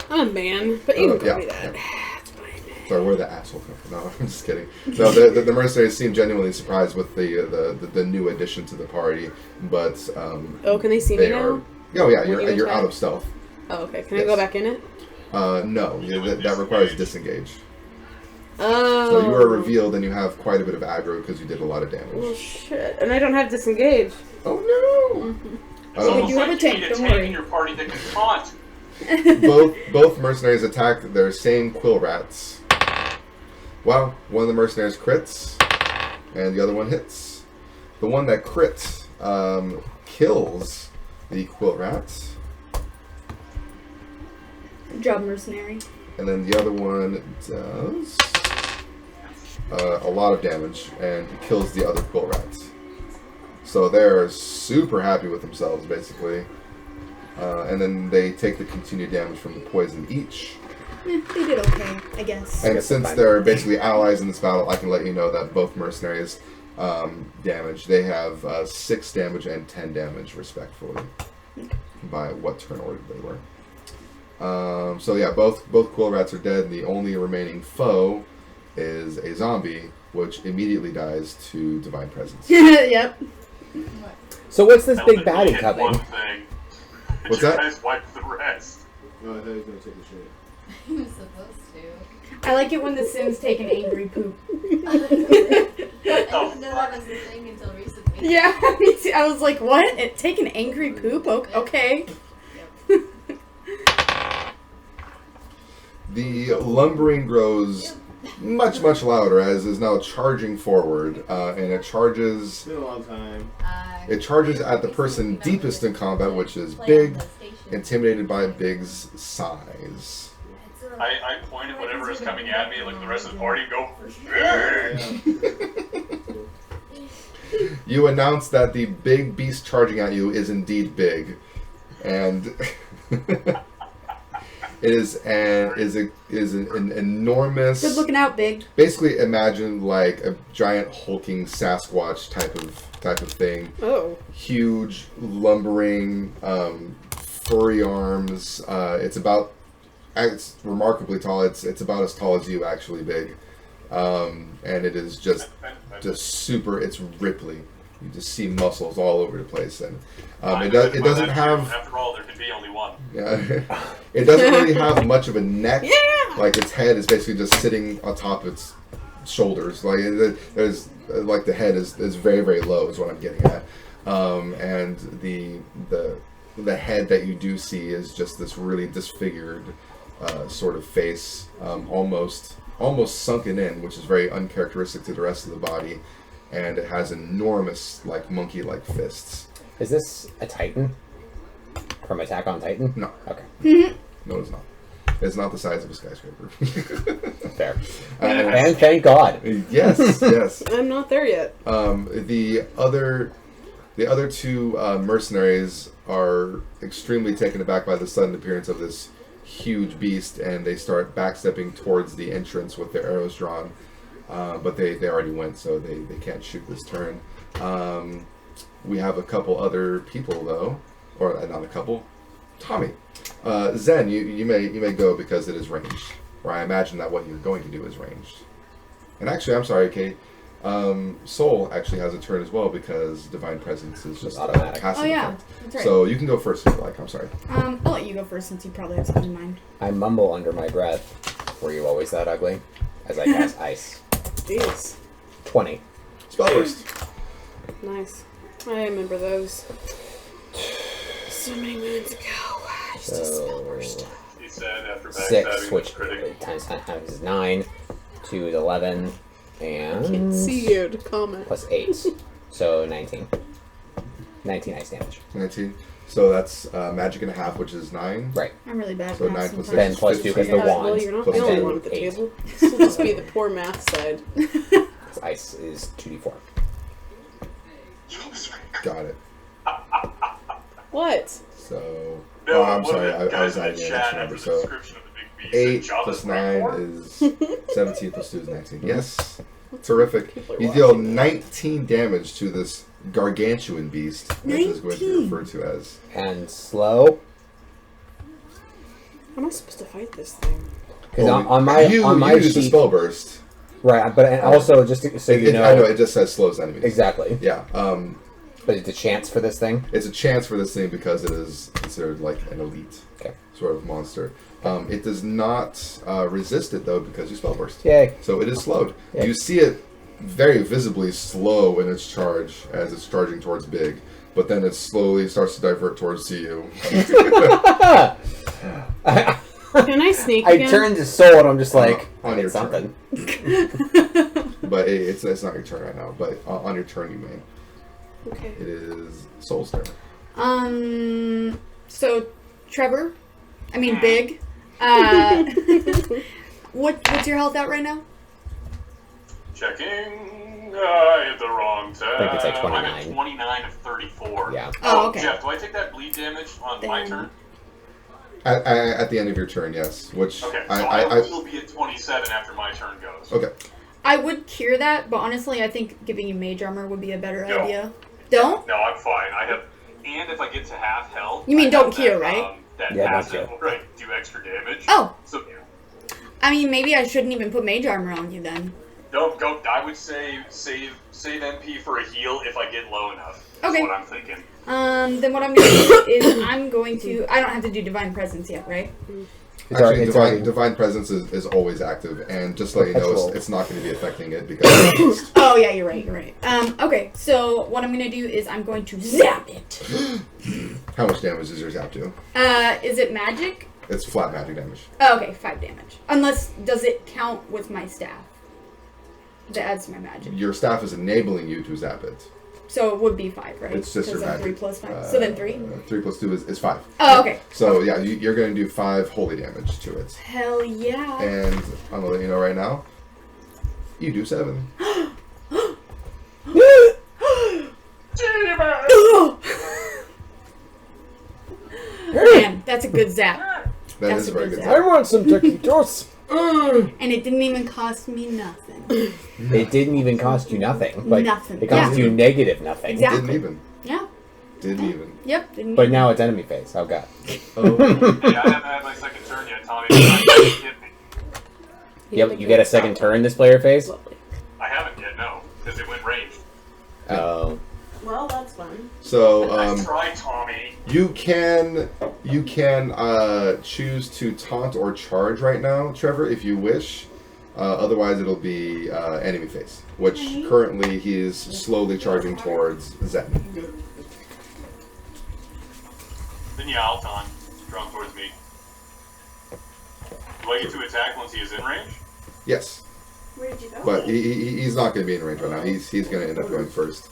I'm a man, but you can call yeah, me that. yeah. It's fine. Sorry, where did the asshole come from? No, I'm just kidding. No, the mercenaries seem genuinely surprised with the new addition to the party, but Oh, can they see me they now? are. Oh yeah, When you you're attack? out of stealth. Oh, okay. Can I Yes. go back in it? No, that requires disengage. Oh. So you are revealed, and you have quite a bit of aggro because you did a lot of damage. Oh, shit. And I don't have disengage. Oh no! It's almost you have like a tank, you need don't a tank worry. in your party that can taunt. both mercenaries attack their same quill rats. Wow, one of the mercenaries crits, and the other one hits. The one that crits kills the quill rat, Good job, mercenary. and then the other one does a lot of damage and kills the other quill rat. So they're super happy with themselves, basically. And then they take the continued damage from the poison each. They did okay, I guess. And since they're basically allies in this battle, I can let you know that both mercenaries damage. They have 6 damage and 10 damage, respectively, by what turn order they were. So yeah, both quill rats are dead. The only remaining foe is a zombie, which immediately dies to divine presence. Yep. So what's this Now big that we baddie hit coming? One thing, What's you that? guys wipe the rest. No, I thought he was gonna take a shit. He was supposed to. I like it when the Sims take an angry poop. I didn't know that was the thing until recently. Yeah, me too. I was like, what? Take an angry poop? Okay. The lumbering grows much louder as is now charging forward, and it charges. It's been a long time. It charges at the person deepest in combat, which is Big, intimidated by Big's size. I point at whatever is coming at me, like the rest of the party, and go. You announce that the big beast charging at you is indeed big, and it is an enormous. Good looking out, Big. Basically, imagine like a giant hulking Sasquatch type of thing. Oh. Huge, lumbering, furry arms. It's remarkably tall. It's about as tall as you, actually, Big. And it is just super. It's Ripley. You just see muscles all over the place, and it doesn't have. After all, there can be only one. Yeah, it doesn't really have much of a neck. Yeah. Like its head is basically just sitting on top of its shoulders. Like there's like the head is very, very low is what I'm getting at, and the head that you do see is just this really disfigured sort of face, almost sunken in, which is very uncharacteristic to the rest of the body, and it has enormous like monkey-like fists. Is this a Titan? From Attack on Titan? No. Okay. No, it's not. It's not the size of a skyscraper. Fair. And thank God. Yes. I'm not there yet. The other two mercenaries are extremely taken aback by the sudden appearance of this huge beast, and they start backstepping towards the entrance with their arrows drawn. But they already went, so they can't shoot this turn. We have a couple other people though, or not a couple. Tommy, Zen, you may go because it is ranged. Or I imagine that what you're going to do is ranged. And actually, I'm sorry, Kate. Soul actually has a turn as well because Divine Presence is just automatic. Oh yeah, that's right. So you can go first if you like. I'm sorry. I'll let you go first since you probably have something in mind. I mumble under my breath. Were you always that ugly? As I cast Ice. Jeez. 20. Spell burst. Nice. I remember those. So many moons ago. Just a spell burst. He said after 6, backstabbing which critic. times is 9. 2 is 11. And Can't see you to comment. plus 8. So 19. 19 ice damage. 19. So that's magic and a half, which is 9. Right. I'm really bad So at 9 math plus sometimes. 6. Then plus 2 because the Yeah, well, wand. you're not Plus the only 10, one at the 8. table. This will just be the poor math side. Ice is 2d4. Got it. What? So. No, I'm one sorry. of I the guys was in the adding an chat extra after number. the So description of the big beast 8 said, plus Java's 9 rainbow? is 17 plus 2 is 19. Yes. Terrific. People are You deal watching that. 19 damage to this gargantuan beast, which is going to be 19. referred to as. And slow. How am I supposed to fight this thing? Because Well, on my you use the sheet, spell burst. right? But and also just so you know, I know it just says slows enemies. exactly. Yeah. But it's a chance for this thing. It's a chance for this thing because it is considered like an elite Okay. sort of monster. It does not resist it though because you spell burst. Yay. So it is slowed. Yeah. You see it very visibly slow in its charge as it's charging towards Big, but then it slowly starts to divert towards you. Can I sneak I again? turn to Soul and I'm just like, on I your did something. But it's not your turn right now. But on your turn you may. Okay. It is Soul's turn. So Trevor, I mean Big. What's your health at right now? Checking. I hit the wrong tab. I think it's like I'm 29. at 29 of 34. Yeah. Oh, okay. Jeff, do I take that bleed damage on my Then- turn? At the end of your turn, yes. Which Okay, so I will be at 27 after my turn goes. okay. I would cure that, but honestly, I think giving you mage armor would be a better No. idea. Don't? No, I'm fine. I have, and if I get to half health, You mean I don't have cure, that, right? That Yeah, don't passive cure. where I do extra damage. Oh, So I mean, maybe I shouldn't even put mage armor on you then. don't go. I would say save MP for a heal if I get low enough. Okay. That's what I'm thinking. Then what I'm going to do is I'm going to... I don't have to do Divine Presence yet, right? It's Actually, it's already- divine presence is always active, and just to let you know, Perpetual. it's not going to be affecting it because Oh, yeah, you're right. Okay, so what I'm going to do is I'm going to zap it. how much damage does your zap do? Is it magic? It's flat magic damage. Oh, okay, 5 damage. Unless, does it count with my staff? That adds to my magic. Your staff is enabling you to zap it. So it would be 5, right? It's just your 'Cause of magic. 3 plus 5. So then 3? 3 plus 2 is 5. Oh, okay. So yeah, you're going to do 5 holy damage to it. Hell yeah. And I'm going to let you know right now, you do 7. Man, that's a good zap. That That's is a very good good. zap. I want some taquitos. And it didn't even cost me nothing. It didn't even cost you nothing. Like, Nothing. It cost Yeah. you negative nothing. Exactly. Didn't even. Yeah. Didn't even. Yep. Didn't But even. now it's enemy phase. Oh god. Oh. Hey, I haven't had my second turn yet, Tommy. Hit me. Yep, you get a second turn this player phase. Lovely. I haven't yet, no, because it went ranged. Oh. Well, that's fun. So Nice try, Tommy. you can choose to taunt or charge right now, Trevor, if you wish. Otherwise, it'll be enemy phase, which currently he is slowly charging towards Zen. Then yeah, I'll taunt. Draw him towards me. Do I get to attack once he is in range? Yes, Where did you go? but he's not going to be in range right now. He's going to end up going first.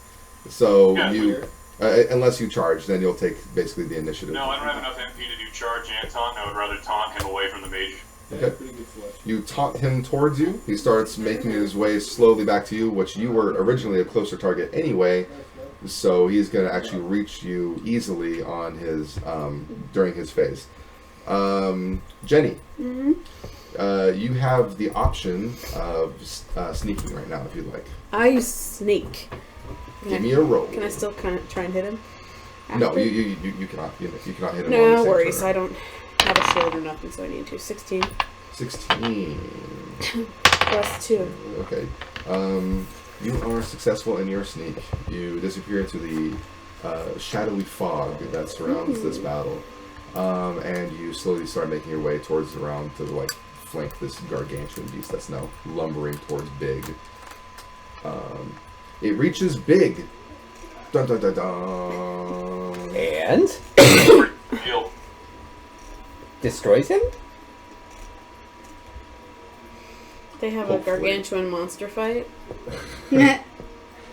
So Yeah, you, unless you charge, then you'll take basically the initiative. No, I don't have enough MP to do charge and taunt. I would rather taunt him away from the mage. Okay. Pretty good flush. You taunt him towards you. He starts making his way slowly back to you, which you were originally a closer target anyway. So he's going to actually reach you easily on his during his phase. Jenny, you have the option of sneaking right now if you'd like. I sneak. Give me a roll. Can I still kind of try and hit him? No, After? you cannot. You cannot hit him. on the No same worries. turn. I don't have a shield or nothing, so I need to. 16 16. plus 2. Okay. You are successful in your sneak. You disappear into the shadowy fog that surrounds this battle, and you slowly start making your way towards around to like flank this gargantuan beast that's now lumbering towards Big. It reaches Big. Dun dun dun dun. And Deal. destroys him? They have Hopefully. a gargantuan monster fight. This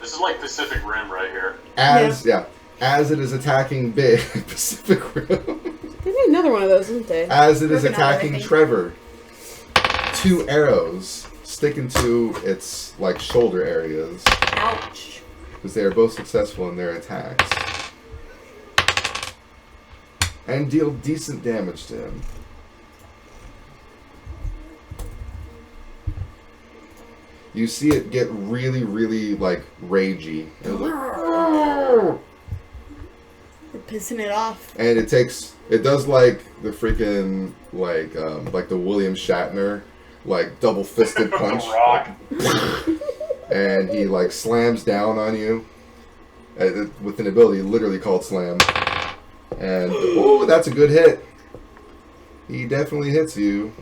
is like Pacific Rim right here. As it is attacking Big Pacific Rim. They need another one of those, didn't they? As it is Working on it, I attacking think. Trevor, 2 arrows stick into its like shoulder areas Ouch. because they are both successful in their attacks and deal decent damage to him. You see it get really, really like ragey, and We're pissing it off. it does like the freaking like the William Shatner like double fisted punch. Rock. And he like slams down on you with an ability literally called slam. And oh, that's a good hit. He definitely hits you.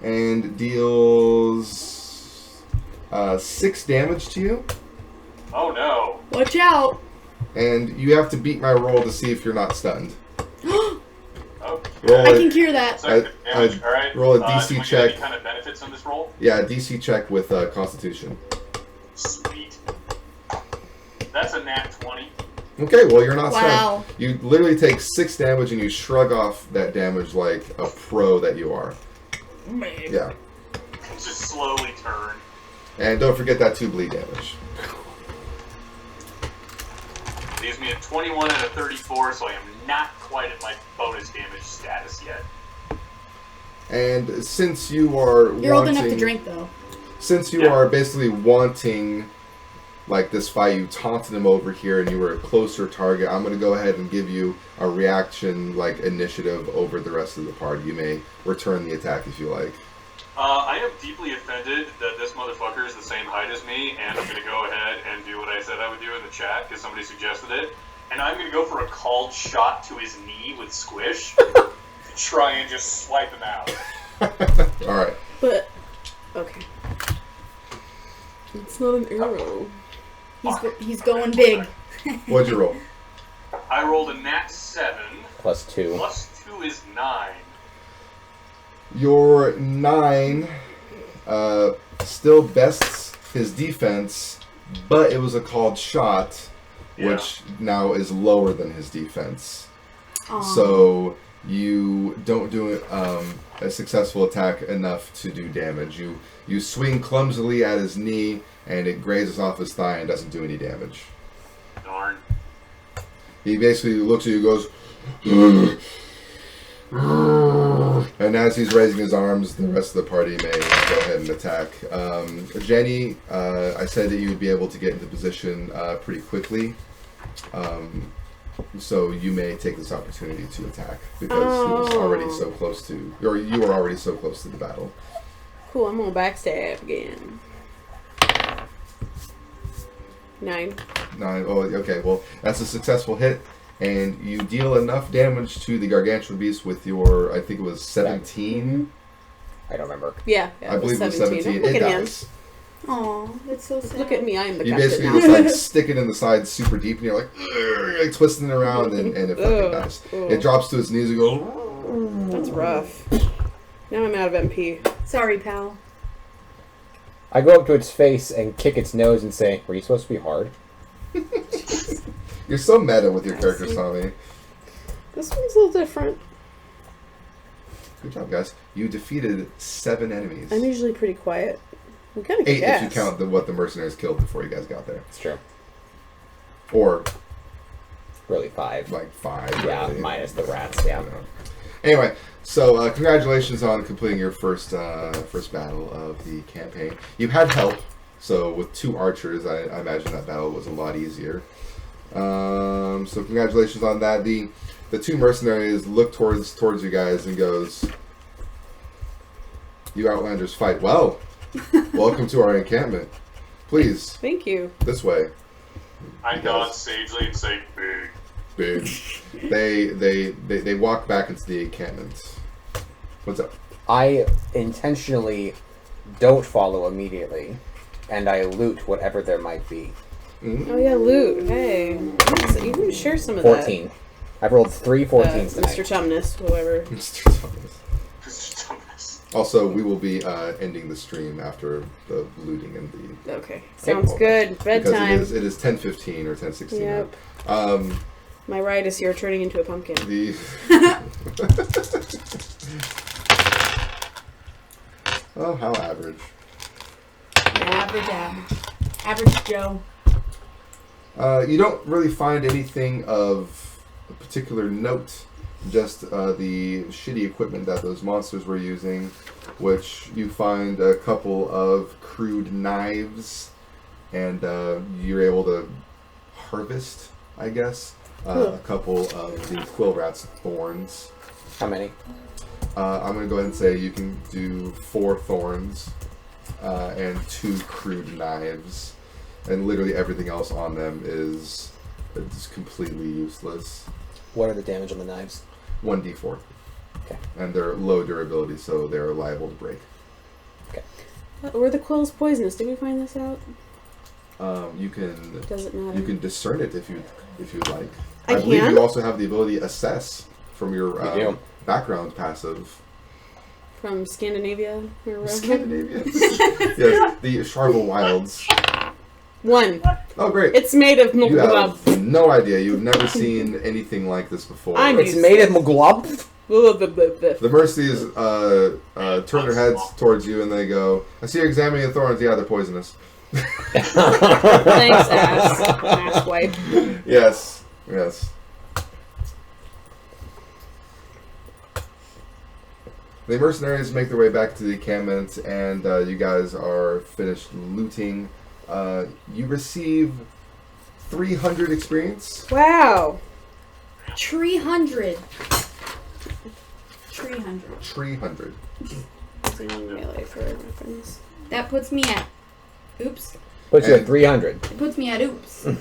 And deals 6 damage to you. Oh no. Watch out. And you have to beat my roll to see if you're not stunned. Oh. Roll I it. can cure that. Second damage. All right. roll a do DC we get check. Any kind of benefits on this roll? Yeah, DC check with Constitution. Sweet. That's a nat 20. Okay, well you're not Wow. stunned. You literally take 6 damage and you shrug off that damage like a pro that you are. Yeah. Just slowly turn. And don't forget that 2 bleed damage. Leaves me at 21 and a 34, so I am not quite at my bonus damage status yet. And since you are You're old enough to drink, though. Since you Yeah. are basically wanting like this fight, you taunted him over here and you were a closer target, I'm going to go ahead and give you a reaction like initiative over the rest of the party. You may return the attack if you like. I am deeply offended that this motherfucker is the same height as me, and I'm going to go ahead and do what I said I would do in the chat, because somebody suggested it. And I'm going to go for a called shot to his knee with Squish to try and just swipe him out. Alright. But, okay. It's not an arrow. He's going big. What'd you roll? I rolled a nat 7. Plus 2. Plus 2 is 9. Your 9 still bests his defense, but it was a called shot, which now is lower than his defense. Aww. So you don't do a successful attack enough to do damage. You swing clumsily at his knee, and it grazes off his thigh and doesn't do any damage. Darn. He basically looks at you and goes, and as he's raising his arms, the rest of the party may go ahead and attack. Jenny, I said that you would be able to get into position pretty quickly. So you may take this opportunity to attack because he was already so close to, or you were already so close to the battle. Cool, I'm gonna backstab again. 9. 9. Oh, okay. Well, that's a successful hit, and you deal enough damage to the gargantuan beast with your, I think it was 17. I don't remember. Yeah, I believe it was 17. Look It at him. dies. Aw, that's so sad. Look at me, I am the You captain basically now. just like stick it in the side super deep, and you're like twisting it around, and it fucking dies. It drops to its knees and goes. That's rough. Now I'm out of MP. Sorry, pal. I go up to its face and kick its nose and say, "Were you supposed to be hard?" You're so meta with your characters, Tommy. This one's a little different. Good job, guys. You defeated 7 enemies. I'm usually pretty quiet. I'm kind of 8 if you count what the mercenaries killed before you guys got there. It's true. Or Really 5. like 5. Yeah, really. minus the rats. Yeah. Anyway, so congratulations on completing your first battle of the campaign. You had help, so with 2 archers, I imagine that battle was a lot easier. So congratulations on that. The 2 mercenaries look towards you guys and goes, "You Outlanders fight well. Welcome to our encampment. Please, Thank you. this way." I nod sagely and say, big. They walk back into the encampment. What's up? I intentionally don't follow immediately, and I loot whatever there might be. Oh yeah, loot. Hey, you can share some of 14. I've rolled 3 14s tonight. Mr. Chumness, whoever. Mr. Thomas. Also, we will be ending the stream after the looting and the... Okay, sounds good. Bedtime. Because it is 10:15 or 10:16. Yep. Now. My ride is here turning into a pumpkin. The... Oh, how average. Average Joe. You don't really find anything of a particular note, just the shitty equipment that those monsters were using, which you find a couple of crude knives, and you're able to harvest, I guess, a couple of the quill rat's thorns. How many? I'm going to go ahead and say you can do 4 thorns and 2 crude knives, and literally everything else on them is completely useless. What are the damage on the knives? 1d4. Okay. And they're low durability, so they're liable to break. Okay. Were the quills poisonous? Did we find this out? You can Doesn't matter. you can discern it if you'd like. I believe can? you also have the ability to assess from your You do. background passive. From Scandinavia? Or Scandinavia. Yes, the Sharvel Wilds. 1. Oh, great. It's made of You glub. have no idea. You've never seen anything like this before. It's made of glub. The Mercies turn their heads towards you and they go, "I see you're examining the thorns. Yeah, they're poisonous." Thanks, ass wipe. Yes. The mercenaries make their way back to the encampment, and you guys are finished looting. You receive 300 experience. Wow. 300. 300. Melee for weapons. That puts me at... Oops. Puts you And- at 300. It puts me at oops. You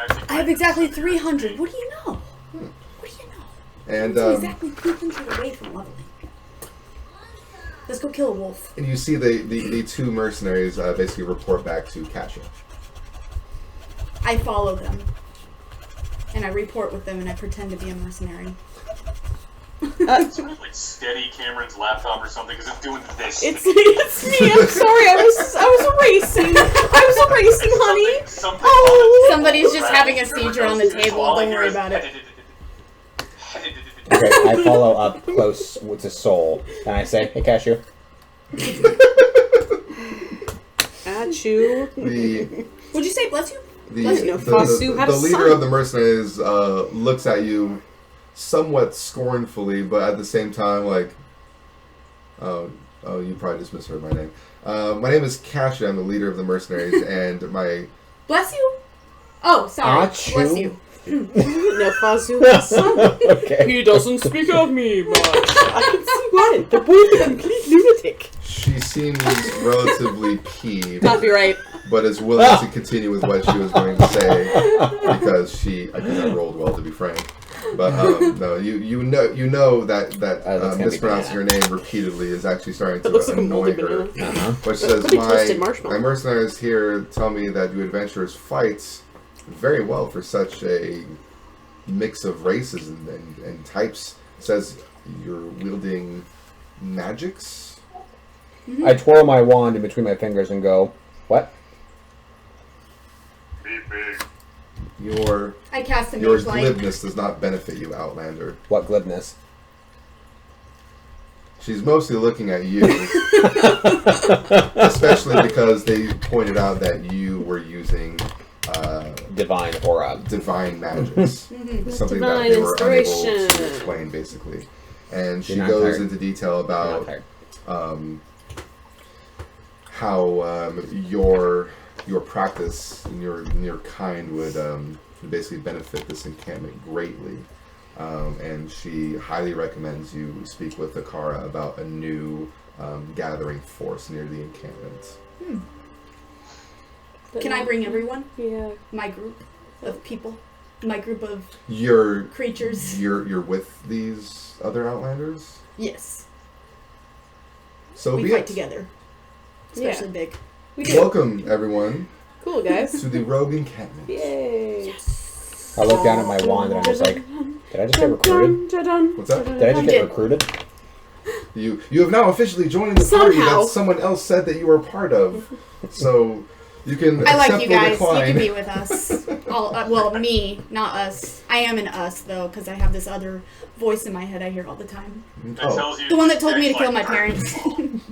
actually I have exactly 300. What do you know? What do you know? And I'm exactly 300 away from leveling. Let's go kill a wolf. and you see the 2 mercenaries basically report back to Katya. I follow them. and I report with them, and I pretend to be a mercenary. It's like steady Cameron's laptop or something because it's doing this. It's me. I'm sorry. I was erasing. Honey. Oh, Somebody's just having a seizure on the table. Don't worry about it. Okay, I follow up close to Soul, and I say, "Hey, Cashew." At you. Would you say bless you? The Fasu had a leader son. of the mercenaries looks at you somewhat scornfully, but at the same time, like, oh, you probably just misheard my name. My name is Cashew. I'm the leader of the mercenaries, and my... Bless you? Oh, sorry. Achoo. Bless you. No, Fasu has a son. Okay. He doesn't speak of me much. I can see why. The boy's a complete lunatic. She seems relatively peeved, Copyright. but is willing to continue with what she was going to say because I rolled well, to be frank. But no, you know that mispronouncing her name repeatedly is actually starting to looks like a annoy moldy her. banana. Which says, Could be toasted marshmallow. my mercenaries here tell me that you adventurers fight very well for such a mix of races and types. It says you're wielding magics. I twirl my wand in between my fingers and go, "What?" I cast a Your mage light. glibness does not benefit you, Outlander. What glibness? She's mostly looking at you, especially because they pointed out that you were using Divine aura. divine magics, something that Divine they were unable inspiration. to explain, basically. And she You're not goes tired. into detail I'm not about tired. how your practice and your kind would basically benefit this encampment greatly. And she highly recommends you speak with Akara about a new gathering force near the encampment. Can I bring everyone? Yeah. My group of people? My group of You're creatures? you're with these other Outlanders? Yes. So We be fight it. together. Especially big. We do. Welcome, everyone, Cool, guys. to the Rogue Encampment. Yay. I look down at my wand and I'm just like, "Did I just get recruited? What's that? Did I just You get did. recruited?" You have now officially joined the party Somehow. that someone else said that you were a part of. So you can I like accept you or guys. decline. You can be with us. Well, me, not us. I am an us, though, because I have this other voice in my head I hear all the time. Oh, The one that told me to kill my parents.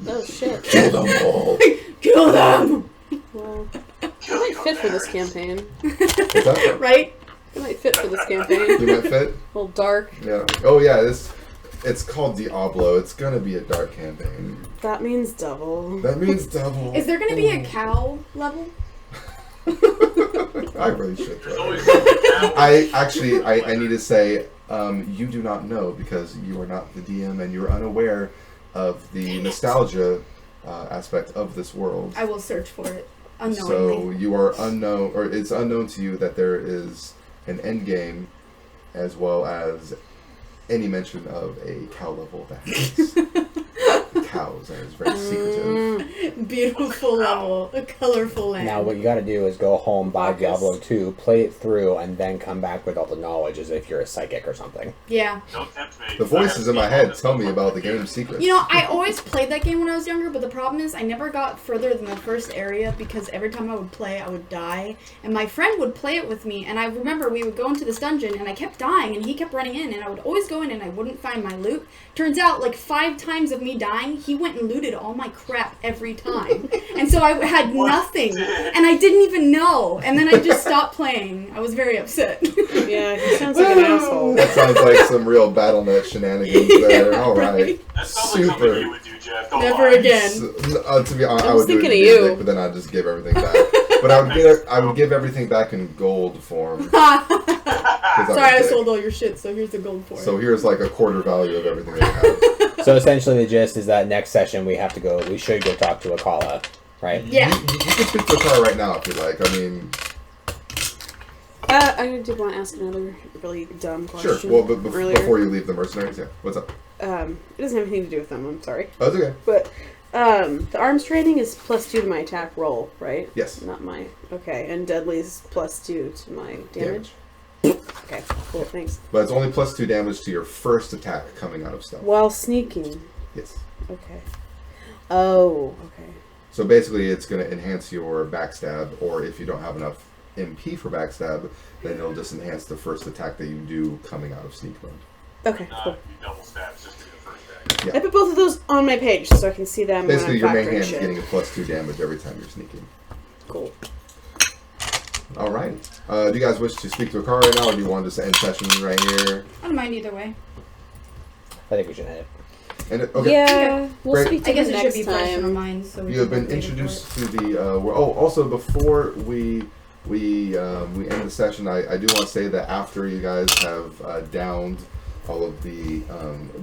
Oh, shit. kill them all. Kill them! Well, it might fit for this campaign. What's that? Right? It might fit for this campaign. You might fit? A little dark. Yeah. Oh yeah, it's called Diablo. It's gonna be a dark campaign. That means double. That means double. Is there going to be a cow level? I really should There's try. always I need to say, you do not know because you are not the DM and you're unaware of the nostalgia aspect of this world. I will search for it So unknowingly. you are unknown, or it's unknown to you that there is an end game, as well as any mention of a cow level that has cows and is very secretive. Beautiful level. A colorful land. Now, what you got to do is go home, buy Focus. Diablo 2, play it through, and then come back with all the knowledge as if you're a psychic or something. Yeah. Don't tempt me. The voices in my head tell me about the game's secrets. You know, I always played that game when I was younger, but the problem is I never got further than the first area because every time I would play, I would die. And my friend would play it with me, and I remember we would go into this dungeon, and I kept dying, and he kept running in, and I would always go in, and I wouldn't find my loot. Turns out, like 5 times of me dying, he went and looted all my crap every time. And so I had nothing, and I didn't even know. And then I just stopped playing. I was very upset. Yeah, he sounds like an asshole. That sounds like some real BattleNet shenanigans there. All right. That sounds like something you would do, Jeff. Don't Never lie. again. To be honest, I I was would do it in thinking of music, you. but then I'd just give everything back. But I would give everything back in gold form. 'Cause I'm Sorry, a I dick. sold all your shit, so here's the gold for it. So here's like a quarter value of everything I have. So essentially, the gist is that next session we should go talk to Akala, right? Yeah. You can speak to a car right now if you like. I mean, I did want to ask another really dumb question. sure. Well, but earlier. before you leave the mercenaries, yeah. What's up? It doesn't have anything to do with them, I'm sorry. Oh, it's okay. But, the arms training is +2 to my attack roll, right? Yes. Not my... Okay, and deadly's +2 to my damage? Yeah. Okay, cool, thanks. But it's only +2 damage to your first attack coming out of stealth. While sneaking. Yes. Okay. Oh, okay. So basically, it's going to enhance your backstab, or if you don't have enough MP for backstab, then it'll just enhance the first attack that you do coming out of sneak mode. Okay, cool. You double stabs just to do the first attack. Yeah. I put both of those on my page so I can see them Basically, your when I'm main hand is factoring getting shit. a +2 damage every time you're sneaking. Cool. All right. Do you guys wish to speak to a car right now, or do you want to just end session right here? I don't mind either way. I think we should end it. And okay. Yeah, we'll Great. speak to I guess them it should next be fresh in our time. minds. So we You have can been wait for introduced it. to the. Also, before we end the session, I do want to say that after you guys have downed all of the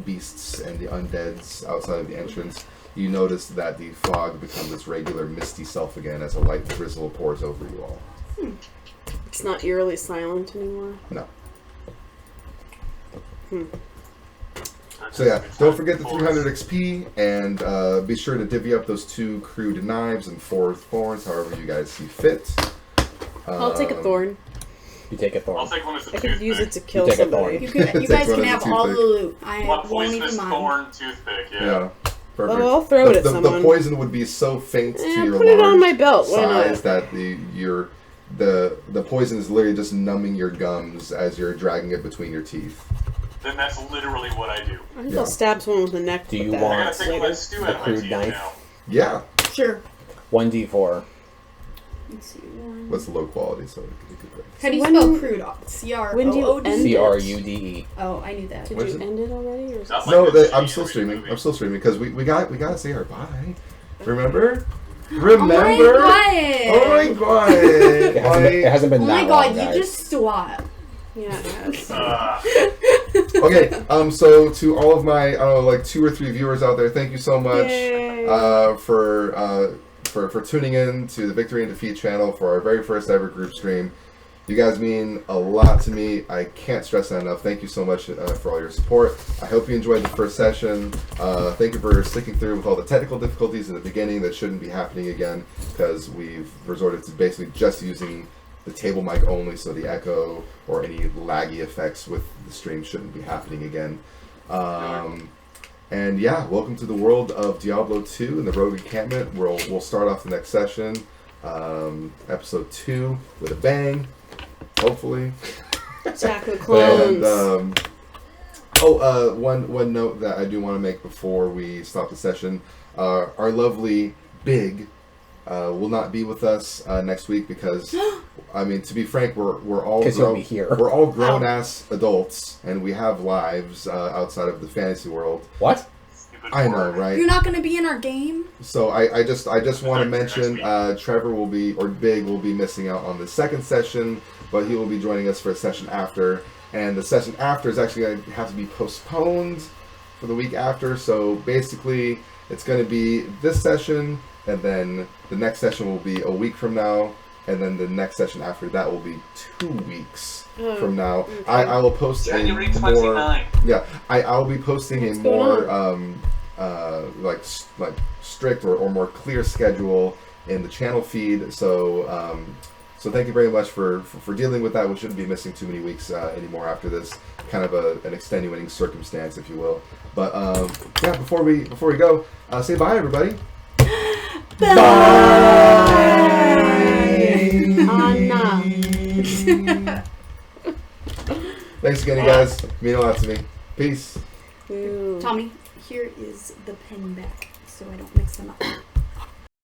beasts and the undeads outside of the entrance, you notice that the fog becomes its regular misty self again as a light drizzle pours over you all. It's not eerily silent anymore. No. So yeah, don't forget the 300 XP, and be sure to divvy up those 2 crude knives and 4 thorns, however you guys see fit. I'll take a thorn. You take a I'll thorn. take one as a I could use it to toothpick. kill You take a somebody. thorn. You guys Take can one as a have all the toothpick. loot. I What won't even poisonous mind. thorn toothpick? Yeah, perfect. Oh, I'll throw it at the someone. poison would be so faint to Yeah, your put it large on my belt. Why size not? that the poison is literally just numbing your gums as you're dragging it between your teeth. Then that's literally what I do. I think Yeah. I'll stab someone with the neck. Do with you that I want gotta take my later. stew the out of my crude teeth knife? now. Yeah. Sure. 1d4. Let's see. One. What's the low quality? So it could be good. How do you When- spell crude? C-R-O-O-D? when do you end it? CRUDE. Oh, I knew that. Did What you is it? end it already? Or is Not it... No, like this I'm shitty still original streaming. movie. I'm still streaming because we gotta say our bye. Remember? Oh my Remember? god! Oh my god! It hasn't been Oh that my god, long, guys. you just swap. Yeah, it has. Okay, so to all of my 2 or 3 viewers out there, thank you so much Yay. for tuning in to the Victory and Defeat channel for our very first ever group stream. You guys mean a lot to me. I can't stress that enough. Thank you so much for all your support. I hope you enjoyed the first session. Thank you for sticking through with all the technical difficulties in the beginning that shouldn't be happening again, because we've resorted to basically just using the table mic only, so the echo or any laggy effects with the stream shouldn't be happening again. And yeah, welcome to the world of Diablo 2 and the Rogue Encampment. We'll start off the next session, episode 2, with a bang, hopefully. Attack of the clones. And one note that I do want to make before we stop the session: our lovely Big will not be with us next week because, I mean, to be frank, we're all 'Cause he'll be here. We're all grown ass adults, and we have lives outside of the fantasy world. What? Stupid I know, word. right? You're not gonna be in our game? So I just want to mention Next Trevor will be, or Big will be missing out on the second session, but he will be joining us for a session after, and the session after is actually going to have to be postponed for the week after. So basically, it's going to be this session, and then the next session will be a week from now, and then the next session after that will be 2 weeks from now. okay. I will post January a more 29. yeah. I'll be posting What's a going more like strict or more clear schedule in the channel feed. So so thank you very much for dealing with that. We shouldn't be missing too many weeks anymore after this. Kind of an extenuating circumstance, if you will. But yeah, before we go, say bye, everybody. Anna. Thanks again, you guys. Mean a lot to me. Peace. Ooh. Tommy, here is the pen back so I don't mix them up.